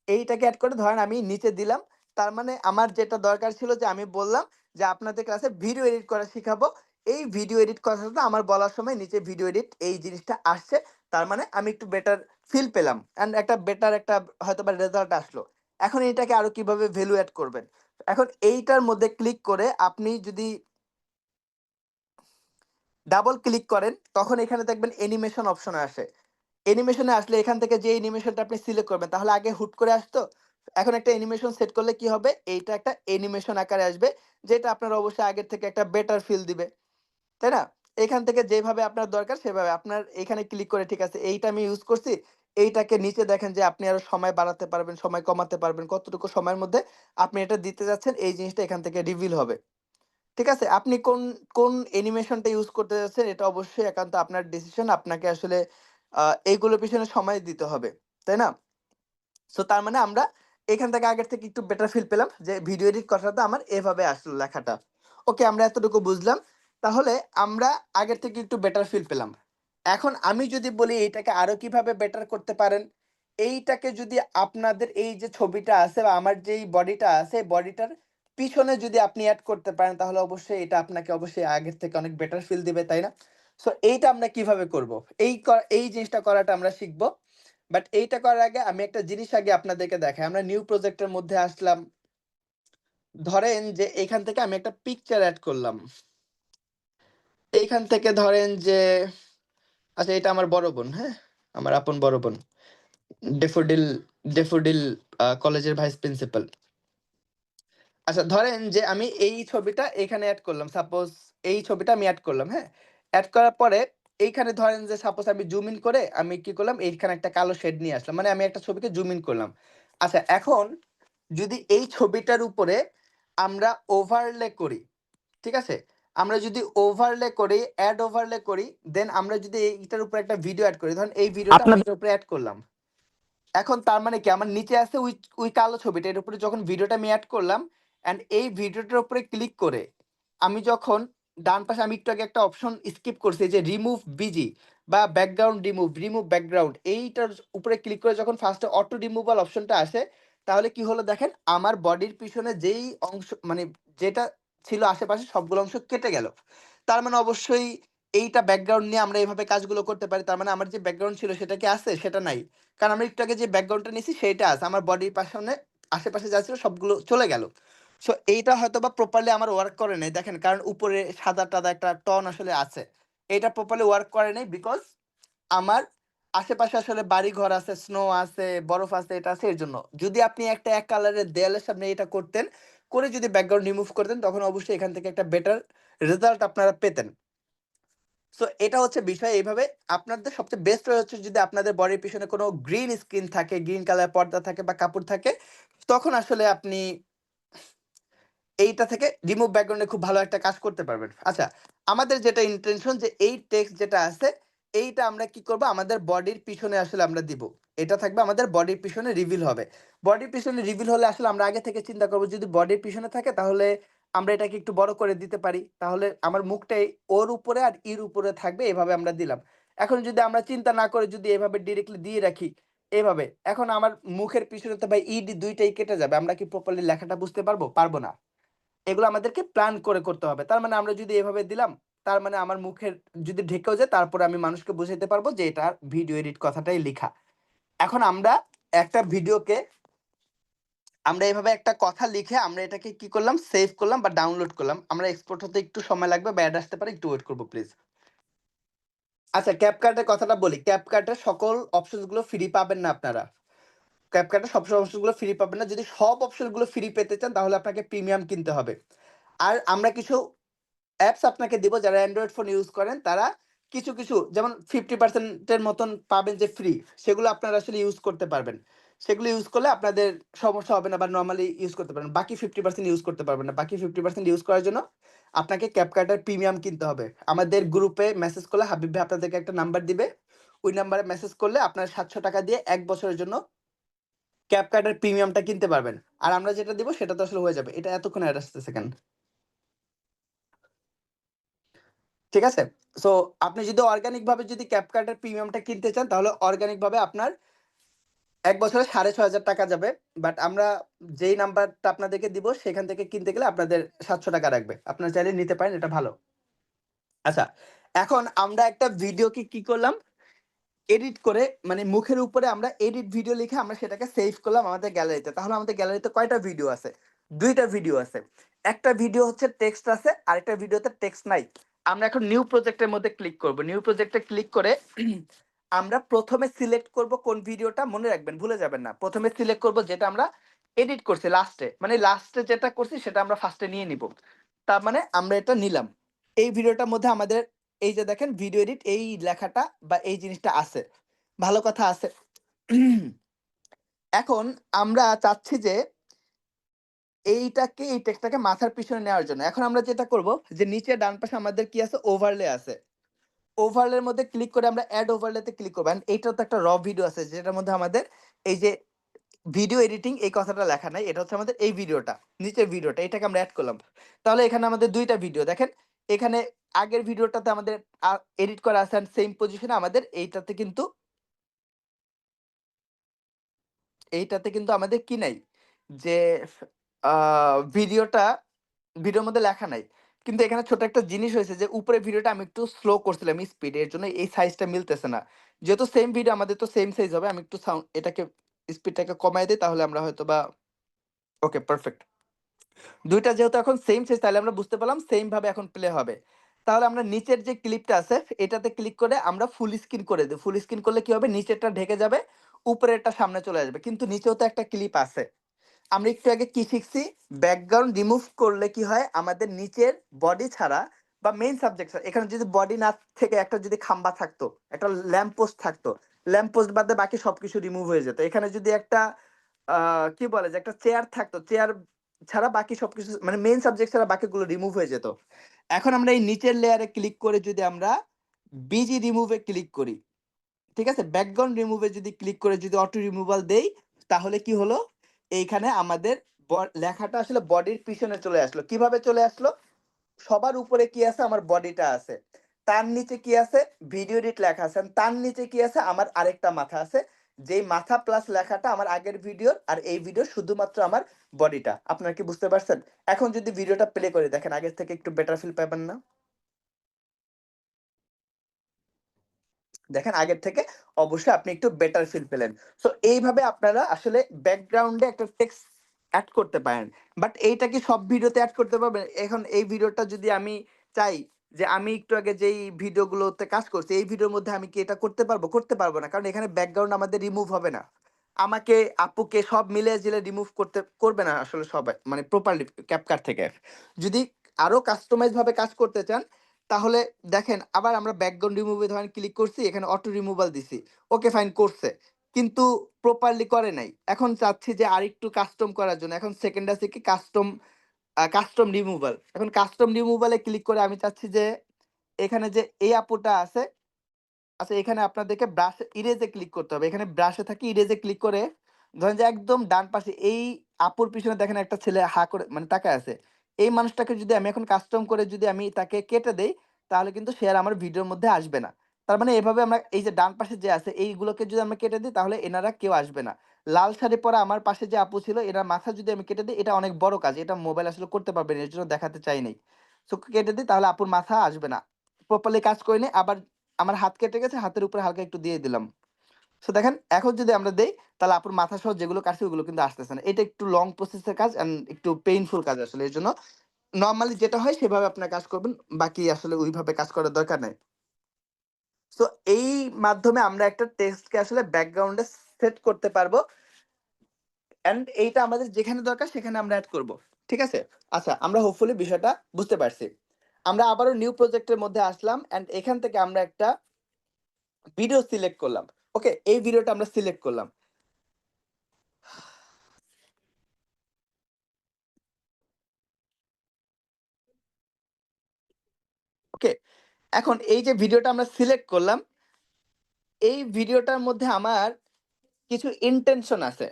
এইটাকে এড করে ধরেন আমি নিচে দিলাম। তার মানে আমার যেটা দরকার ছিল যে আমি বললাম যে আপনাদের ক্লাসে ভিডিও এডিট করা শিখাবো। এই ভিডিও এডিট কথাটা আমার বলার সময় নিচে ভিডিও এডিট এই জিনিসটা আসছে। তার মানে আমি একটু বেটার ফিল পেলাম অ্যান্ড একটা বেটার একটা হয়তোবা রেজাল্ট আসলো। এখন এটাকে আরো কিভাবে ভ্যালু এড করবেন? এখন এইটার মধ্যে ক্লিক করে আপনি যদি ডাবল ক্লিক করেন তখন এখানে দেখবেন অ্যানিমেশন অপশন আসে। অ্যানিমেশনে আসলে এখান থেকে যে অ্যানিমেশনটা আপনি সিলেক্ট করবেন, তাহলে আগে হুট করে আসতো, এখন একটা অ্যানিমেশন সেট করলে কি হবে, এইটা একটা অ্যানিমেশন আকারে আসবে, যেটা আপনার অবশ্যই আগের থেকে একটা বেটার ফিল দিবে, তাই না? এখান থেকে যেভাবে আপনার দরকার সেভাবে আপনার এখানে ক্লিক করে ঠিক আছে এইটা আমি ইউজ করছি, এইটাকে নিচে দেখেন যে আপনি আরো সময় বাড়াতে পারবেন, সময় কমাতে পারবেন, কতটুকু সময়ের মধ্যে আপনি এটা দিতে যাচ্ছেন এই জিনিসটা এখান থেকে রিভিল হবে। ঠিক আছে? আপনি কোন অ্যানিমেশনটা ইউজ করতে যাচ্ছেন এটা অবশ্যই একান্ত আপনার ডিসিশন। আপনাকে আসলে এইগুলোর পিছনে সময় দিতে হবে। তাই না? সো তার মানে আমরা এখান থেকে আগের থেকে একটু বেটার ফিল পেলাম যে ভিডিও এডিট কথাটা আমার এভাবে আসলো লেখাটা। ওকে, আমরা এতটুকু বুঝলাম। তাহলে আমরা আগের থেকে একটু বেটার ফিল পেলাম। এখন আমি যদি বলি এইটাকে আরো কিভাবে বেটার করতে পারেন? এইটাকে যদি আপনাদের এই যে ছবিটা আছে বা আমার যেই বডিটা আছে, বডিটার পিছনে যদি আপনি এড করতে পারেন তাহলে অবশ্যই এটা আপনাকে অবশ্যই আগের থেকে অনেক বেটার ফিল দিবে, তাই না? সো এইটা আমরা কিভাবে করব? এই জিনিসটা করাটা আমরা শিখব। বাট এইটা করার আগে আমি একটা জিনিস আগে আপনাদেরকে দেখাই। আমরা নিউ প্রজেক্টের মধ্যে আসলাম। ধরেন যে এখান থেকে আমি একটা পিকচার এড করলাম। এইখান থেকে ধরেন যে আচ্ছা এটা আমার বড় বোন, হ্যাঁ? আমার আপন বড় বোন। ডেফোডিল ডেফোডিল কলেজের ভাইস প্রিন্সিপাল। আচ্ছা ধরেন যে আমি এই ছবিটা এখানে এড করলাম। সাপোজ এই ছবিটা আমি এড করলাম, হ্যাঁ? এড করার পরে এইখানে ধরেন যে সাপোজ আমি জুম ইন করে আমি কি করলাম, এইখানে একটা কালো শেড নিয়ে আসলাম। মানে আমি একটা ছবিকে জুম ইন করলাম। আচ্ছা এখন যদি এই ছবিটার উপরে আমরা ওভারলে করি, ঠিক আছে? আমরা যদি ওভারলে করি, অ্যাড ওভারলে করি, দেন আমরা যদি এইটার উপরে একটা ভিডিও এড করি, ধরেন এই ভিডিওটা আমি এটার উপরে এড করলাম। এখন তার মানে কি আমার নিচে আছে ওই কালো ছবিটা, এর উপরে যখন ভিডিওটা আমি অ্যাড করলাম অ্যান্ড এই ভিডিওটার উপরে ক্লিক করে আমি যখন ডান পাশে আমি একটু আগে একটা অপশন স্কিপ করছি যে রিমুভ বিজি বা ব্যাকগ্রাউন্ড রিমুভ ব্যাকগ্রাউন্ড, এইটার উপরে ক্লিক করে যখন ফার্স্টে অটো রিমুভাল অপশনটা আসে, তাহলে কি হলো দেখেন আমার বডির পিছনে যেই অংশ মানে যেটা ছিল আশেপাশে সবগুলো অংশ কেটে গেল। তার মানে অবশ্যই এইটা ব্যাকগ্রাউন্ড নিয়ে আমরা এইভাবে কাজগুলো করতে পারি। তার মানে আমার যে ব্যাকগ্রাউন্ড ছিল সেটা কি আছে? সেটা নাই। কারণ আমরা একটু আগে যে ব্যাকগ্রাউন্ডটা নিয়েছি সেইটা আছে। আমার বডির পাশনে আশেপাশে যা ছিল সবগুলো চলে গেল। সো এইটা হয়তোবা প্রপারলি আমার ওয়ার্ক করে নাই। দেখেন কারণ উপরে সাদা-টাদা একটা টন আসলে আছে। এটা প্রপারলি ওয়ার্ক করে নাই বিকজ আমার আশেপাশে আসলে বাড়িঘর আছে, স্নো আছে, বরফ আছে, এটা আছে এর জন্য। যদি আপনি একটা এক কালারের দেয়ালের সামনে এটা করতেন, করে যদি ব্যাকগ্রাউন্ড রিমুভ করতেন তখন অবশ্যই এখান থেকে একটা বেটার রেজাল্ট আপনারা পেতেন। সো এটা হচ্ছে বিষয়। এইভাবে আপনাদের সবচেয়ে বেস্ট ওয়ে হচ্ছে যদি আপনাদের বডির পিছনে কোনো গ্রিন স্ক্রিন থাকে, গ্রিন কালার পর্দা থাকে বা কাপড় থাকে, তখন আসলে আপনি এইটা থেকে রিমুভ ব্যাকগ্রাউন্ডে খুব ভালো একটা কাজ করতে পারবেন। আচ্ছা, আমাদের যেটা ইনটেনশন যে এই টেক্সট যেটা আছে, এইটা আমরা কি করব আমাদের বডির পিছনে আসলে আমরা দিব। এটা থাকবে আমাদের বডির পিছনে রিভিল হবে। বডির পিছনে রিভিল হলে আসলে আমরা আগে থেকে চিন্তা করব যদি বডির পিছনে থাকে তাহলে আমরা এটাকে একটু বড় করে দিতে পারি। তাহলে আমার মুখটাই ওর উপরে আর ইর উপরে থাকবে, এভাবে আমরা দিলাম। এখন যদি আমরা চিন্তা না করে যদি এভাবে ডিরেক্টলি দিয়ে রাখি, এভাবে, এখন আমার মুখের পিছনে তো ভাই ই, ডি ২ টাই কেটে যাবে। আমরা কি প্রপারলি লেখাটা বুঝতে পারবো? পারব না। এগুলো আমাদেরকে প্ল্যান করে করতে হবে। তার মানে আমরা যদি এভাবে দিলাম, তার মানে আমার মুখের যদি ঢেকেও যায় তারপরে আমি মানুষকে বুঝাইতে পারবো যে এটা ভিডিও এডিট কথাটাই লিখা। এখন আমরা একটা ভিডিওকে আমরা এভাবে একটা কথা লিখে আমরা এটাকে কি করলাম, সেভ করলাম বা ডাউনলোড করলাম। আমরা এক্সপোর্ট হতে একটু সময় লাগবে বা অ্যাড আসতে পারে, একটু ওয়েট করবো প্লিজ। আচ্ছা ক্যাপকাটের কথাটা বলি, ক্যাপকাটের সকল অপশনস গুলো ফ্রি পাবেন না আপনারা। ক্যাপকাটের সব অপশনগুলো ফ্রি পাবেন না। যদি সব অপশনগুলো ফ্রি পেতে চান তাহলে আপনাকে প্রিমিয়াম কিনতে হবে। আর আমরা কিছু অ্যাপস আপনাকে দিব যারা অ্যান্ড্রয়েড ফোন ইউজ করেন তারা কিছু যেমন 50% এর মতন পাবেন যে ফ্রি, সেগুলো আপনারা আসলে ইউজ করতে পারবেন। সেগুলো ইউজ করলে আপনাদের সমস্যা হবে না বা নরমালি ইউজ করতে পারেন। বাকি 50% ইউজ করতে পারবেন না। বাকি 50% ইউজ করার জন্য আপনাকে ক্যাপকাটের প্রিমিয়াম কিনতে হবে। আমাদের গ্রুপে মেসেজ করলে হাবিব ভাই আপনাদেরকে একটা নাম্বার দিবে। ওই নাম্বারে মেসেজ করলে আপনার ৳৭০০ দিয়ে ১ বছরের জন্য ক্যাপকাটের প্রিমিয়ামটা কিনতে পারবেন। আর আমরা যেটা দিব সেটা তো আসলে হয়ে যাবে। এটা এতক্ষণ এড আসতেছে কেন? ঠিক আছে? সো আপনি যদি অর্গানিক ভাবে যদি ক্যাপকাটের প্রিমিয়ামটা কিনতে চান তাহলে অর্গানিক ভাবে আপনার ১ বছরে ৳৬৫০০ যাবে। বাট আমরা যেই নাম্বারটা আপনাদেরকে দিব সেখান থেকে কিনতে গেলে আপনাদের ৳৭০০ রাখবে। আপনারা চাইলে নিতে পারেন, এটা ভালো। আচ্ছা, এখন আমরা একটা ভিডিওকে কি করলাম? এডিট করে মানে মুখের উপরে আমরা এডিট ভিডিও লিখে আমরা সেটাকে সেভ করলাম আমাদের গ্যালারিতে। তাহলে আমাদের গ্যালারিতে কয়টা ভিডিও আছে? ২ টা ভিডিও আছে। একটা ভিডিও হচ্ছে টেক্সট আছে, আরেকটা ভিডিওতে টেক্সট নাই। আমরা এখন নিউ প্রজেক্টের মধ্যে ক্লিক করব। নিউ প্রজেক্টে ক্লিক করে আমরা ১ম এ সিলেক্ট করব কোন ভিডিওটা মনে রাখবেন, ভুলে যাবেন না। ১ম এ সিলেক্ট করব যেটা আমরা এডিট করছি লাস্টে। মানে লাস্টে যেটা করছি সেটা আমরা ফার্স্টে নিয়ে নিব। তার মানে আমরা এটা নিলাম। এই ভিডিওটার মধ্যে আমাদের এই যে দেখেন ভিডিও এডিট এই লেখাটা বা এই জিনিসটা আছে। ভালো কথা আছে। এখন আমরা চাচ্ছি যে এই টেক্সটটাকে মাথার পিছনে নেওয়ার জন্য। এখন আমরা যেটা করব যে নিচে ডান পাশে আমাদের কি আছে? ওভারলে আছে। ওভারলের মধ্যে ক্লিক করে আমরা এড ওভারলেতে ক্লিক করব। এন্ড এইটাও তো একটা ভিডিও আছে যেটার মধ্যে আমাদের এই যে ভিডিও এডিটিং এই কথাটা লেখা নাই। এটা হচ্ছে আমাদের এই ভিডিওটা। নিচের ভিডিওটা এটাকে আমরা এড করলাম। তাহলে এখানে আমাদের ২ টা ভিডিও দেখেন। এখানে আগের ভিডিওটাতে আমাদের এডিট করা আছে এন্ড সেইম পজিশনে আমাদের এইটাতে কিন্তু আমাদের কি নাই? যে আ ভিডিওটা ভিডিওর মধ্যে লেখা নাই। কিন্তু এখানে ছোট একটা জিনিস হয়েছে যে উপরের ভিডিওটা আমি একটু স্লো করছিলাম স্পিড এর জন্য এই সাইজটা মিলতেছে না। যেহেতু সেম ভিডিও আমাদের তো সেম সাইজ হবে। আমি একটু এটাকে স্পিডটাকে কমায় দেই তাহলে আমরা হয়তোবা ওকে পারফেক্ট। ২ টা যেহেতু এখন সেম সাইজ তাহলে আমরা বুঝতে পারলাম সেম ভাবে এখন প্লে হবে। তাহলে আমরা নিচের যে ক্লিপটা আছে এটাতে ক্লিক করে আমরা ফুল স্ক্রিন করে দেই। ফুল স্ক্রিন করলে কি হবে? নিচেরটা ঢেকে যাবে, উপরেরটা সামনে চলে আসবে। কিন্তু নিচেও তো একটা ক্লিপ আছে। আমরা একটু আগে কি শিখছি? ব্যাকগ্রাউন্ড রিমুভ করলে কি হয়? আমাদের নিচের বডি ছাড়া বা মেইন সাবজেক্ট ছাড়া এখানে যদি বডি না থেকে একটা যদি খাম্বা থাকতো, একটা ল্যাম্প পোস্ট থাকতো, ল্যাম্প পোস্ট বাদে বাকি সবকিছু রিমুভ হয়ে যেত। এখানে যদি একটা কি বলে যে একটা চেয়ার থাকতো, চেয়ার ছাড়া বাকি সবকিছু মানে মেইন সাবজেক্ট ছাড়া বাকিগুলো রিমুভ হয়ে যেত। এখন আমরা এই নিচের লেয়ারে ক্লিক করে যদি আমরা বিজি রিমুভ এ ক্লিক করি, ঠিক আছে? ব্যাকগ্রাউন্ড রিমুভ এ যদি ক্লিক করে যদি অটো রিমুভাল দেই, তাহলে কি হলো? এইখানে আমাদের লেখাটা আসলে বডির পিছনে চলে আসলো। কিভাবে চলে আসলো? সবার উপরে কি আছে? আমার বডিটা আছে। তার নিচে কি আছে? ভিডিও এডিট লেখা আছে। আর তার নিচে কি আছে? আমার আরেকটা মাথা আছে। যেই মাথা প্লাস লেখাটা আমার আগের ভিডিওর আর এই ভিডিওর শুধুমাত্র আমার বডিটা। আপনারা কি বুঝতে পারছেন? এখন যদি ভিডিওটা প্লে করি দেখেন আগের থেকে একটু বেটার ফিল পাবেন না? দেখেন আগের থেকে অবশ্যই আপনি একটু বেটার ফিল পেলেন। সো এইভাবে আপনারা আসলে ব্যাকগ্রাউন্ডে একটা টেক্সট এড করতে পারেন। বাট এইটা কি সব ভিডিওতে এড করতে পারবেন? এখন এই ভিডিওটা যদি আমি চাই যে আমি একটু আগে যেই ভিডিওগুলোতে কাজ করছি এই ভিডিওর মধ্যে আমি কি এটা করতে পারবো? করতে পারবো না। কারণ এখানে ব্যাকগ্রাউন্ড আমাদের রিমুভ হবে না। আমাকে, আপুকে সব মিলিয়ে ঝিলে রিমুভ করবে না আসলে সবাই মানে প্রপারলি ক্যাপকাট থেকে। যদি আরো কাস্টমাইজ ভাবে কাজ করতে চান তাহলে দেখেন আবার আমরা ব্যাকগ্রাউন্ড রিমুভে ধরেন ক্লিক করছি, এখানে অটো রিমুভাল দিছি। ওকে ফাইন করছে। কিন্তু প্রপারলি করে নাই। এখন চাচ্ছি যে আরেকটু কাস্টম করার জন্য। এখন সেকেন্ড আছে কি কাস্টম রিমুভাল। এখন কাস্টম রিমুভাল এ ক্লিক করে আমি চাচ্ছি যে এখানে যে এই আপুটা আছে, আচ্ছা এখানে আপনাদেরকে ব্রাশ ইরেজে ক্লিক করতে হবে। এখানে ব্রাশে থাকি ইরেজে ক্লিক করে ধরেন যে একদম ডান পাশে এই আপুর পিছনে দেখেন একটা ছেলে হা করে মানে তাকায় আছে। এই মানুষটাকে যদি আমি এখন কাস্টম করে যদি আমি তাকে কেটে দেই, তাহলে কিন্তু সে আর আমার ভিডিওর মধ্যে আসবে না। তার মানে এভাবে আমরা এই যে ডান পাশে যে আছে এইগুলোকে যদি আমরা কেটে দিই তাহলে এনারা কেউ আসবে না। লাল শাড়ি পরা আমার পাশে যে আপু ছিল এনার মাথা যদি আমি কেটে দিই এটা অনেক বড় কাজ। এটা মোবাইল আসলে করতে পারবে না। এর জন্য দেখাতে চাই নাই। সো কেটে দিই তাহলে আপুর মাথা আসবে না। প্রপারলি কাজ করে নিই আবার আমার হাত কেটে গেছে, হাতের উপরে হালকা একটু দিয়ে দিলাম। সো দেখেন এখন যদি আমরা দেই তাহলে আপুর মাথা সহ যেগুলো কাটছি ওগুলো কিন্তু আসতেছে না। এটা একটু লং প্রসেস এর কাজ এন্ড একটু পেইনফুল কাজ আসলে। এজন্য নরমালি যেটা হয় সেভাবে আপনারা কাজ করবেন। বাকি আসলে ওইভাবে কাজ করার দরকার নাই। সো এই মাধ্যমে আমরা একটা টেক্সটকে আসলে ব্যাকগ্রাউন্ডে সেট করতে পারবো। এন্ড এইটা আমাদের যেখানে দরকার সেখানে আমরা এড করব। ঠিক আছে? আচ্ছা আমরা হোপফুলি বিষয়টা বুঝতে পারছি। আমরা আবারও নিউ প্রজেক্টের মধ্যে আসলাম এন্ড এখান থেকে আমরা একটা ভিডিও সিলেক্ট করলাম। ওকে? এই ভিডিওটা আমরা সিলেক্ট করলাম। ওকে, এখন এই যে ভিডিওটা আমরা সিলেক্ট করলাম, এই ভিডিওটার মধ্যে আমার কিছু ইন্টেনশন আছে।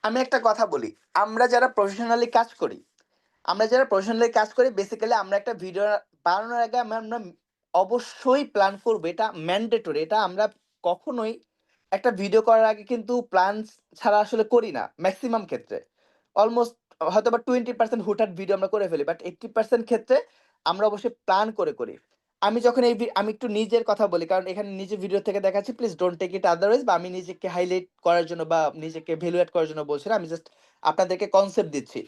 আমি একটা কথা বলি, আমরা যারা প্রফেশনালি কাজ করি, বেসিক্যালি আমরা একটা ভিডিও বানানোর আগে আমরা অবশ্যই প্ল্যান করব, এটা ম্যান্ডেটরি। এটা আমরা কখনোই একটা ভিডিও করার আগে কিন্তু প্ল্যান ছাড়া আসলে করি না ম্যাক্সিমাম ক্ষেত্রে। অলমোস্ট হয়তো বা 20% হুটহাট ভিডিও আমরা করে ফেলি, বাট 80% ক্ষেত্রে আমরা অবশ্যই প্ল্যান করে করি। আমি যখন আমি একটু নিজের কথা বলি, কারণ এখানে নিজের ভিডিও থেকে দেখাচ্ছি, please don't take it otherwise, বা আমি নিজেকে হাইলাইট করার জন্য বা নিজেকে ভ্যালুয়েট করার জন্য বলছি না, আমি জাস্ট আপনাদেরকে কনসেপ্ট দিচ্ছি।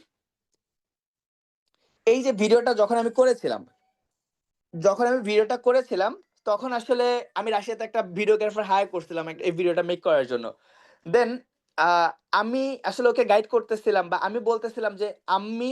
এই যে ভিডিওটা যখন আমি ভিডিওটা করেছিলাম, তখন আসলে আমি রাশিয়াতে একটা ভিডিওগ্রাফার হায়ার করছিলাম এই ভিডিওটা মেক করার জন্য। দেন আমি আসলে ওকে গাইড করতেছিলাম, বা আমি বলতেছিলাম যে আমি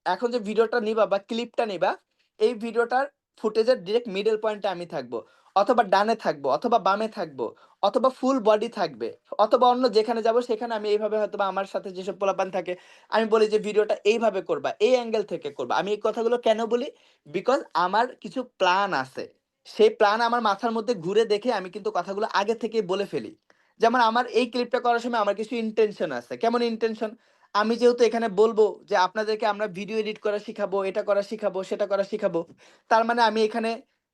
এখন যে ভিডিওটা নিবা বা ক্লিপটা নিবা, এই ভিডিওটার ফুটেজের ডিরেক্ট মিডল পয়েন্টে আমি থাকবো, অথবা ডানে থাকবো, অথবা বামে থাকবো, অথবা ফুল বডি থাকবে, অথবা অন্য যেখানে যাব সেখানে আমি এইভাবে, হয়তো বা আমার সাথে যেসব পোলাপান থাকে আমি বলি যে ভিডিওটা এইভাবে করবা, এই অ্যাঙ্গেল থেকে করবা। আমি এই কথাগুলো কেন বলি? বিকজ আমার কিছু প্ল্যান আছে, সেই প্ল্যান আমার মাথার মধ্যে ঘুরে দেখে আমি কিন্তু কথাগুলো আগে থেকে বলে ফেলি। যেমন আমার এই ক্লিপটা করার সময় আমার কিছু ইন্টেনশন আছে। কেমন ইন্টেনশন? আমি যেহেতু এখানে বলবো যে আপনাদেরকে আমরা ভিডিও এডিট করা শিখাবো, এটা করা শিখাবো, সেটা করা শিখাবো, তার মানে আমি এখানে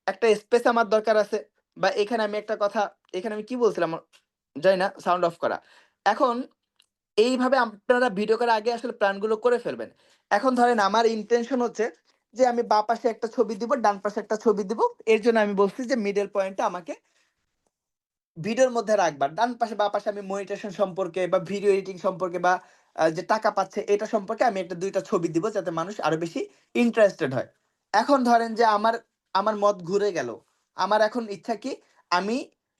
একটা স্পেস আমার দরকার আছে, বা এখানে আমি একটা কথা, এখানে আমি কি বলছিলাম জানি না, সাউন্ড অফ করা। এখন এইভাবে আপনারা ভিডিও করার আগে আসলে প্ল্যানগুলো করে ফেলবেন। এখন ধরেন আমার ইন্টেনশন হচ্ছে যে আমি বাঁ পাশে একটা ছবি দিব, ডান পাশে একটা ছবি দিব। এর জন্য আমি বলছি যে মিডল পয়েন্টটা আমাকে ভিডিওর মধ্যে রাখবার। ডান পাশে বা পাশে আমি মনিটাইজেশন সম্পর্কে বা ভিডিও এডিটিং সম্পর্কে বা যে টাকা পাচ্ছে এটা সম্পর্কে আমি একটা দুইটা ছবি দিব, যাতে মানুষ আরো বেশি ইন্টারেস্টেড হয়। এখন ধরেন যে আমার আমার মত ঘুরে গেল। আমার এখন ইচ্ছা কি, আমি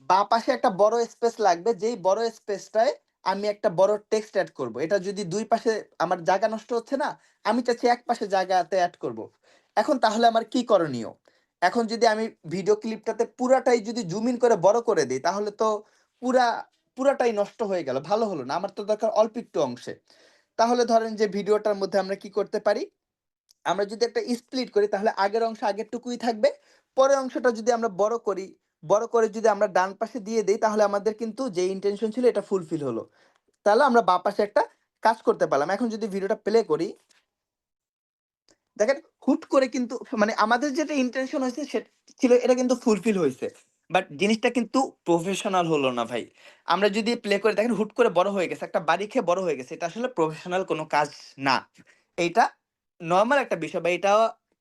বাঁ পাশে একটা বড় স্পেস লাগবে, যেই বড় স্পেসটায় আমি একটা বড় টেক্সট অ্যাড করব। এটা যদি দুই পাশে আমার জায়গা নষ্ট হচ্ছে না, আমি চাচ্ছি এক পাশে জায়গাতে অ্যাড করব। এখন তাহলে আমার কি করণীয়? এখন যদি আমি ভিডিও ক্লিপটাতে পুরাটাই যদি জুম ইন করে বড় করে দিই, তাহলে তো পুরা পুরাটাই নষ্ট হয়ে গেল, ভালো হলো না। আমার তো দরকার অল্প একটু অংশে। তাহলে ধরেন যে ভিডিওটার মধ্যে আমরা কি করতে পারি, আমরা যদি একটা স্প্লিট করি, তাহলে আগের অংশ আগেরটুকুই থাকবে, পরের অংশটা যদি আমরা বড় করি, বড় করে যদি আমরা ডান পাশে দিয়ে দিই, তাহলে আমাদের কিন্তু যে ইন্টেনশন ছিল এটা ফুলফিল হলো। তাহলে আমরা বাঁ পাশে একটা কাজ করতে পারলাম। এখন যদি ভিডিওটা প্লে করি, দেখেন হুট করে কিন্তু মানে আমাদের যেটা ইন্টেনশন হয়েছে সেটা ছিল, এটা কিন্তু ফুলফিল হয়েছে, বাট জিনিসটা কিন্তু প্রফেশনাল হলো না ভাই। আমরা যদি প্লে করে দেখেন, হুট করে বড় হয়ে গেছে, একটা বাড়ি খেয়ে বড় হয়ে গেছে, এটা আসলে প্রফেশনাল কোনো কাজ না। এইটা নর্মাল একটা বিষয়, বা এটা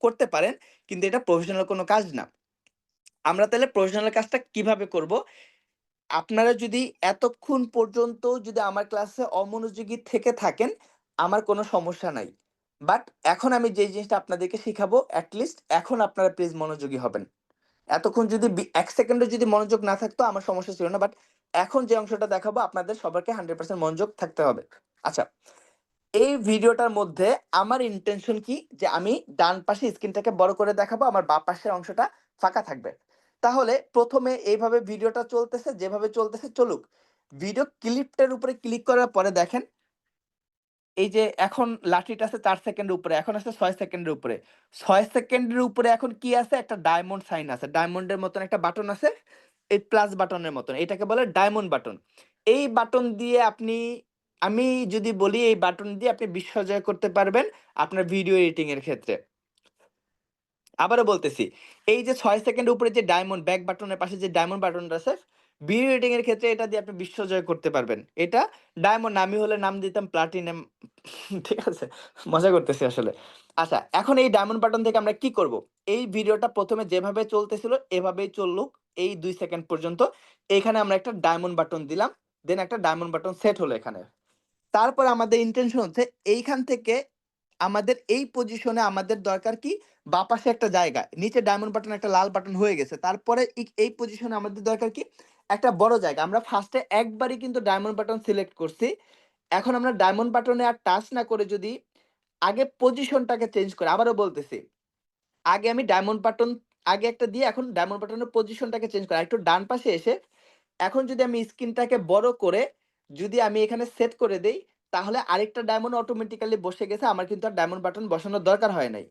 করতে পারেন, কিন্তু এটা প্রফেশনাল কোনো কাজ না। আমরা তাহলে প্রফেশনাল কাজটা কিভাবে করব? আপনারা যদি এতক্ষণ পর্যন্ত যদি আমার ক্লাসে অমনোযোগী থেকে থাকেন, আমার কোনো সমস্যা নাই। বাট এখন আমি যে জিনিসটা আপনাদেরকে শিখাবো, লিস্ট এখন আপনারা প্লিজ মনোযোগী হবেন। এতক্ষণ যদি ১ সেকেন্ডও যদি মনোযোগ না থাকতো আমার সমস্যা ছিল না। বাট এখন যে অংশটা দেখাবো আপনাদের সবাইকে 100% মনোযোগ থাকতে হবে। আচ্ছা, এই ভিডিওটার মধ্যে আমার ইন্টেনশন কি, যে আমি ডান পাশে স্ক্রিনটাকে বড় করে দেখাবো, আমার বাঁ পাশের অংশটা ফাঁকা থাকবে। তাহলে প্রথমে এইভাবে ভিডিওটা চলতেছে, যেভাবে চলতেছে চলুক। ভিডিও ক্লিপটার উপরে ক্লিক করার পরে দেখেন, এই যে এখন লাঠিটা আছে 4 সেকেন্ডের উপরে, এখন আছে 6 সেকেন্ডের উপরে। 6 সেকেন্ডের উপরে এখন কি আছে? একটা ডায়মন্ড সাইন আছে। ডায়মন্ডের মতন একটা বাটন আছে। এই প্লাস বাটনের মতন। এটাকে বলে ডায়মন্ড বাটন। এই বাটন দিয়ে আমি যদি বলি, এই বাটন দিয়ে আপনি বিশ্ব জয় করতে পারবেন আপনার ভিডিও এডিটিং এর ক্ষেত্রে। আবারও বলতেছি, এই যে ৬ সেকেন্ডের উপরে যে ডায়মন্ড ব্যাক বাটনের পাশে যে ডায়মন্ড বাটনটা আছে, ভিডিও এডিটিং এর ক্ষেত্রে এটা দিয়ে আপনি বিশ্ব জয় করতে পারবেন। এটা ডায়মন্ড, আমি হলে নাম দিতাম প্লাটিনাম। ঠিক আছে? মজা করতেছি আসলে। আচ্ছা, এখন এই ডায়মন্ড বাটন থেকে আমরা কি করব? এই ভিডিওটা ১ম এ যেভাবে চলতেছিল এভাবেই চলুক এই ২ সেকেন্ড পর্যন্ত। এখানে আমরা একটা ডায়মন্ড বাটন দিলাম। দেন একটা ডায়মন্ড বাটন সেট হলো এখানে। তারপর আমাদের ইন্টেনশন হচ্ছে এইখান থেকে আমাদের এই পজিশনে আমাদের দরকার কি, বাঁ পাশে একটা জায়গা, নিচে ডায়মন্ড বাটন একটা লাল বাটন হয়ে গেছে, তারপরে এই পজিশনে আমাদের দরকার কি, একটা বড় জায়গা। আমরা ফার্স্টে একবারই কিন্তু ডায়মন্ড বাটন সিলেক্ট করছি। এখন আমরা ডায়মন্ড বাটনে আর টাচ না করে যদি আগে পজিশনটাকে চেঞ্জ করে, আবারও বলতেছি, আগে আমি ডায়মন্ড বাটন আগে একটা দিয়ে এখন ডায়মন্ড বাটনের পজিশনটাকে চেঞ্জ করা, একটু ডান পাশে এসে এখন যদি আমি স্ক্রিনটাকে বড় করে যদি আমি এখানে সেট করে দেই, তাহলে আরেকটা ডায়মন্ড অটোমেটিক্যালি বসে গেছে। আমার কিন্তু আর ডায়মন্ড বাটন বসানোর দরকার হয় নাই।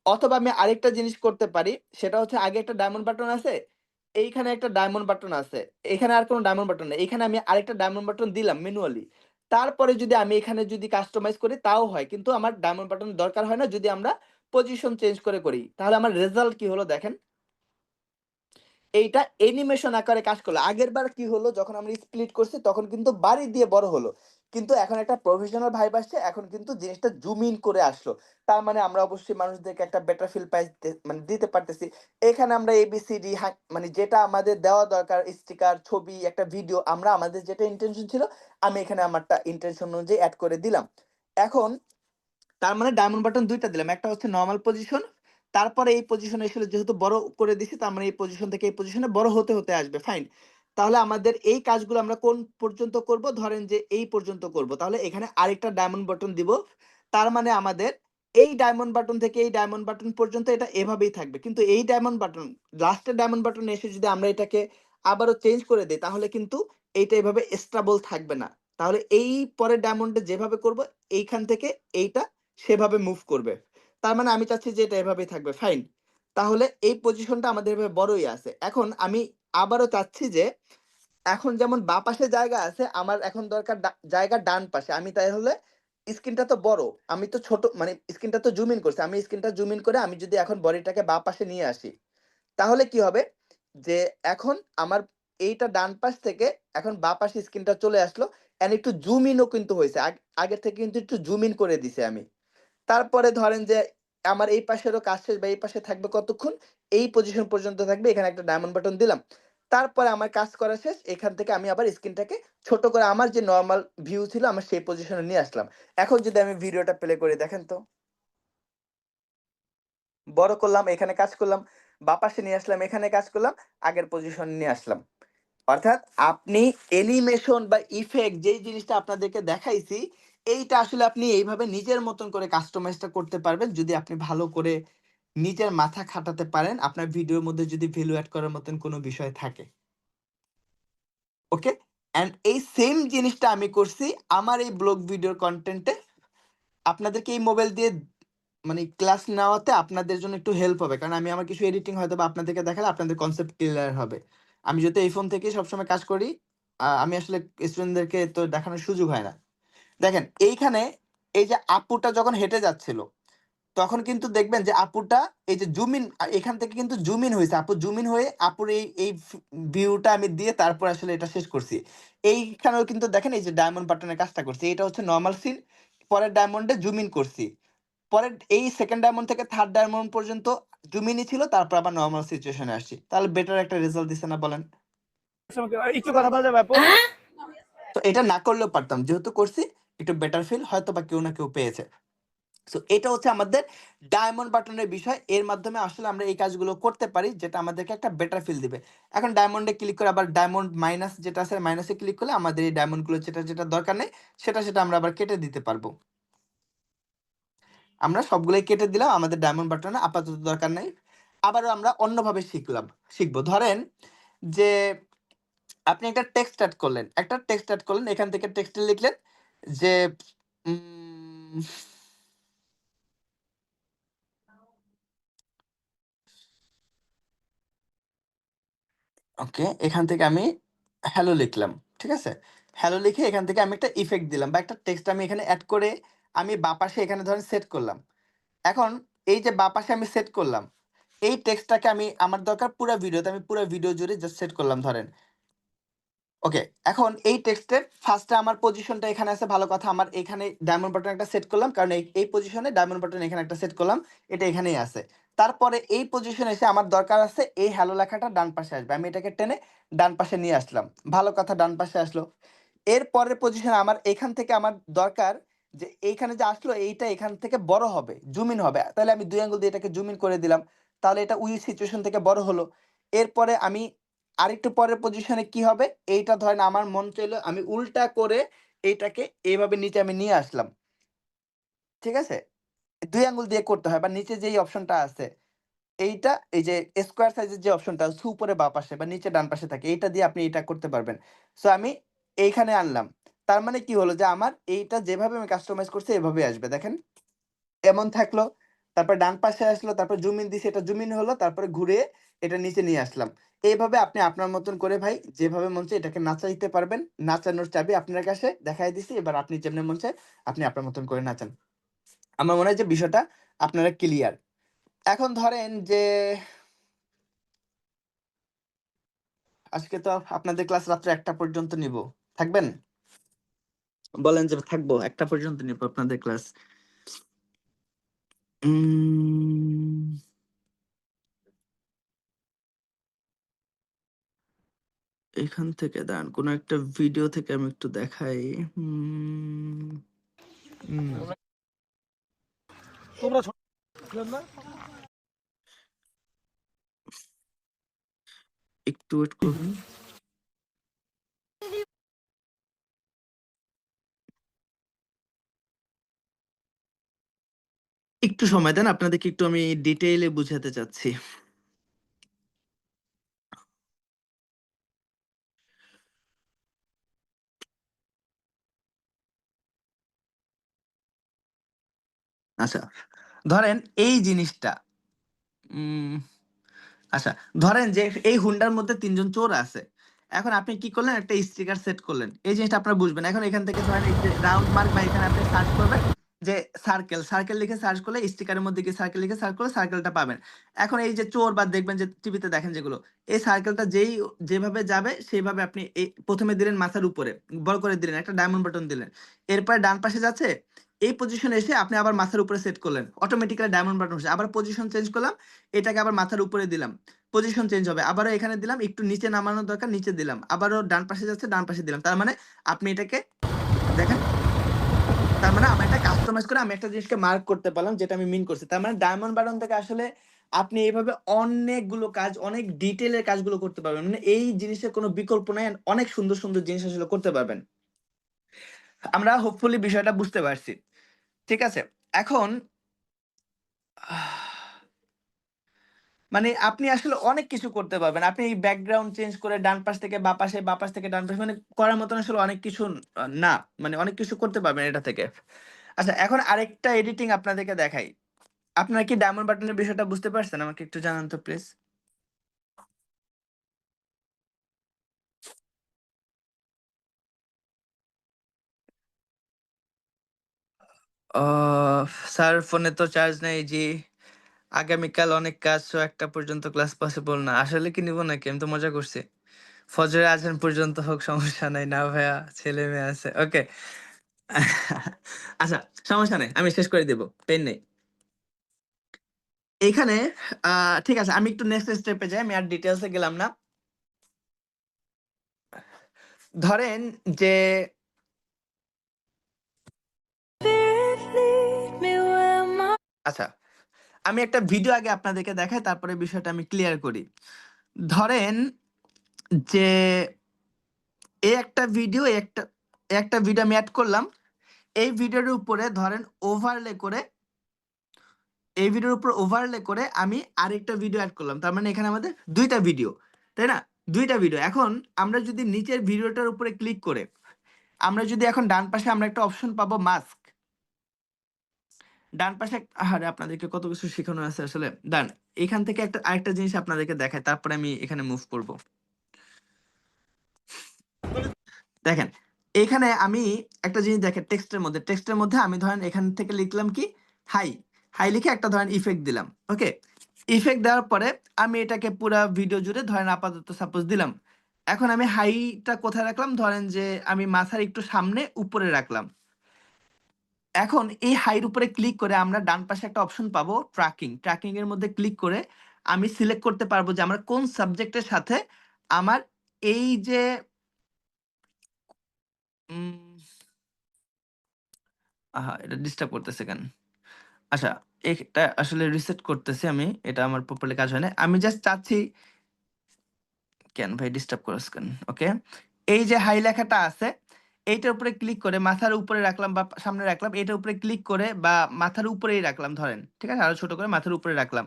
অথবা আমি আরেকটা জিনিস করতে পারি, সেটা হচ্ছে আগে একটা ডায়মন্ড বাটন আছে, এইখানে একটা ডায়মন্ড বাটন আছে, এখানে আর কোনো ডায়মন্ড বাটন নেই। এখানে আমি আরেকটা ডায়মন্ড বাটন দিলাম ম্যানুয়ালি। তারপরে যদি আমি এখানে যদি কাস্টমাইজ করি তাও হয়। কিন্তু আমার ডায়মন্ড বাটন দরকার হয় না যদি আমরা পজিশন চেঞ্জ করে করি। তাহলে আমার রেজাল্ট কি হলো দেখেন। এইটা অ্যানিমেশন আকারে কাজ করলো। আগেরবার কি হলো যখন আমরা স্প্লিট করছি তখন কিন্তু বাড়ি দিয়ে বড় হলো। কিন্তু এখন একটা প্রফেশনাল ভাইব আসছে, এখন কিন্তু জিনিসটা জুম ইন করে আসলো। তার মানে আমরা অবশ্যই মানুষদেরকে একটা বেটার ফিল পাইতে মানে দিতে পারতেছি। এখানে আমরা এবিসিডি মানে যেটা আমাদের দেওয়া দরকার স্টিকার, ছবি, একটা ভিডিও আমরা আমাদের যেটা ইন্টেনশন ছিল আমি এখানে আমারটা ইন্টেনশন অনুযায়ী এড করে দিলাম। এখন তার মানে ডায়মন্ড বাটন ২ টা দিলাম। একটা হচ্ছে নরমাল পজিশন, তারপরে এই পজিশনে এসে যেহেতু বড় করে দিছি তার মানে এই পজিশন থেকে এই পজিশনে বড় হতে আসবে। ফাইন। তাহলে আমাদের এই কাজগুলো আমরা কোন পর্যন্ত করব? ধরেন যে এই পর্যন্ত করব। তাহলে এখানে আরেকটা ডায়মন্ড বাটন দিব। তার মানে আমাদের এই ডায়মন্ড বাটন থেকে এই ডায়মন্ড বাটন পর্যন্ত এটা এভাবেই থাকবে। কিন্তু এই ডায়মন্ড বাটন লাস্টের ডায়মন্ড বাটনে এসে যদি আমরা এটাকে আবারও চেঞ্জ করে দেই তাহলে কিন্তু এইটা এভাবে স্টেবল থাকবে না। তাহলে এই পরের ডায়মন্ডে যেভাবে করব এইখান থেকে এইটা সেভাবে মুভ করবে। তার মানে আমি চাচ্ছি যে এটা এভাবেই থাকবে। ফাইন। তাহলে এই পজিশনটা আমাদের এভাবে বড়ই আছে। এখন আমি আবারও চাচ্ছি যে এখন যেমন বাঁ পাশে জায়গা আছে, আমার এখন দরকার জায়গা ডান পাশে। আমি তাহলে স্ক্রিনটা তো বড়, আমি তো ছোট মানে স্ক্রিনটা তো জুম ইন করছি। আমি স্ক্রিনটা জুম ইন করে আমি যদি এখন বডিটাকে বাঁ পাশে নিয়ে আসি তাহলে কি হবে যে এখন আমার এইটা ডান পাশ থেকে এখন বাঁ পাশে স্ক্রিনটা চলে আসলো। এন্ড একটু জুম ইনও কিন্তু হয়েছে, আগের থেকে কিন্তু একটু জুম ইন করে দিছে আমি। তারপরে ধরেন যে আমার এই পাশেরও কাজ শেষ বা এই পাশে থাকবে কতক্ষণ, এই পজিশন পর্যন্ত থাকবে। এখানে একটা ডায়মন্ড বাটন দিলাম। তারপরে আমার কাজ করা শেষ। এখান থেকে আমি আবার স্ক্রিনটাকে ছোট করে আমার যে নরমাল ভিউ ছিল আমার সেই পজিশনে নিয়ে আসলাম। এখন যদি আমি ভিডিওটা প্লে করে দেখেন তো, বড় করলাম, এখানে কাজ করলাম, বাঁ পাশে নিয়ে আসলাম, এখানে কাজ করলাম, আগের পজিশন নিয়ে আসলাম। অর্থাৎ আপনি অ্যানিমেশন বা ইফেক্ট যেই জিনিসটা আপনাদেরকে দেখাইছি এইটা আসলে আপনি এইভাবে নিজের মতন করে কাস্টমাইজটা করতে পারবেন যদি আপনি ভালো করে নিজের মাথা খাটাতে পারেন, আপনার ভিডিওর মধ্যে যদি ভ্যালু অ্যাড করার মতন কোনো বিষয় থাকে। ওকে? অ্যান্ড এই সেম জিনিসটা আমি করছি আমার এই ব্লগ ভিডিওর কনটেন্টে। আপনাদেরকে এই মোবাইল দিয়ে মানে ক্লাস নেওয়াতে আপনাদের জন্য একটু হেল্প হবে। কারণ আমি আমার কিছু এডিটিং হয়তোবা আপনাদেরকে দেখালে আপনাদের কনসেপ্ট ক্লিয়ার হবে। আমি যেহেতু এই ফোন থেকেই সবসময় কাজ করি, আমি আসলে স্টুডেন্টদেরকে তো দেখানোর সুযোগ হয় না। দেখেন এইখানে এই যে আপুটা যখন হেঁটে যাচ্ছিল তখন কিন্তু দেখবেন যে আপুটা এই যে জুম ইন এখান থেকে কিন্তু জুম ইন হয়েছে। আপু জুম ইন হয়ে আপুর এই ভিউটা আমি দিয়ে তারপর আসলে এটা শেষ করছি। এইখানেও কিন্তু দেখেন এই যে ডায়মন্ড বাটনের কাজটা করছি। এটা হচ্ছে নরমাল সিন। পরের ডায়মন্ডে জুম ইন করছি। পরের এই সেকেন্ড ডায়মন্ড থেকে থার্ড ডায়মন্ড পর্যন্ত জুম ইনই ছিল, তারপর আবার নরমাল সিচুয়েশনে আসছি। তাহলে বেটার একটা রেজাল্ট দিছে না বলেন? একটু কথা বলা যাবে আপু? তো এটা না করলেও পারতাম। যেহেতু করছি একটু বেটার ফিল হয়তোবা কেউ না কেউ পেয়েছে। সো এটা হচ্ছে আমাদের ডায়মন্ড বাটনের বিষয়। এর মাধ্যমে আসলে আমরা এই কাজগুলো করতে পারি যেটা আমাদেরকে একটা বেটার ফিল দিবে। এখন ডায়মন্ডে ক্লিক করে আবার ডায়মন্ড মাইনাস যেটা আছে মাইনাসে ক্লিক করলে আমাদের এই ডায়মন্ডগুলো যেটা দরকার নেই সেটা আমরা আবার কেটে দিতে পারবো। আমরা সবগুলোই কেটে দিলাম, আমাদের ডায়মন্ড বাটনে আপাতত দরকার নেই। আবারও আমরা অন্যভাবে শিখবো। ধরেন যে আপনি একটা টেক্সট অ্যাড করলেন, এখান থেকে টেক্সটে লিখলেন যে উম ওকে, এখান থেকে আমি হ্যালো লিখলাম। ঠিক আছে? হ্যালো লিখে এখান থেকে আমি একটা ইফেক্ট দিলাম বা একটা টেক্সট আমি এখানে এড করে আমি বাঁ পাশে এখানে ধরেন সেট করলাম। এখন এই যে বাঁ পাশে আমি সেট করলাম, এই টেক্সটটাকে আমি আমার দরকার পুরা ভিডিওতে, আমি পুরা ভিডিও জুড়ে জাস্ট সেট করলাম ধরেন। ওকে, এখন এই টেক্সটের ফার্স্টে আমার পজিশনটা এখানে আছে, ভালো কথা। আমার এখানে ডায়মন্ড বাটন একটা সেট করলাম কারণ এই পজিশনে ডায়মন্ড বাটন এখানে একটা সেট করলাম, এটা এখানেই আছে। তারপরে এই পজিশনে এসে আমার দরকার আছে এই হ্যালো লেখাটা ডান পাশে আসবে, আমি এটাকে টেনে ডান পাশে নিয়ে আসলাম, ভালো কথা, ডান পাশে আসলো। এর পরের পজিশনে আমার এখান থেকে আমার দরকার যে এইখানে যে আসলো এইটা এখান থেকে বড় হবে, জুম ইন হবে। তাহলে আমি 2 আঙ্গুল দিয়ে এটাকে জুম ইন করে দিলাম, তাহলে এটা উই সিচুয়েশন থেকে বড় হলো। এরপরে আমি আরেকটু পরের পজিশনে কি হবে, এইটা ধরেন আমার মন চাইলো আমি উল্টা করে এইটাকে এইভাবে নিচে আমি নিয়ে আসলাম। ঠিক আছে? 2 আঙ্গুল দিয়ে করতে হয় বা নিচে যেই অপশনটা আছে এইটা, এই যে স্কোয়ার সাইজের যে অপশনটা আছে উপরে বাঁ পাশে বা নিচে ডান পাশে থাকে, এইটা দিয়ে আপনি এটা করতে পারবেন। সো আমি এইখানে আনলাম। তার মানে কি হলো যে আমার এইটা যেভাবে আমি কাস্টমাইজ করছি এভাবে আসবে। দেখেন এমন থাকলো। তারপর ডান পাশে আসলো, তারপর জুম ইন দিছি, এটা জুম ইন হলো, তারপরে ঘুরে এটা নিচে নিয়ে আসলাম। এইভাবে আপনি আপনার মতন করে ভাই যেভাবে মন চায় এটাকে নাচাইতে পারবেন। নাচানোর চাবি আপনার কাছে দেখাই দিছি। এবার আপনি যেমনে মন চায় আপনি আপনার মতন করে নাচান। আমার মনে হয় যে বিষয়টা আপনারা ক্লিয়ার। এখন ধরেন যে আজকে তো আপনাদের ক্লাস রাত্র ১টা পর্যন্ত নিব। থাকবেন? বলেন যে থাকবো, ১টা পর্যন্ত নিব আপনাদের ক্লাস। উম এখান থেকে দাঁড়ান, কোন একটা ভিডিও থেকে আমি একটু দেখাই। উম উম তোমরা ছোট ছিলেন না? একটু ওয়েট করবেন। একটু সময় দেন, আপনাদেরকে একটু আমি ডিটেইলে বুঝাতে চাচ্ছি। আচ্ছা, ধরেন এই জিনিসটা উম আচ্ছা, ধরেন যে এই হুন্ডার মধ্যে ৩ জন চোর আছে। এখন আপনি কি করলেন? একটা স্টিকার সেট করলেন। এই জিনিসটা আপনারা বুঝবেন। এখন এখান থেকে ধরেন এই যে রাউন্ড মার্ক বা এখানে আপনি সার্চ করবেন যে সার্কেল লিখে সার্চ করলে স্টিকারের মধ্যে গিয়ে সার্কেল লিখে সার্চ করলে সার্কেলটা পাবেন। এখন এই যে চোর বা দেখবেন যে টিভিতে দেখেন যেগুলো, এই সার্কেলটা যেভাবে যাবে সেইভাবে আপনি এই ১ম এ দিলেন মাথার উপরে, বড় করে দিলেন, একটা ডায়মন্ড বাটন দিলেন। এরপরে ডান পাশে যাচ্ছে, এই পজিশনে এসে আপনি আবার মাথার উপরে সেট করলেন। অটোমেটিক্যালি ডায়মন্ড বাটন হচ্ছে। আবার পজিশন চেঞ্জ করলাম, এটাকে আবার মাথার উপরে দিলাম। পজিশন চেঞ্জ হবে। আবারও এখানে দিলাম, একটু নিচে নামানোর দরকার, নিচে দিলাম। আবারও ডান পাশে যাচ্ছে, ডান পাশে দিলাম। তার মানে আপনি এটাকে দেখেন, তার মানে আমি এটা কাস্টমাইজ করে আমি একটা জিনিসকে মার্ক করতে পারলাম যেটা আমি মিন করছি। তার মানে ডায়মন্ড বাটন থেকে আসলে আপনি এইভাবে অনেকগুলো কাজ, অনেক ডিটেইলের কাজগুলো করতে পারবেন। মানে এই জিনিসের কোনো বিকল্প নাই। and অনেক সুন্দর, সুন্দর জিনিস আসলে করতে পারবেন। আমরা হোপফুলি বিষয়টা বুঝতে পারছি। ঠিক আছে? এখন মানে আপনি আসলে অনেক কিছু করতে পারবেন। আপনি ব্যাকগ্রাউন্ড চেঞ্জ করে ডান পাশ থেকে বাঁ পাশে, বাঁ পাশ থেকে ডান পাশে, মানে করার মতন আসলে অনেক কিছু না। মানে অনেক কিছু করতে পারবেন এটা থেকে। আচ্ছা, এখন আরেকটা এডিটিং আপনাদেরকে দেখাই। আপনারা কি ডায়মন্ড বাটনের বিষয়টা বুঝতে পারছেন? আমাকে একটু জানান তো প্লিজ। স্যার ফোনে তো চার্জ নেই জি। আগামীকাল অনেক কাজ, সো ১টা পর্যন্ত ক্লাস পসিবল না। আসলে কি নিব নাকি? আমি তো মজা করছি। ফজরের আজান পর্যন্ত হোক, সমস্যা নাই। না ভাইয়া, ছেলে মেয়ে আছে। ওকে। আচ্ছা, সমস্যা নেই। আমি শেষ করে দিব। পেন নেই। এইখানে ঠিক আছে, আমি একটু নেক্সট স্টেপে যাই। আমি আর ডিটেইলস এ গেলাম না। ধরেন যে আচ্ছা, আমি একটা ভিডিও আগে আপনাদেরকে দেখাই, তারপরে বিষয়টা আমি ক্লিয়ার করি। ধরেন যে এই একটা ভিডিও, একটা ভিডিও আমি এড করলাম। এই ভিডিওর উপরে ধরেন ওভারলে করে, এই ভিডিওর উপর ওভারলে করে আমি আরেকটা ভিডিও এড করলাম। তার মানে এখানে আমাদের ২টা ভিডিও, তাই না? ২টা ভিডিও। এখন আমরা যদি নিচের ভিডিওটার উপরে ক্লিক করে আমরা যদি এখন ডান পাশে আমরা একটা অপশন পাবো মাস্ক। ডান পাশে আরে আপনাদেরকে কত কিছু শেখানো আছে আসলে। ডান, এখান থেকে আরেকটা জিনিস আপনাদেরকে দেখাই, তারপরে আমি এখানে মুভ করব। দেখেন, এখানে আমি একটা জিনিস দেখেন, টেক্সটের মধ্যে আমি ধরেন এখান থেকে লিখলাম কি হাই। হাই লিখে একটা ধরেন ইফেক্ট দিলাম। ওকে, ইফেক্ট দেওয়ার পরে আমি এটাকে পুরা ভিডিও জুড়ে ধরেন আপাতত সাপোজ দিলাম। এখন আমি হাইটা কোথায় রাখলাম? ধরেন যে আমি মাথার একটু সামনে উপরে রাখলাম। এখন এই হাইর উপরে ক্লিক করে আমরা ডান পাশে একটা অপশন পাবো ট্র্যাকিং এর মধ্যে ক্লিক করে আমি সিলেক্ট করতে পারবো যে আমার কোন সাবজেক্টের সাথে আমার এই যে উম, এটা ডিস্টার্ব করতেছে কেন? আচ্ছা, এটা আসলে রিসেট করতেছি আমি। এটা আমার প্রপারলি কাজ হয় না। আমি জাস্ট চাচ্ছি, কেন ভাই ডিস্টার্ব করছ কেন? ওকে, এই যে হাই লেখাটা আছে, এইটার উপরে ক্লিক করে মাথার উপরে রাখলাম বা সামনে রাখলাম। এটার উপরে ক্লিক করে বা মাথার উপরেই রাখলাম ধরেন, ঠিক আছে? আরো ছোট করে মাথার উপরে রাখলাম।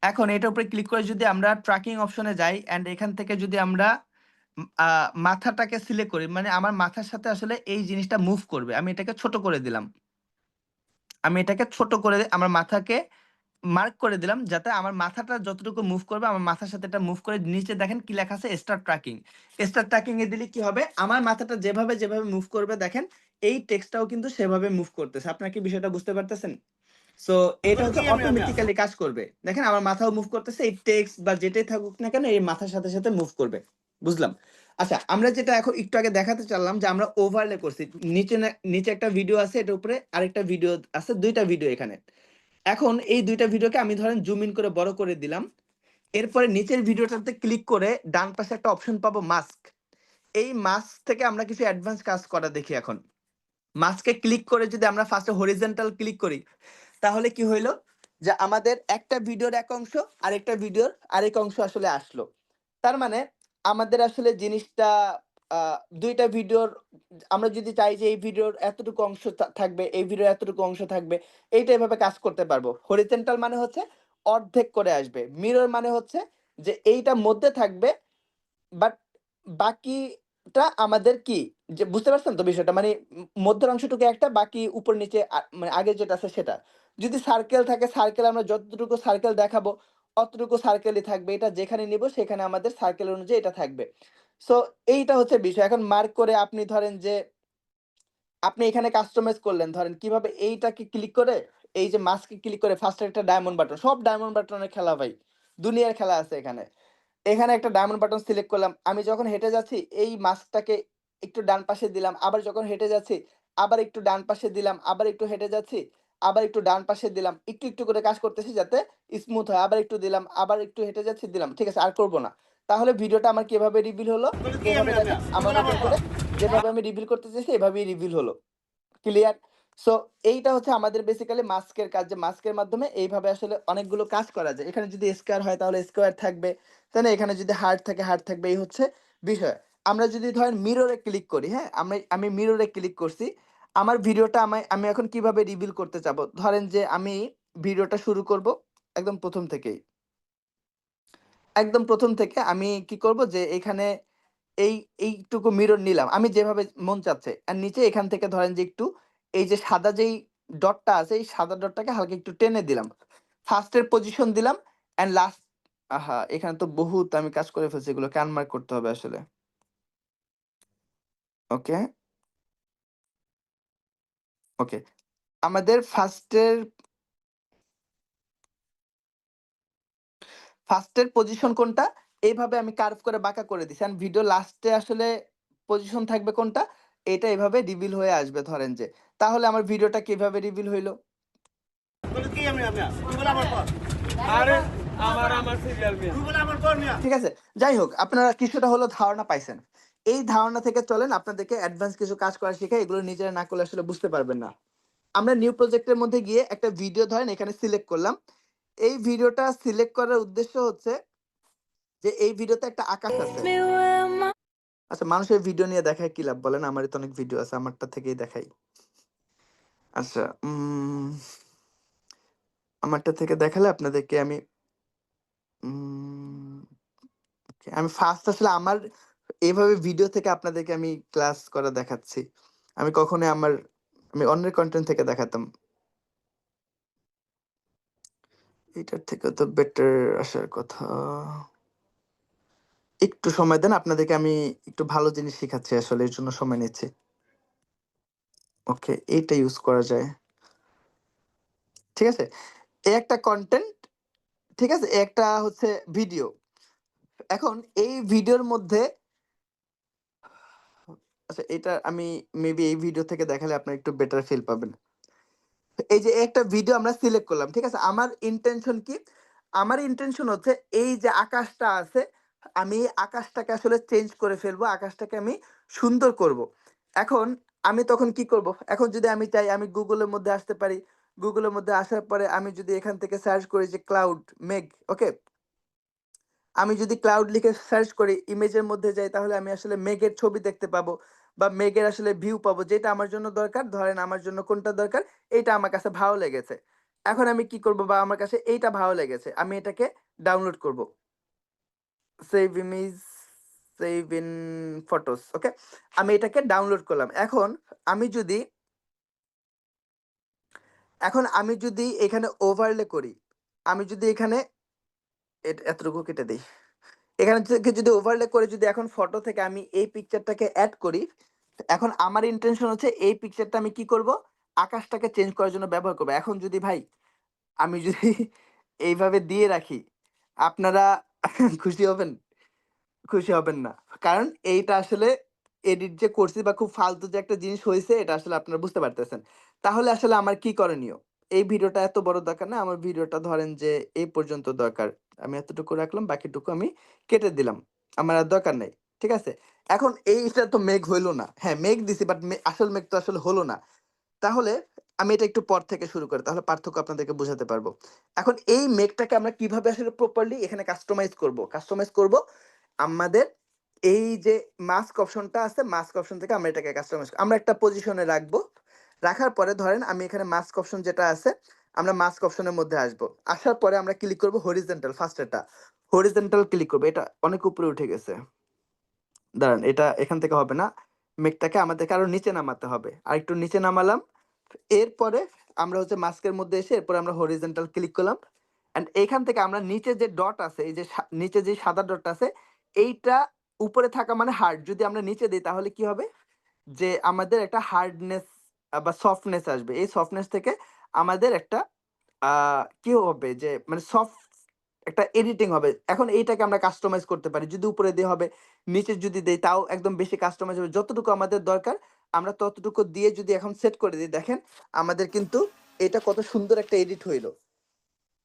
এখন এটার উপরে ক্লিক করে যদি আমরা ট্র্যাকিং অপশনে যাই এন্ড এখান থেকে যদি আমরা মাথাটাকে সিলেক্ট করি, মানে আমার মাথার সাথে আসলে এই জিনিসটা মুভ করবে। আমি এটাকে ছোট করে দিলাম। আমি এটাকে ছোট করে আমার মাথাকে মার্ক করে দিলাম যাতে আমার মাথাটা যতটুকু মুভ করবে আমার মাথার সাথে এটা মুভ করে নিচে দেখেন কি লেখা আছে স্টার্ট ট্র্যাকিং। স্টার্ট ট্র্যাকিং এ দিলে কি হবে আমার মাথাটা যেভাবে যেভাবে মুভ করবে দেখেন এই টেক্সটটাও কিন্তু সেভাবে মুভ করতেছে। আপনারা কি বিষয়টা বুঝতে পারতেছেন? সো এটা হচ্ছে অটোমেটিক্যালি কাজ করবে। দেখেন আমার মাথাও মুভ করতেছে, এই টেক্সট বা যেটাই থাকুক না কেন এই মাথার সাথে সাথে মুভ করবে। বুঝলাম। আচ্ছা আমরা যেটা এখন একটু আগে দেখাতে চাইলাম যে আমরা ওভারলে করছি, নিচে একটা ভিডিও আছে, এটার উপরে আরেকটা ভিডিও আছে, দুইটা ভিডিও এখানে। এখন এই দুইটা ভিডিওকে আমি ধরেন জুম ইন করে বড় করে দিলাম। এরপরে নিচের ভিডিওটাতে ক্লিক করে ডান পাশে একটা অপশন পাবো মাস্ক। এই মাস্ক থেকে আমরা কিছু অ্যাডভান্স কাজ করা দেখি। এখন মাস্কে ক্লিক করে যদি আমরা ফার্স্টে হরিজন্টাল ক্লিক করি তাহলে কি হইলো যে আমাদের একটা ভিডিওর এক অংশ আরেকটা ভিডিওর আরেক অংশ আসলে আসলো। তার মানে আমাদের আসলে জিনিসটা দুইটা ভিডিওর আমরা যদি চাই যে এই ভিডিওর এতটুকু অংশ থাকবে, এই ভিডিওর এতটুকু অংশ থাকবে, এইটা এভাবে কাজ করতে পারবো। হরিজন্টাল মানে হচ্ছে অর্ধেক করে আসবে, মিরর মানে হচ্ছে যে এইটা মধ্যে থাকবে বাট বাকিটা আমাদের কি যে বুঝতে পারছেন তো বিষয়টা, মানে মধ্যের অংশটুকু একটা, বাকি উপর নিচে মানে আগে যেটা আছে সেটা। যদি সার্কেল থাকে সার্কেল আমরা যতটুকু সার্কেল দেখাবো অতটুকু সার্কেলই থাকবে, এটা যেখানে নিব সেখানে আমাদের সার্কেল অনুযায়ী এটা থাকবে। সো এইটা হচ্ছে বিষয়। এখন মার্ক করে আপনি ধরেন যে আপনি এখানে কাস্টমাইজ করলেন, ধরেন কিভাবে এইটাকে ক্লিক করে এই যে মাস্কে ক্লিক করে ফার্স্ট একটা ডায়মন্ড বাটন, সব ডায়মন্ড বাটনের খেলা ভাই, দুনিয়ার খেলা আছে এখানে। এখানে একটা ডায়মন্ড বাটন সিলেক্ট করলাম, আমি যখন হেঁটে যাচ্ছি এই মাস্কটাকে একটু ডান পাশে দিলাম, আবার যখন হেঁটে যাচ্ছি আবার একটু ডান পাশে দিলাম, আবার একটু হেঁটে যাচ্ছি আবার একটু ডান পাশে দিলাম, একটু একটু করে কাজ করতেছি যাতে স্মুথ হয়, আবার একটু দিলাম, আবার একটু হেঁটে যাচ্ছি দিলাম, ঠিক আছে আর করব না। তাহলে ভিডিওটা আমার কিভাবে রিভিল হলো, এভাবে দেখেন আমার মতন করে যেভাবে আমি রিভিল করতে চেয়েছি এভাবেই রিভিল হলো। ক্লিয়ার? সো এইটা হচ্ছে আমাদের বেসিক্যালি মাস্কের কাজ, যে মাস্কের মাধ্যমে এইভাবে আসলে অনেকগুলো কাজ করা যায়। এখানে যদি স্কয়ার হয় তাহলে স্কয়ার থাকবে, তাই না? এখানে যদি হার্ট থাকে হার্ট থাকবে, এই হচ্ছে বিষয়। আমরা যদি ধরেন মিররে ক্লিক করি, হ্যাঁ আমি মিররে ক্লিক করছি, আমার ভিডিওটা আমি এখন কিভাবে রিভিল করতে চাবো, ধরেন যে আমি ভিডিওটা শুরু করব একদম প্রথম থেকেই। একদম প্রথম থেকে আমি কি করব যে এখানে এইটুকু মিরর নিলাম আমি যেভাবে মন চাচ্ছে, আর নিচে এখান থেকে ধরেন যে একটু এই যে সাদা যেই ডটটা আছে এই সাদা ডটটাকে হালকা একটু টেনে দিলাম, ফার্স্টের পজিশন দিলাম এন্ড লাস্ট। আহা এখানে তো বহুত আমি কাজ করে ফেলছি, এগুলো ক্যান মার্ক করতে হবে আসলে। ওকে ওকে আমাদের ফার্স্টের পজিশন কোনটা, এইভাবে আমি কার্ভ করে বাঁকা করে দিছি, এন্ড ভিডিও লাস্টে আসলে পজিশন থাকবে কোনটা, এটা এভাবে রিভিল হয়ে আসবে ধরেন যে। তাহলে আমার ভিডিওটা কিভাবে রিভিল হইলো? ঠিক আছে, যাই হোক আপনারা কিছুটা হলো ধারণা পাইছেন। এই ধারণা থেকে চলেন আপনাদেরকে অ্যাডভান্স কিছু কাজ করা শেখাই, এগুলো নিজেরা না করলে আসলে বুঝতে পারবেন না। আমরা নিউ প্রজেক্টের মধ্যে গিয়ে একটা ভিডিও ধরেন এখানে সিলেক্ট করলাম। এই ভিডিওটা সিলেক্ট করার উদ্দেশ্য হচ্ছে যে এই ভিডিওতে একটা আকাশ আছে। আচ্ছা মানুষের ভিডিও নিয়ে দেখায় কি লাভ বলেন, আমারই তো অনেক ভিডিও আছে, আমারটা থেকেই দেখাই। আচ্ছা আমারটা থেকে দেখালে আপনাদেরকে আমি উম, আমি ফার্স্ট আসলে আমার এইভাবে ভিডিও থেকে আপনাদেরকে আমি ক্লাস করা দেখাচ্ছি। আমি কখনোই আমি অন্যের কন্টেন্ট থেকে দেখাতাম। এটার থেকে তো বেটার আসার কথা। একটু সময় দেন, আপনাদেরকে আমি একটু ভালো জিনিস শিখাচ্ছি, আসলে এর জন্য সময় নিচ্ছি। ওকে এইটা ইউজ করা যায়, ঠিক আছে। এই একটা কন্টেন্ট, ঠিক আছে, একটা হচ্ছে ভিডিও। এখন এই ভিডিওর মধ্যে আচ্ছা এটা আমি মেবি এই ভিডিও থেকে দেখালে আপনার একটু বেটার ফিল পাবেন। এই যে একটা ভিডিও আমরা সিলেক্ট করলাম, ঠিক আছে, আমার ইন্টেনশন কি, আমার ইন্টেনশন হচ্ছে এই যে আকাশটা আছে আমি আকাশটাকে আসলে চেঞ্জ করে ফেলবো, আকাশটাকে আমি সুন্দর করব। এখন আমি তখন কি করব, এখন যদি আমি চাই আমি গুগলের মধ্যে আসতে পারি, গুগলের মধ্যে আসার পরে আমি যদি এখান থেকে সার্চ করি যে ক্লাউড মেঘ, ওকে, আমি যদি ক্লাউড লিখে সার্চ করি ইমেজের মধ্যে যাই তাহলে আমি আসলে মেঘের ছবি দেখতে পাবো বা মেঘের আসলে ভিউ পাবো, যেটা আমার জন্য দরকার। ধরেন আমার জন্য কোনটা দরকার, এইটা আমার কাছে ভালো লেগেছে। এখন আমি কি করব, বা আমার কাছে এইটা ভালো লেগেছে আমি এটাকে ডাউনলোড করব, save image, save in photos, okay, আমি এটাকে ডাউনলোড করলাম। আমি যদি এখন আমি যদি এখানে ওভারলে করি, আমি যদি এখানে এতটুকু কেটে দিই। এখানে থেকে যদি ওভারলে করে যদি এখন ফটো থেকে আমি এই পিকচারটাকে এড করি, এখন আমার ইন্টেনশন হচ্ছে এই পিকচারটা আমি কি করব? আকাশটাকে চেঞ্জ করার জন্য ব্যবহার করব। এখন যদি ভাই আমি যদি এইভাবে দিয়ে রাখি, আপনারা খুশি হবেন? খুশি হবেন না। কারণ এইটা আসলে এডিট যে করছি বা খুব ফালতু যে একটা জিনিস হইছে এটা আসলে আপনারা বুঝতে পারতেছেন। তাহলে আসলে আমার কি করণীয়? এই ভিডিওটা এত বড় দরকার না। আমার ভিডিওটা ধরেন যে এই পর্যন্ত দরকার। আমি এতটুকু রাখলাম, বাকিটুকু আমি কেটে দিলাম। আমার আর দরকার নাই। ঠিক আছে? এখন এইটা তো মেঘ হইল না। হ্যাঁ, মেঘ দিছি বাট আসল মেঘ তো আসলে হলো না। তাহলে আমি এটা একটু পর থেকে শুরু করি। তাহলে পার্থক্য আপনাদেরকে বোঝাতে পারবো। এখন এই মেঘটাকে আমরা কিভাবে আসলে প্রপারলি এখানে কাস্টমাইজ করব? কাস্টমাইজ করব আমাদের এই যে মাস্ক অপশনটা আছে, মাস্ক অপশন থেকে আমরা এটাকে কাস্টমাইজ আমরা একটা পজিশনে রাখবো। রাখার পরে ধরেন আমি এখানে মাস্ক অপশন যেটা আছে, আমরা মাস্ক অপশনের মধ্যে আসবো। আসার পরে আমরা ক্লিক করব হরিজন্টাল, ফার্স্ট এটা। হরিজন্টাল ক্লিক করব। এটা অনেক উপরে উঠে গেছে। দাঁড়ান, এটা এখান থেকে হবে না। মেঘটাকে আমাদেরকে আরো নিচে নামাতে হবে। আরেকটু নিচে নামালাম। এরপরে আমরা হচ্ছে মাস্কের মধ্যে এসে এরপরে আমরা হরিজন্টাল ক্লিক করলাম। এন্ড এখান থেকে আমরা নিচে যে ডট আছে, এই যে নিচে যে সাদা ডট আছে, এইটা উপরে থাকা মানে হার্ড। যদি আমরা নিচে দিই তাহলে কি হবে? যে আমাদের একটা হার্ডনেস বা সফটনেস আসবে। এই সফটনেস থেকে আমাদের একটা কি হবে? যে মানে সফট একটা এডিটিং হবে। এখন এইটাকে আমরা কাস্টমাইজ করতে পারি। যদি উপরে দিয়ে হবে, নিচে যদি দেই তাও একদম বেশি কাস্টমাইজ হবে। যতটুকু আমাদের দরকার আমরা ততটুকু দিয়ে যদি এখন সেট করে দিই, দেখেন আমাদের কিন্তু এটা কত সুন্দর একটা এডিট হইলো।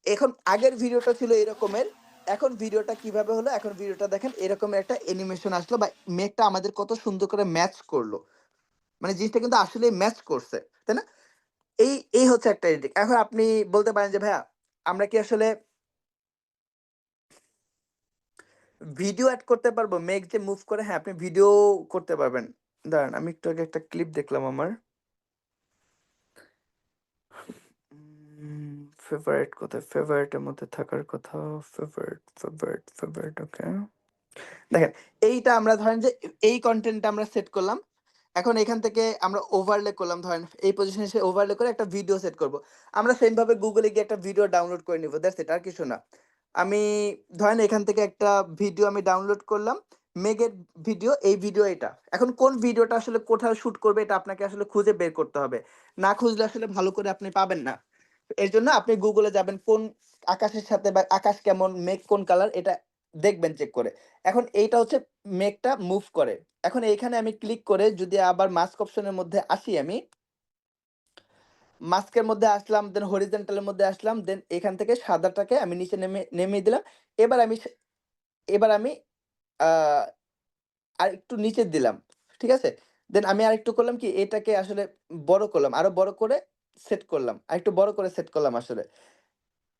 এখন আগের ভিডিওটা ছিল এরকমের, এখন ভিডিওটা কিভাবে হলো? এখন ভিডিওটা দেখেন এরকমের একটা অ্যানিমেশন আসলো বা মেঘটা আমাদের কত সুন্দর করে ম্যাচ করলো। মানে জিনিসটা কিন্তু আসলেই ম্যাচ করছে। তাই না? এই হচ্ছে একটা এডিটিং। এখন আপনি বলতে পারেন যে, "ভাইয়া আমরা কি আসলে ভিডিও এড করতে পারবো? মেঘ যে মুভ করে?" হ্যাঁ, আপনি ভিডিও করতে পারবেন। দাঁড়ান, আমি একটু আগে একটা ক্লিপ দেখলাম আমার। ফেভারিট কোথায়? ফেভারিটের মধ্যে থাকার কথা। ফেভারিট ওকে। দেখেন, এইটা আমরা ধরেন যে এই কনটেন্টটা আমরা সেট করলাম। এখন এখান থেকে আমরা ওভারলে করলাম, ধরেন এই পজিশনে এসে ওভারলে করে একটা ভিডিও সেট করব। আমরা সেম ভাবে গুগলে গিয়ে একটা ভিডিও ডাউনলোড করে নিব। দ্যাটস ইট, আর কিছু না। আমি ধরেন এখান থেকে একটা ভিডিও আমি ডাউনলোড করলাম। মেঘের ভিডিও, এই ভিডিও এটা। এখন কোন ভিডিওটা আসলে কোথায় শুট করবে এটা আপনাকে আসলে খুঁজে বের করতে হবে। না খুঁজলে আসলে ভালো করে আপনি পাবেন না। এর জন্য আপনি গুগলে যাবেন, কোন আকাশের সাথে বা আকাশ কেমন, মেঘ কোন কালার, এটা দেখবেন চেক করে। এখন এইটা হচ্ছে মেঘটা মুভ করে। এখন এইখানে আমি ক্লিক করে যদি আবার মাস্ক অপশনের মধ্যে আসি, আমি মাস্কের মধ্যে আসলাম, দেন হরিজন্টাল এর মধ্যে আসলাম, দেন এখান থেকে সাদাটাকে আমি নিচে নেমিয়ে দিলাম। এবার আমি এবার আমি আহ আরেকটু নিচে দিলাম। ঠিক আছে? দেন আমি আরেকটু করলাম কি, এটাকে আসলে বড় করলাম। আরো বড় করে সেট করলাম। আরেকটু বড় করে সেট করলাম আসলে।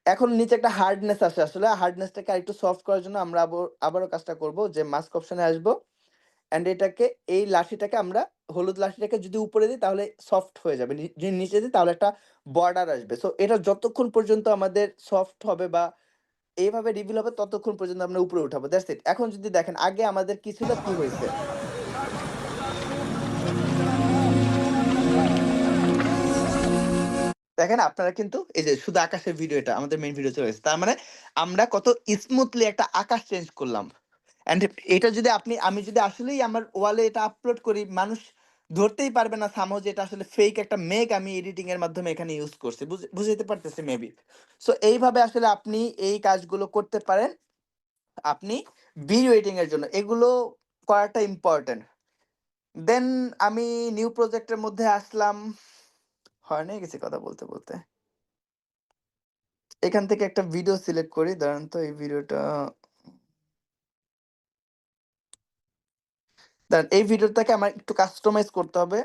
এখন নিচে একটা হার্ডনেস আসে আসলে। হার্ডনেসটাকে আরেকটু সফট করার জন্য আমরা আবারও কাজটা করব যে মাস্ক অপশনে আসবো। অ্যান্ড এটাকে, এই লাঠিটাকে আমরা, হলুদ লাঠিটাকে যদি উপরে দিই তাহলে সফট হয়ে যাবে। যদি নিচে দিই তাহলে একটা বর্ডার আসবে। সো এটা যতক্ষণ পর্যন্ত আমাদের সফট হবে বা এইভাবে রিভিল হবে ততক্ষণ পর্যন্ত আমরা উপরে উঠাবো। That's it. এখন যদি দেখেন আগে আমাদের কি ছিল, কি হইছে? দেখেন আপনারা কিন্তু এই যে শুধু আকাশের ভিডিও, এটা আমাদের মেইন ভিডিও চলে গেছে। তার মানে আমরা কত স্মুথলি একটা আকাশ চেঞ্জ করলাম। অ্যান্ড এটা যদি আমি যদি আসলেই আমার ওয়ালে এটা আপলোড করি, মানুষ ধরতেই পারবে না সামহাউ যে এটা আসলে ফেক একটা মেঘ আমি এডিটিং এর মাধ্যমে এখানে ইউজ করছি। বুঝাইতে পারতেছি মেবি। সো এইভাবে আসলে আপনি এই কাজগুলো করতে পারেন। আপনি ভিডিও এডিটিং এর জন্য এগুলো করাটা ইম্পর্টেন্ট। দেন আমি নিউ প্রজেক্টের মধ্যে আসলাম। হয় নাই গেছি কথা বলতে বলতে। এখান থেকে একটা ভিডিও সিলেক্ট করি। দাঁড়ান তো, এই ভিডিওটা, দাঁড়ান এই ভিডিওটাকে আমার একটু কাস্টমাইজ করতে হবে।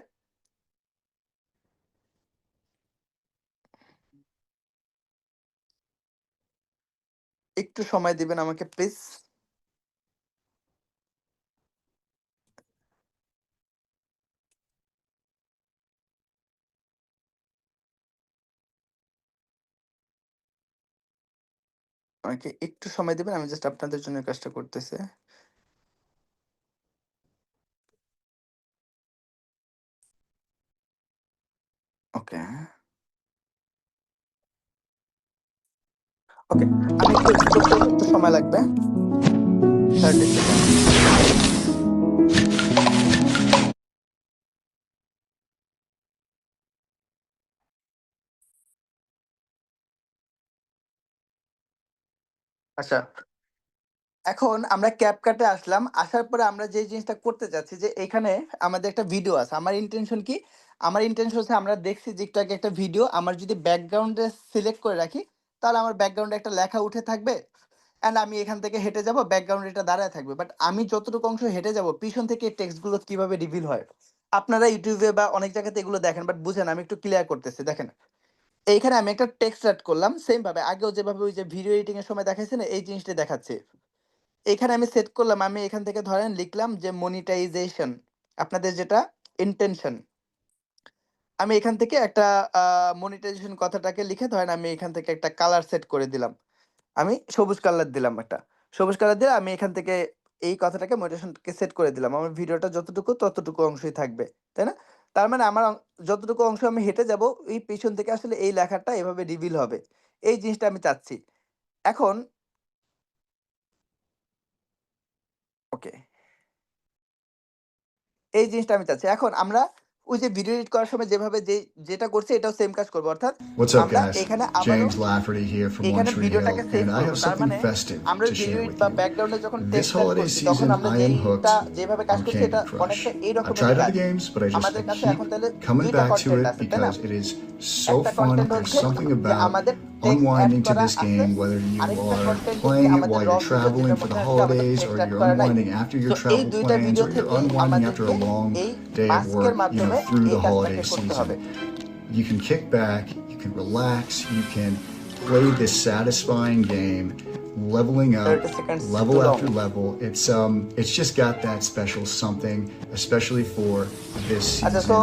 একটু সময় দিবেন আমাকে প্লিজ। আমাকে একটু সময় দিবেন। আমি জাস্ট আপনাদের জন্য এই কাজটা করতেছি। ওকে। ওকে, আমি একটু এডিট করতে একটু সময় লাগবে, 30 সেকেন্ড। আচ্ছা, এখন আমরা ক্যাপকাটে আসলাম। আসার পরে আমরা যে জিনিসটা করতে চাচ্ছি যে এখানে আমাদের একটা ভিডিও আছে। আমার ইন্টেনশন কি? আমার ইন্টেনশন হচ্ছে আমরা দেখছি যে একটু আগে একটা ভিডিও, আমার যদি ব্যাকগ্রাউন্ডে সিলেক্ট করে রাখি তাহলে আমার ব্যাকগ্রাউন্ডে একটা লেখা উঠে থাকবে অ্যান্ড আমি এখান থেকে হেঁটে যাব, ব্যাকগ্রাউন্ডে এটা দাঁড়ায় থাকবে। বাট আমি যতটুকু অংশ হেঁটে যাব পিছন থেকে এই টেক্সটগুলো কিভাবে রিভিল হয়। আপনারা ইউটিউবে বা অনেক জায়গাতে এগুলো দেখেন বাট বুঝেন, আমি একটু ক্লিয়ার করতেছি। দেখেন, এইখানে আমি একটা টেক্সট অ্যাড করলাম সেম ভাবে আগেও যেভাবে ওই যে ভিডিও এডিটিং এর সময় দেখাইছে না, এই জিনিসটা দেখাচ্ছে। এখানে আমি সেট করলাম, আমি এখান থেকে ধরেন লিখলাম যে মনিটাইজেশন, আপনাদের যেটা ইন্টেনশন। আমি এখান থেকে একটা মনিটাইজেশন কথাটাকে লিখে ধরেন আমি এখান থেকে একটা কালার সেট করে দিলাম। আমি সবুজ কালার দিলাম একটা। সবুজ কালার দিয়ে আমি এখান থেকে এই কথাটাকে মোটিভেশনকে সেট করে দিলাম। আমার ভিডিওটা যতটুকু ততটুকু অংশই থাকবে। তাই না? তার মানে আমার যতটুকু অংশ আমি হেঁটে যাব, এই পেছন থেকে আসলে এই লেখাটা এভাবে রিভিল হবে। এই জিনিসটা আমি চাচ্ছি। এখন ওকে। এই জিনিসটা আমি চাচ্ছি। এখন আমরা ওই যে ভিডিও এডিট করার সময় যেভাবে যেটা করছি এটাও সেম কাজ করব। অর্থাৎ What's up, আমরা guys? এখানে আবারও James Lafferty here from One এখানে Tree Hill, ভিডিওটাকে সেভ and I করব। have তার something মানে festive আমরা to video share edit with বা you. ব্যাকগ্রাউন্ডে যখন This টেক্সট অ্যাড holiday করছি তখন season, আমরা I am hooked যেভাবে কাজ on করছি Candy এটা Crush. অনেকটা এই I've রকমেরই tried কাজ। other games, but I আমাদের কাছে keep এখন তাহলে coming দুইটা back to কনটেন্ট it আছে, তাই না? because it is so একটা fun. কনটেন্ট There's হচ্ছে something যে about আমাদের টেক্সট অ্যাড unwinding to করা this আছে, game, whether you আরেকটা are কনটেন্ট হচ্ছে playing it আমাদের while র you're ভিডিও traveling যেটার for মধ্যে the আসলে আমাদের holidays, or text add you're করা নাই। unwinding after সো your এই travel দুইটা plans, ভিডিও or you're থেকে unwinding after আমাদেরকে a long এই day of মাস্কের work, you মাধ্যমে know, through এই the কাজটাকে holiday করতে season. হবে। You can kick back, you can relax, you can play this satisfying game, leveling up, 30 seconds level too long. after level. It's just got that special something, especially for this আচ্ছা, season. So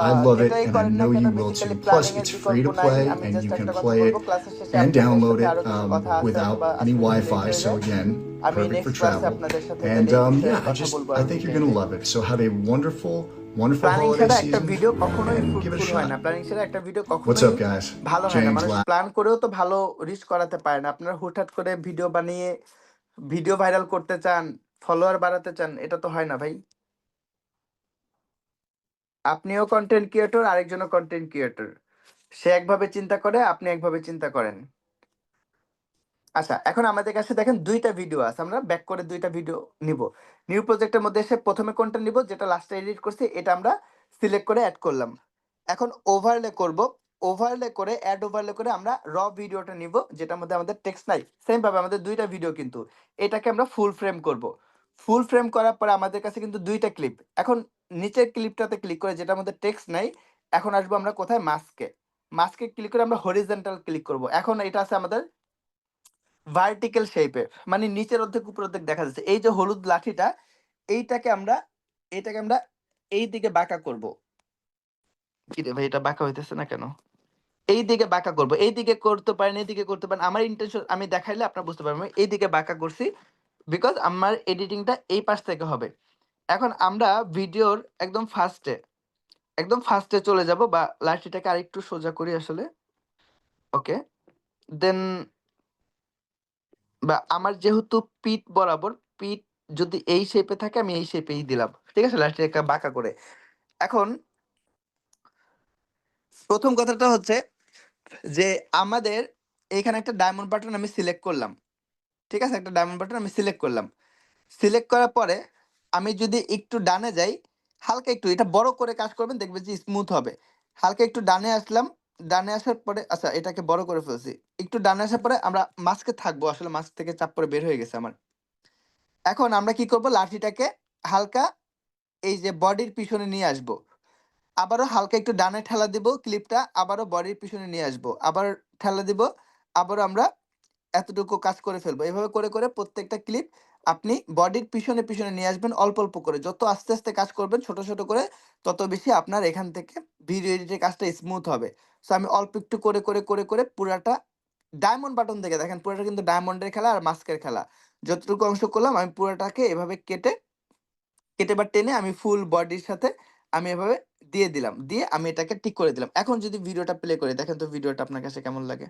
I love it, যেটাই and I করেন না know কেন you will basically too. Plus, planning এর it's free বিকল্প to নাই। play, আমি and just you can একটা কথা play it বলবো, ক্লাসের শেষে and আপনাদের download সাথে it আরো কিছু কথা আছে without অথবা any আসলে যদি লেট Wi-Fi. হয়ে So যায় again, আমি perfect for নেক্সট ক্লাসে travel. আপনাদের সাথে And তাহলে এই বিষয়ে yeah, কথা বলবো I আরো think you're gonna ডিটেইলসে। love it. So have a wonderful planning holiday ছাড়া একটা season, ভিডিও কখনোই and give it a fruitful হয় shot. না। প্ল্যানিং ছাড়া একটা ভিডিও What's কখনোই up, guys? ভালো হয় না। James মানুষ প্ল্যান করেও তো ভালো রিচ করাতে পারে না। আপনারা হুটহাট করে ভিডিও বানিয়ে ভিডিও ভাইরাল করতে চান, ফলোয়ার বাড়াতে চান, এটা তো হয় না ভাই। আপনিও কন্টেন্ট ক্রিয়েটর, আরেকজনও কন্টেন্ট ক্রিয়েটর। সে একভাবে চিন্তা করে, আপনি একভাবে চিন্তা করেন। আচ্ছা, এখন আমাদের কাছে দেখেন ২ টা ভিডিও আছে। আমরা ব্যাক করে ২ টা ভিডিও নিব। নিউ প্রজেক্টের মধ্যে এসে ১ম এ কোনটা নিব, যেটা লাস্টে এডিট করছি এটা আমরা সিলেক্ট করে এড করলাম। এখন ওভারলে করব। ওভারলে করে এড ওভারলে করে আমরা র ভিডিওটা নিব, যেটার মধ্যে আমাদের টেক্সট নাই। সেম ভাবে আমাদের ২ টা ভিডিও কিন্তু। এটাকে আমরা ফুল ফ্রেম করব। ফুল ফ্রেম করার পরে আমাদের কাছে কিন্তু ২ টা ক্লিপ। এখন নিচের ক্লিপটাতে ক্লিক করে যেটার মধ্যে টেক্সট নাই, এখন আসবো আমরা কোথায়? মাস্কে। মাস্কে ক্লিক করে আমরা হরিজন্টাল ক্লিক করব। এখন এটা আছে আমাদের ভার্টিক্যাল শেপে, মানে নিচের অর্ধেক উপর অর্ধেক দেখা যাচ্ছে। এই যে হলুদ লাঠিটা, এইটাকে আমরা এইটাকে আমরা এই দিকে বাঁকা করব। কি রে ভাই, এটা বাঁকা হইতেছে না কেন? এই দিকে বাঁকা করব। এই দিকে করতে পারেন, এদিকে করতে পারেন। আমার ইন্টেনশন আমি দেখাইলে আপনারা বুঝতে পারবেন। আমি এই দিকে বাঁকা করছি বিকজ আমার এডিটিংটা এই পাশ থেকে হবে। এখন আমরা ভিডিওর একদম ফার্স্টে চলে যাব, বা লাঠিটাকে আরেকটু সোজা করি আসলে। ওকে। দেন বা আমার যেহেতু পিঠ বরাবর, পিঠ যদি এই শেপে থাকে আমি এই শেপেই দিলাম। ঠিক আছে? লাঠিটাকে বাঁকা করে। এখন ১ম কথাটা হচ্ছে যে আমাদের এখানে একটা ডায়মন্ড বাটন আমি সিলেক্ট করলাম। ঠিক আছে? একটা ডায়মন্ড বাটন আমি সিলেক্ট করলাম। সিলেক্ট করার পরে আমি যদি একটু ডানে যাই, হালকা একটু এটা বড় করে কাজ করবেন, দেখবেন যে স্মুথ হবে। হালকা একটু ডানে আসলাম। ডানে আসার পরে আচ্ছা, এটাকে বড় করে ফেলছি। একটু ডানে আসার পরে আমরা মাস্কে থাকবো। আসলে মাস্ক থেকে চাপ পড়ে বের হয়ে গেছে আমার। এখন আমরা কি করব? লাঠিটাকে হালকা এই যে বডির পিছনে নিয়ে আসবো। আবারও হালকা একটু ডানে ঠেলা দিব ক্লিপটা, আবারও বডির পিছনে নিয়ে আসবো। আবার ঠেলা দিব। আবারও আমরা এতটুকু কাজ করে ফেলবো। এভাবে করে, করে প্রত্যেকটা ক্লিপ আপনি বডির পিছনে নিয়ে আসবেন অল্প, অল্প করে। যত আস্তে, আস্তে কাজ করবেন ছোট, ছোট করে, তত বেশি আপনার এখান থেকে ভিডিও এডিটের কাজটা স্মুথ হবে। সো আমি অল্প একটু করে, করে, করে, করে পুরাটা ডায়মন্ড বাটন থেকে দেখেন পুরাটা কিন্তু ডায়মন্ডের খেলা আর মাস্কের খেলা। যতটুকু অংশ করলাম আমি পুরাটাকে এভাবে কেটে বা টেনে আমি ফুল বডির সাথে আমি এভাবে দিয়ে দিলাম। দিয়ে আমি এটাকে টিক করে দিলাম। এখন যদি ভিডিওটা প্লে করি, দেখেন তো ভিডিওটা আপনার কাছে কেমন লাগে?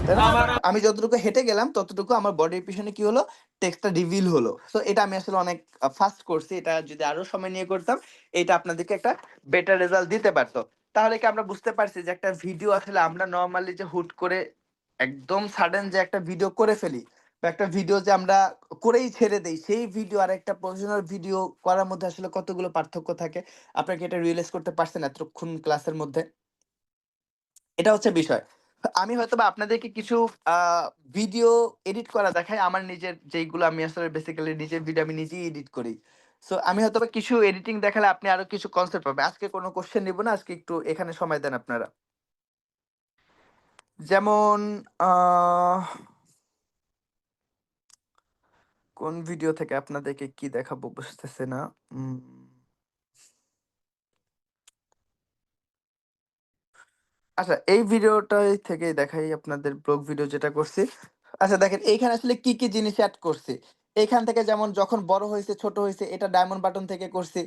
তাই না? আমি যতটুকু হেঁটে গেলাম ততটুকু আমার বডির পিছনে কি হলো? টেক্সটটা রিভিল হলো। সো এটা আমি আসলে অনেক ফাস্ট করছি। এটা যদি আরো সময় নিয়ে করতাম, এটা আপনাদেরকে একটা বেটার রেজাল্ট দিতে পারত। তাহলে কি আমরা বুঝতে পারছি যে একটা ভিডিও আসলে আমরা নরমালি যে হুট করে একদম সাডেন যে একটা ভিডিও করে ফেলি, বা একটা ভিডিও যে আমরা করেই ছেড়ে দেই, সেই ভিডিও আর একটা প্রফেশনাল ভিডিও করার মধ্যে আসলে কতগুলো পার্থক্য থাকে। আপনারা কি এটা রিয়ালাইজ করতে পারছেন এতক্ষণ ক্লাসের মধ্যে? এটা হচ্ছে বিষয়। আমি হয়তোবা আপনাদেরকে কিছু আ ভিডিও এডিট করা দেখাই। আমার নিজের যেইগুলো আমি আসলে বেসিক্যালি নিজের ভিডিও আমি নিজেই এডিট করি। সো আমি হয়তোবা কিছু এডিটিং দেখালে আপনি আরো কিছু কনসেপ্ট পাবেন। আজকে কোনো কোয়েশ্চেন নিব না। আজকে একটু এখানে সময় দেন আপনারা। যেমন আহ কোন ভিডিও থেকে আপনাদেরকে কি দেখাবো বুঝতেছি না। উম আচ্ছা, এই ভিডিওটাই থেকেই দেখাই আপনাদের ব্লগ ভিডিও যেটা করছি। আচ্ছা দেখেন এইখানে আসলে কি, কি জিনিস এড করছি। এইখান থেকে যেমন যখন বড় হইছে, ছোট হইছে এটা ডায়মন্ড বাটন থেকে করছি।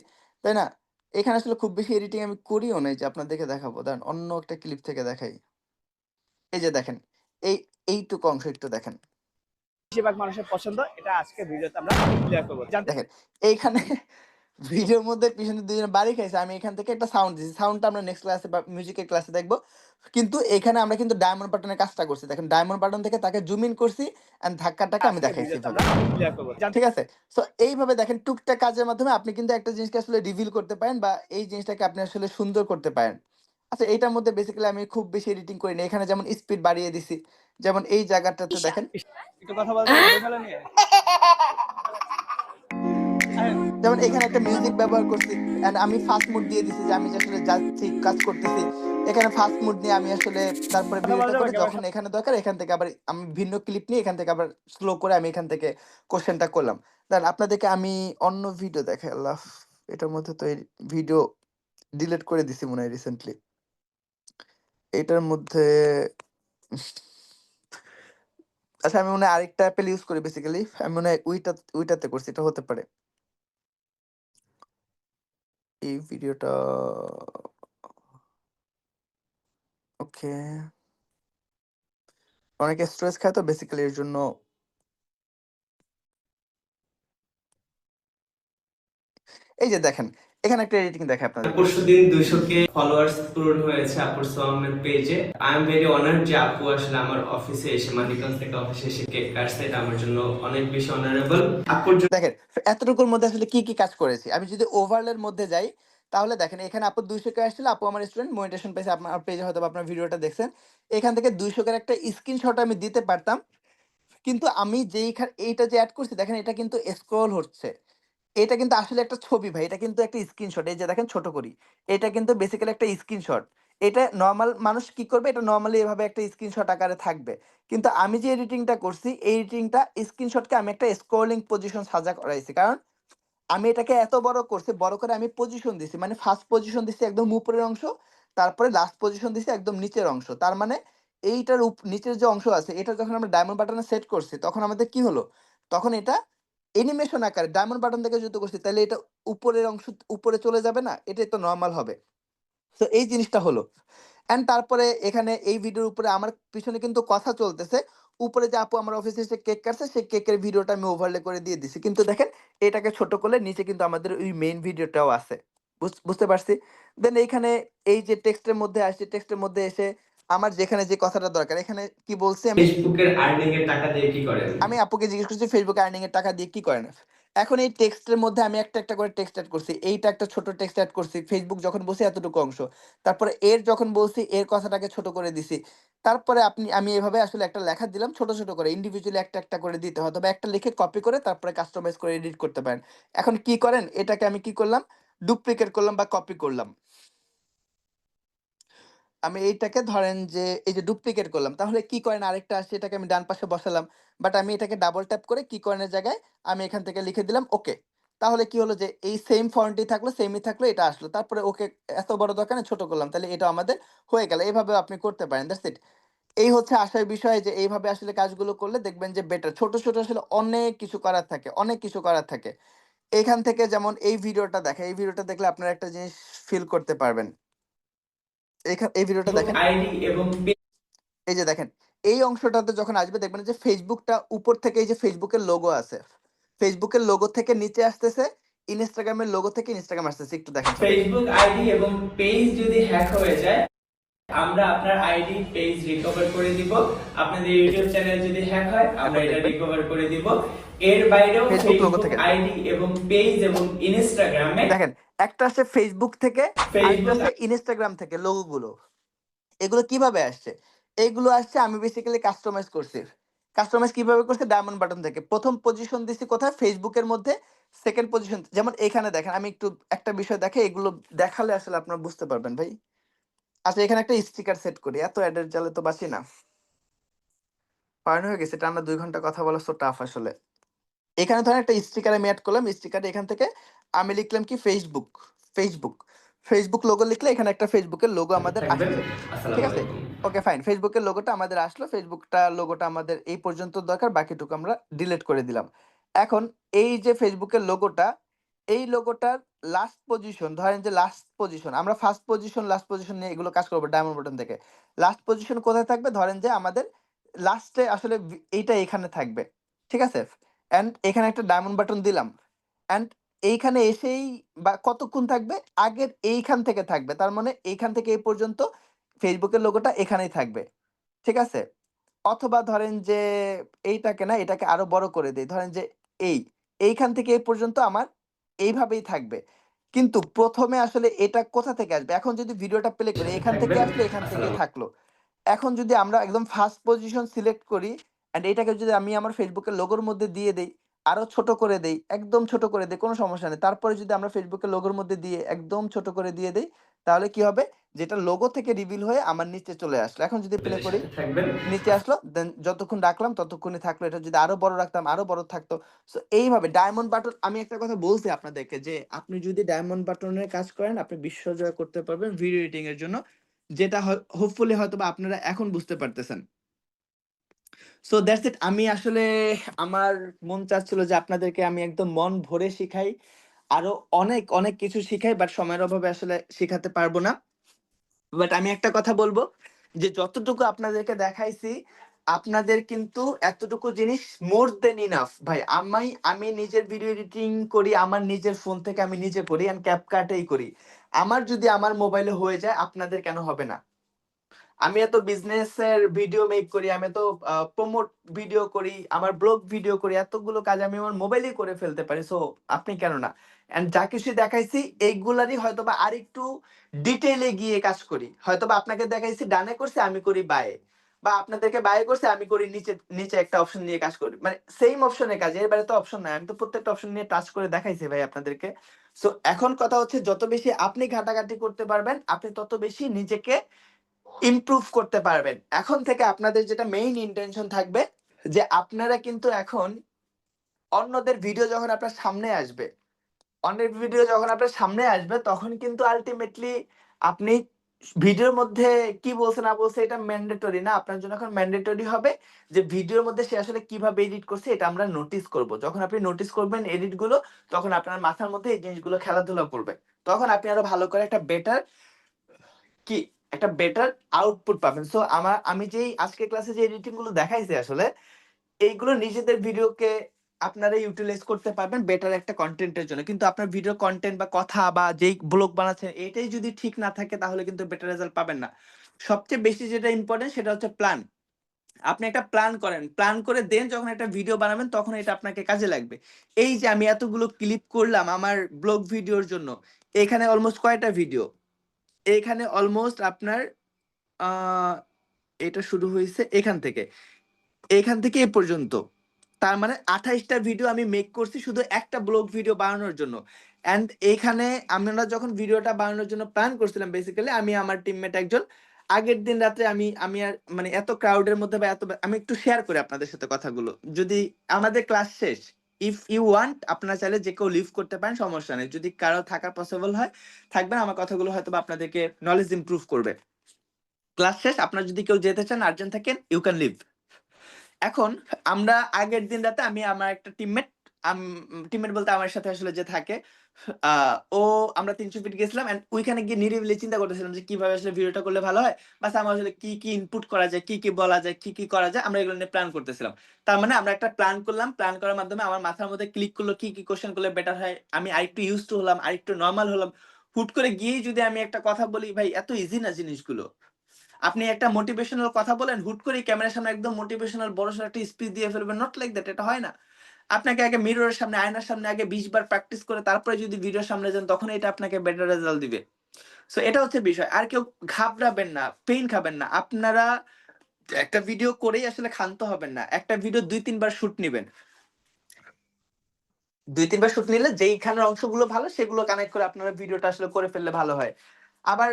তাই না? এখানে আসলে খুব বেশি এডিটিং আমি করিও নাই যে আপনাদেরকে দেখাবো। দাঁড়ান অন্য একটা ক্লিপ থেকে দেখাই। এই যে দেখেন, এই এইটুকু অংশ একটু দেখেন। বেশিরভাগ মানুষের পছন্দ, এটা আজকে ভিডিওতে আমরা ক্লিয়ার করবো। জানতে দেখেন এইখানে ভিডিওর মধ্যে পিছনে ২ জনে বাড়ি খাইছে। আমি এখান থেকে একটা সাউন্ড দিছি। সাউন্ডটা আমরা নেক্সট ক্লাসে বা মিউজিকের ক্লাসে দেখব। কিন্তু এখানে আমরা কিন্তু ডায়মন্ড বাটনের কাজটা করছি। দেখেন ডায়মন্ড বাটন থেকে তাকে জুম ইন করছি অ্যান্ড ধাক্কাটাকে আমি আজকে দেখাইছি ভিডিওতে এভাবে। আমরা ক্লিয়ার করবো। ঠিক আছে? সো এইভাবে দেখেন টুকটাক কাজের মাধ্যমে আপনি কিন্তু একটা জিনিসকে আসলে রিভিল করতে পারেন, বা এই জিনিসটাকে আপনি আসলে সুন্দর করতে পারেন। আচ্ছা এইটার মধ্যে বেসিক্যালি আমি খুব বেশি এডিটিং করি না। এখানে যেমন স্পিড বাড়িয়ে দিছি। যেমন এই জায়গাটাতে দেখেন। একটু কথা বলতে বইমেলা নিয়ে। যেমন এখানে একটা মিউজিক ব্যবহার করছি এন্ড আমি ফাস্ট মুড দিয়ে দিছি যে আমি যে আসলে যাচ্ছি কাজ করতেছি। এখানে ফাস্ট মুড নিয়ে আমি আসলে তারপরে কথা বলা ভিডিওটা যাবে করে ক্যামেরার যখন সামনে? এখানে দরকার এখান থেকে আবার আমি ভিন্ন ক্লিপ নিয়ে এখান থেকে আবার স্লো করে আমি এখান থেকে কোশ্চেনটা করলাম। দেন আপনাদেরকে আমি অন্য ভিডিও দেখাই। আল্লাহ! এটার মধ্যে তো এই ভিডিও ডিলিট করে দিছি মনে হয় রিসেন্টলি। এটার মধ্যে আচ্ছা আমি মনে হয় আরেকটা অ্যাপেল ইউজ করি বেসিক্যালি। আমি মনে হয় ওইটাতে করছি। এটা হতে পারে। এই ভিডিওটা ওকে। অনেকে স্ট্রেস খায় তো বেসিক্যালি এর জন্য। এই যে দেখেন, এখানে একটা এডিটিং দেখাই আপনাদেরকে। পরশুদিন 200K ফলোয়ার্স পূরণ হয়েছে আপুর সোহামের পেজে। আই এম ভেরি অনার্ড যে আপু আসলে আমার অফিসে এসে মানিকগঞ্জ থেকে অফিসে এসে কেক কাটছে, এটা আমার জন্য অনেক বেশি অনারেবল। আপুর দেখেন এতটুকুর মধ্যে আসলে কি, কি কাজ করেছি। আমি যদি ওভারঅলের মধ্যে যাই তাহলে দেখেন এখানে আপু ২০০ কে আসছিল। আপু আমার স্টুডেন্ট মনিটেশন পেয়েছে। আপনার পেজে হয়তোবা আপনার ভিডিওটা দেখছেন। এখান থেকে ২০০ এর একটা স্ক্রিনশট আমি দিতে পারতাম। কিন্তু আমি এইটা যে এড করছি দেখেন এটা কিন্তু স্ক্রল হচ্ছে। এটা কিন্তু আসলে একটা ছবি ভাই। এটা কিন্তু একটা স্ক্রিনশট। এই যে দেখেন ছোট করি। এটা কিন্তু বেসিক্যালি একটা স্ক্রিনশট। এটা নরমাল মানুষ কি করবে? এটা নরমালি এভাবে একটা স্ক্রিনশট আকারে থাকবে। কিন্তু আমি যে এডিটিংটা করছি, এই এডিটিংটা স্ক্রিনশটকে আমি একটা স্ক্রলিং পজিশন সাজা করাইছি। কারণ আমি এটাকে এত বড় করছি, বড় করে আমি পজিশন দিছি। মানে ফার্স্ট পজিশন দিছি একদম উপরের অংশ, তারপরে লাস্ট পজিশন দিছি একদম নিচের অংশ। তার মানে এইটার নিচের যে অংশ আছে, এটা যখন আমরা ডায়মন্ড বাটনে সেট করছি, তখন আমাদের কি হলো? তখন এটা অ্যানিমেশন আকারে ডায়মন্ড বাটন থেকে যুক্ত করছি। তাইলে এটা উপরের অংশ উপরে চলে যাবে না? এটাই তো নরমাল হবে। তো এই জিনিসটা হলো। অ্যান্ড তারপরে এখানে এই ভিডিওর উপরে আমার পিছনে কিন্তু কথা চলতেছে। উপরে যে আপু আমার অফিসে এসে কেক কাটছে, সেই কেকের ভিডিওটা আমি ওভারলে করে দিয়ে দিছি। কিন্তু দেখেন এটাকে ছোট করলে নিচে কিন্তু আমাদের ওই মেইন ভিডিওটাও আছে। বুঝতে পারছি? দেন এইখানে এই যে টেক্সটের মধ্যে আসছে, টেক্সটের মধ্যে এসে আমার যেখানে যে কথাটা দরকার, এখানে কি বলছি আমি? ফেসবুকের আর্নিং এর টাকা দিয়ে কি করেন? আমি আপুকে জিজ্ঞেস করছি Facebook আর্নিং এর টাকা দিয়ে কি করেন? এখন এই টেক্সটের মধ্যে আমি একটা করে টেক্সট এড করছি। এইটা একটা ছোট টেক্সট এড করছি। Facebook যখন বলছি এতটুকু অংশ। তারপরে এর যখন বলছি এর কথাটাকে ছোট করে দিছি। তারপরে আমি এভাবে আসলে একটা লেখা দিলাম ছোট করে ইন্ডিভিজুয়ালি একটা করে দিতে হয়। তবে একটা লিখে কপি করে তারপরে কাস্টমাইজ করে এডিট করতে পারেন। এখন কি করেন? এটাকে আমি কি করলাম? ডুপ্লিকেট করলাম বা কপি করলাম। আমি এইটাকে ধরেন যে এই যে ডুপ্লিকেট করলাম। তাহলে কি করেন আরেকটা আসছে এটাকে আমি ডান পাশে বসালাম। বাট আমি এটাকে ডাবল ট্যাপ করে কি করেনের জায়গায় আমি এখান থেকে লিখে দিলাম ওকে। তাহলে কি হলো যে এই সেম ফন্টই থাকলো, সেমই থাকলো এটা আসলো। তারপরে ওকে এত বড় দরকার নেই ছোট করলাম। তাহলে এটা আমাদের হয়ে গেল। এভাবেও আপনি করতে পারেন। That's it. এই হচ্ছে আসার বিষয় যে এইভাবে আসলে কাজগুলো করলে দেখবেন যে বেটার। ছোট আসলে অনেক কিছু করার থাকে, অনেক কিছু করার থাকে। এখান থেকে যেমন এই ভিডিওটা দেখেন, এই ভিডিওটা দেখলে আপনারা একটা জিনিস ফিল করতে পারবেন। এই ভিডিওটা দেখেন, আইডি এবং এই যে দেখেন, এই অংশটাতে যখন আসবে দেখবেন যে ফেসবুকটা উপর থেকে এই যে ফেসবুকের লোগো আছে, ফেসবুকের লোগো থেকে নিচে আসতেছে, ইনস্টাগ্রামের লোগো থেকে ইনস্টাগ্রাম আসতেছে। একটু দেখেন সবাই। ফেসবুক আইডি এবং পেজ যদি হ্যাক হয়ে যায়, আমরা আপনার আইডি পেজ রিকভার করে দিব। আপনাদের ইউটিউব চ্যানেল যদি হ্যাক হয়, আমরা এটা রিকভার করে দিব। এর বাইরেও ফেসবুক লোগো ফেসবুক থেকে আইডি এবং পেজ এবং ইনস্টাগ্রামে দেখেন, একটা আসছে ফেসবুক থেকে, আরেকটা ফেসবুক আসছে ইনস্টাগ্রাম থেকে লোগোগুলো। এগুলো কিভাবে আসছে? এইগুলো আসছে আমি বেসিক্যালি কাস্টমাইজ করছি। কাস্টমাইজ কিভাবে করছি? ডায়মন্ড বাটন থেকে প্রথম পজিশন দিছি কোথায়? ফেসবুকের মধ্যে। সেকেন্ড পজিশন যেমন এখানে দেখেন, আমি একটু একটা বিষয় দেখে এগুলো দেখালে আসলে আপনারা বুঝতে পারবেন ভাই। আচ্ছা, এখানে একটা স্টিকার সেট করি, এত অ্যাডের জালে তো বাঁচি না। ফাইন হয়ে গেছে, টানা 2 ঘন্টা কথা বলা সো টাফ আসলে। এখানে ধরেন একটা স্টিকার আমি অ্যাড করলাম, স্টিকারে এখান থেকে আমি লিখলাম কি ফেসবুক, ফেসবুক, ফেসবুক লোগো লিখলে এখানে একটা ফেসবুকের লোগো আমাদের থাকবেন। আসছে। ঠিক আসসালামু আছে, আলাইকুম। ওকে ফাইন, ফেসবুকের লোগোটা আমাদের আসলো, ফেসবুকটা লোগোটা আমাদের এই পর্যন্ত দরকার, বাকিটুকু আমরা ডিলিট করে দিলাম। এখন এই যে ফেসবুকের লোগোটা, এই লোগোটার লাস্ট পজিশন, ধরেন যে লাস্ট পজিশন, আমরা ফার্স্ট পজিশন লাস্ট পজিশন নিয়ে এগুলো কাজ করবো ডায়মন্ড বাটন থেকে। লাস্ট পজিশন কোথায় থাকবে? ধরেন যে আমাদের লাস্টে আসলে এইটা এখানে থাকবে। ঠিক আছে, অ্যান্ড এখানে একটা ডায়মন্ড বাটন দিলাম, অ্যান্ড এইখানে এসেই বা কতক্ষণ থাকবে? আগের এইখান থেকে থাকবে, তার মানে এইখান থেকে এই পর্যন্ত ফেসবুকের লোগোটা এখানেই থাকবে। ঠিক আছে, অথবা ধরেন যে এইটাকে না, এটাকে আরো বড় করে দেই, ধরেন যে এইখান থেকে এই পর্যন্ত আমার এইভাবেই থাকবে। কিন্তু প্রথমে আসলে এটা কোথা থেকে আসবে? এখন যদি ভিডিওটা প্লে করি, এখান থেকে থাকবেন। আসলো, এখান থেকেই আসসালামু থাকলো। এখন যদি আমরা একদম ফার্স্ট পজিশন সিলেক্ট করি, এন্ড এটাকে যদি আমি আমার ফেসবুকের লোগোর মধ্যে দিয়ে দেই, আরো ছোট করে দেই, একদম ছোট করে দেই, কোনো সমস্যা নেই। তারপরে যদি আমরা ফেসবুকের লোগোর মধ্যে দিয়ে একদম ছোট করে দিয়ে দেই, তাহলে কি হবে? যেটা লোগো থেকে রিভিল হয়ে আমার নিচে চলে আসলো। এখন যদি প্লে আলাইকুম। করি, সাথে থাকবেন। নিচে আসলো, দেন যতক্ষণ রাখলাম ততক্ষণই থাকলো। এটা যদি আরো বড় রাখতাম আরো বড় থাকতো। সো এইভাবে ডায়মন্ড বাটন, আমি একটা কথা বলছি আপনাদেরকে যে আপনি যদি ডায়মন্ড বাটনের কাজ করেন, আপনি বিশ্ব জয় করতে পারবেন ভিডিও এডিটিং এর জন্য, যেটা হোপফুলি হয়তোবা আপনারা এখন বুঝতে পারতেছেন। So that's it. আমি আসলে আমার মন চাচ্ছিল যে আপনাদেরকে আমি একদম মন ভরে শিখাই, আরো অনেক অনেক কিছু শিখাই, বাট সময়ের অভাবে আসলে শিখাতে পারবো না। বাট আমি একটা কথা বলবো যে যতটুকু আপনাদেরকে দেখাইছি, আপনাদের কিন্তু এতটুকু জিনিস মোর দেন ইনাফ ভাই। আমি নিজের ভিডিও এডিটিং করি, আমার নিজের ফোন থেকে আমি নিজে করি, এন্ড ক্যাপকাটেই করি। আমার যদি আমার মোবাইলে হয়ে যায়, আপনাদের কেন হবে না? আমি এত বিজনেসের ভিডিও মেক করি, আমি তো প্রমোট ভিডিও করি, আমার ব্লগ ভিডিও করি, এতগুলো কাজ আমি আমার মোবাইলেই করে ফেলতে পারি। সো আপনি কেন না? এন্ড যা কিছু দেখাইছি এইগুলারই হয়তোবা আরেকটু ডিটেইলে গিয়ে কাজ করি। হয়তোবা আপনাকে দেখাইছি ডানে করছে, আমি করি বায়ে, বা আপনাদেরকে বায়ে করছে, আমি করি নিচে, নিচে একটা অপশন নিয়ে কাজ করি, মানে সেম অপশনের কাজ, এর বাইরে তো অপশন নাই। আমি তো প্রত্যেকটা অপশন নিয়ে টাচ করে দেখাইছি ভাই আপনাদেরকে। সো এখন কথা হচ্ছে, যত বেশি আপনি ঘাটাঘাটি করতে পারবেন, আপনি তত বেশি নিজেকে ইমপ্রুভ করতে পারবেন। এখন থেকে আপনাদের যেটা মেইন ইন্টেনশন থাকবে, যে আপনারা কিন্তু এখন অন্যদের ভিডিও যখন আপনার সামনে আসবে, অন্যের ভিডিও যখন আপনার সামনে আসবে, তখন কিন্তু আলটিমেটলি আপনি ভিডিওর মধ্যে কি বলছে না বলছে এটা ম্যান্ডেটরি না। আপনার জন্য এখন ম্যান্ডেটরি হবে যে ভিডিওর মধ্যে সে আসলে কিভাবে এডিট করছে, এটা আমরা নোটিস করব। যখন আপনি নোটিস করবেন এডিট গুলো, তখন আপনার মাথার মধ্যে এই জিনিসগুলো খেলাধুলা করবে। তখন আপনি আরো ভালো করে একটা বেটার কি একটা বেটার আউটপুট পাবেন। সো আমি যেই আজকে ক্লাসে যে এডিটিং গুলো দেখাইছি, আসলে এইগুলো নিজেদের ভিডিওকে আপনারা ইউটিলাইজ করতে পারবেন বেটার একটা কন্টেন্টের জন্য। কিন্তু আপনার ভিডিও কন্টেন্ট বা কথা বা যেই ব্লগ বানাচ্ছেন, এটাই যদি ঠিক না থাকে, তাহলে কিন্তু বেটার রেজাল্ট পাবেন না। সবচেয়ে বেশি যেটা ইম্পর্টেন্ট, সেটা হচ্ছে প্ল্যান। আপনি একটা প্ল্যান করেন, প্ল্যান করে দেন যখন একটা ভিডিও বানাবেন, তখন এটা আপনাকে কাজে লাগবে। এই যে আমি এতগুলো ক্লিপ করলাম আমার ব্লগ ভিডিওর জন্য, এখানে অলমোস্ট কয়টা ভিডিও? এখানে অলমোস্ট আপনার আহ এটা শুরু হয়েছে এখান থেকে এ পর্যন্ত, তার মানে 28টা ভিডিও আমি মেক করছি শুধু একটা ব্লগ ভিডিও বানানোর জন্য। এন্ড এইখানে আমরা যখন ভিডিওটা বানানোর জন্য প্ল্যান করছিলাম, বেসিক্যালি আমি আমার টিমমেট একজন, আগের দিন রাতে আমি আমি আর মানে এত ক্রাউডের মধ্যে বা আমি একটু শেয়ার করি আপনাদের সাথে কথাগুলো। যদি আমাদের ক্লাস শেষ, ইফ ইউ ওয়ান্ট, আপনারা চাইলে যে কেউ লিভ করতে পারেন, সমস্যা নেই। যদি কারো থাকা পসিবল হয়, থাকবেন। আমার কথাগুলো হয়তো বা আপনাদেরকে নলেজ ইমপ্রুভ করবে। ক্লাস শেষ, আপনার যদি কেউ যেতে চান, আর্জেন্ট থাকেন, ইউ ক্যান লিভ। এখন আমরা আগের দিন রাতে আমি আমার একটা টিমমেট টিমমেট বলতে আমার সাথে আসলে যে থাকে, ও আমরা ৩০০ ফিট গেছিলাম এন্ড ওইখানে গিয়ে নিরিবিলি চিন্তা করতেছিলাম যে কিভাবে আসলে ভিডিওটা করলে ভালো হয়। বাস আমার আসলে কি ইনপুট করা যায়, কি বলা যায়, কি করা যায় আমরা এগুলো নিয়ে প্ল্যান করতেছিলাম। তার মানে আমরা একটা প্ল্যান করলাম। প্ল্যান করার মাধ্যমে আমার মাথার মধ্যে ক্লিক করলো কি কোয়েশ্চেন করলে বেটার হয়। আমি আরেকটু ইউজড টু হলাম, আরেকটু নরমাল হলাম। হুট করে গিয়েই যদি আমি একটা কথা বলি ভাই এত ইজি না জিনিসগুলো। আপনি একটা মোটিভেশনাল কথা বলেন, হুট করে ক্যামেরার সামনে একদম মোটিভেশনাল বড়সড় একটা স্পিচ দিয়ে ফেলবেন, নট লাইক দ্যাট, এটা হয় না। আপনাকে আগে মিররের সামনে, আয়নার সামনে আগে ২০ বার প্র্যাকটিস করে তারপরে যদি ভিডিওর সামনে যান তখন এটা আপনাকে বেটার রেজাল্ট দিবে। সো এটা হচ্ছে বিষয়। আর কেউ ঘাবড়াবেন না, পেইন খাবেন না। আপনারা একটা ভিডিও করেই আসলে ক্ষান্ত হবেন না। একটা ভিডিও ২-৩ বার শুট নিবেন। ২-৩ বার শুট নিলে যেইখানের অংশগুলো ভালো সেগুলো কানেক্ট করে আপনারা ভিডিওটা আসলে করে ফেললে ভালো হয়। আবার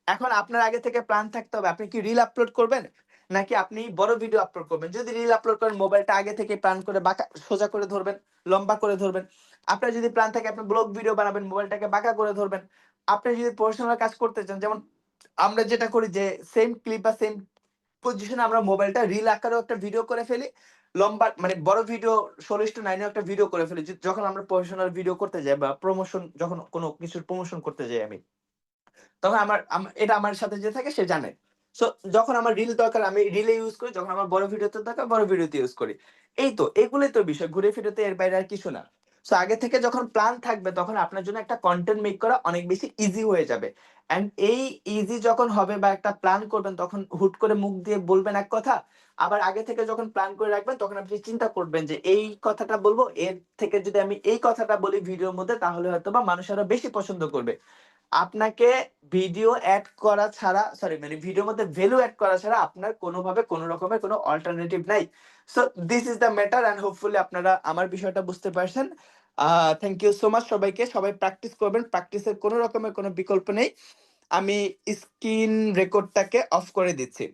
এখন আপনার আগে থেকে প্ল্যান থাকতে হবে আপনি কি রিল আপলোড করবেন? নাকি আপনি বড় ভিডিও আপলোড করবেন? যদি রিল আপলোড করেন মোবাইলটা আগে থেকে প্ল্যান করে বাঁকা সোজা করে ধরবেন, লম্বা করে ধরবেন। আপনার যদি প্ল্যান থাকে আপনি ব্লগ ভিডিও বানাবেন, মোবাইলটাকে বাঁকা করে ধরবেন। আপনি যদি প্রফেশনাল কাজ করতে চান, যেমন আমরা যেটা করি যে সেম ক্লিপ বা সেম পজিশনে আমরা মোবাইলটা রিল আকারেও একটা ভিডিও করে ফেলি। লম্বা মানে বড় ভিডিও 16:9 এও একটা ভিডিও করে ফেলি। যখন আমরা প্রফেশনাল ভিডিও করতে যাই বা প্রমোশন যখন কোনো কিছুর প্রমোশন করতে যাই আমি। তখন এটা আমার সাথে যে থাকে সে জানে। সো যখন আমার রিল দরকার আমি রিলে ইউজ করি, যখন আমার বড় ভিডিওতে দরকার বড় ভিডিওতে ইউজ করি। এই তো এগুলোই তো বিষয়। ঘুরে ফিরে তো এর বাইরে আর কিছু না। সো আগে থেকে যখন প্ল্যান থাকবে তখন আপনার জন্য একটা কনটেন্ট মেক করা অনেক বেশি ইজি হয়ে যাবে। অ্যান্ড এই ইজি যখন হবে বা একটা প্ল্যান করবেন তখন হুট করে মুখ দিয়ে বলবেন এক কথা। আবার আগে থেকে যখন প্ল্যান করে রাখবেন তখন আপনি চিন্তা করবেন যে এই কথাটা বলবো, এর থেকে যদি আমি এই কথাটা বলি ভিডিওর মধ্যে তাহলে হয়তোবা মানুষ আরো বেশি পছন্দ করবে। আপনাকে ভিডিও এড করা ছাড়া মানে ভিডিওর মধ্যে ভ্যালু এড করা ছাড়া আপনার কোনোভাবে কোনো রকমের কোনো অল্টারনেটিভ নাই। So this is the matter and hopefully আপনারা আমার বিষয়টা বুঝতে পারছেন। থ্যাংক ইউ সো মাচ সবাইকে। সবাই প্র্যাকটিস করবেন। প্র্যাকটিসের কোনো রকমের কোনো বিকল্প নেই। আমি স্ক্রিন রেকর্ডটাকে অফ করে দিচ্ছি।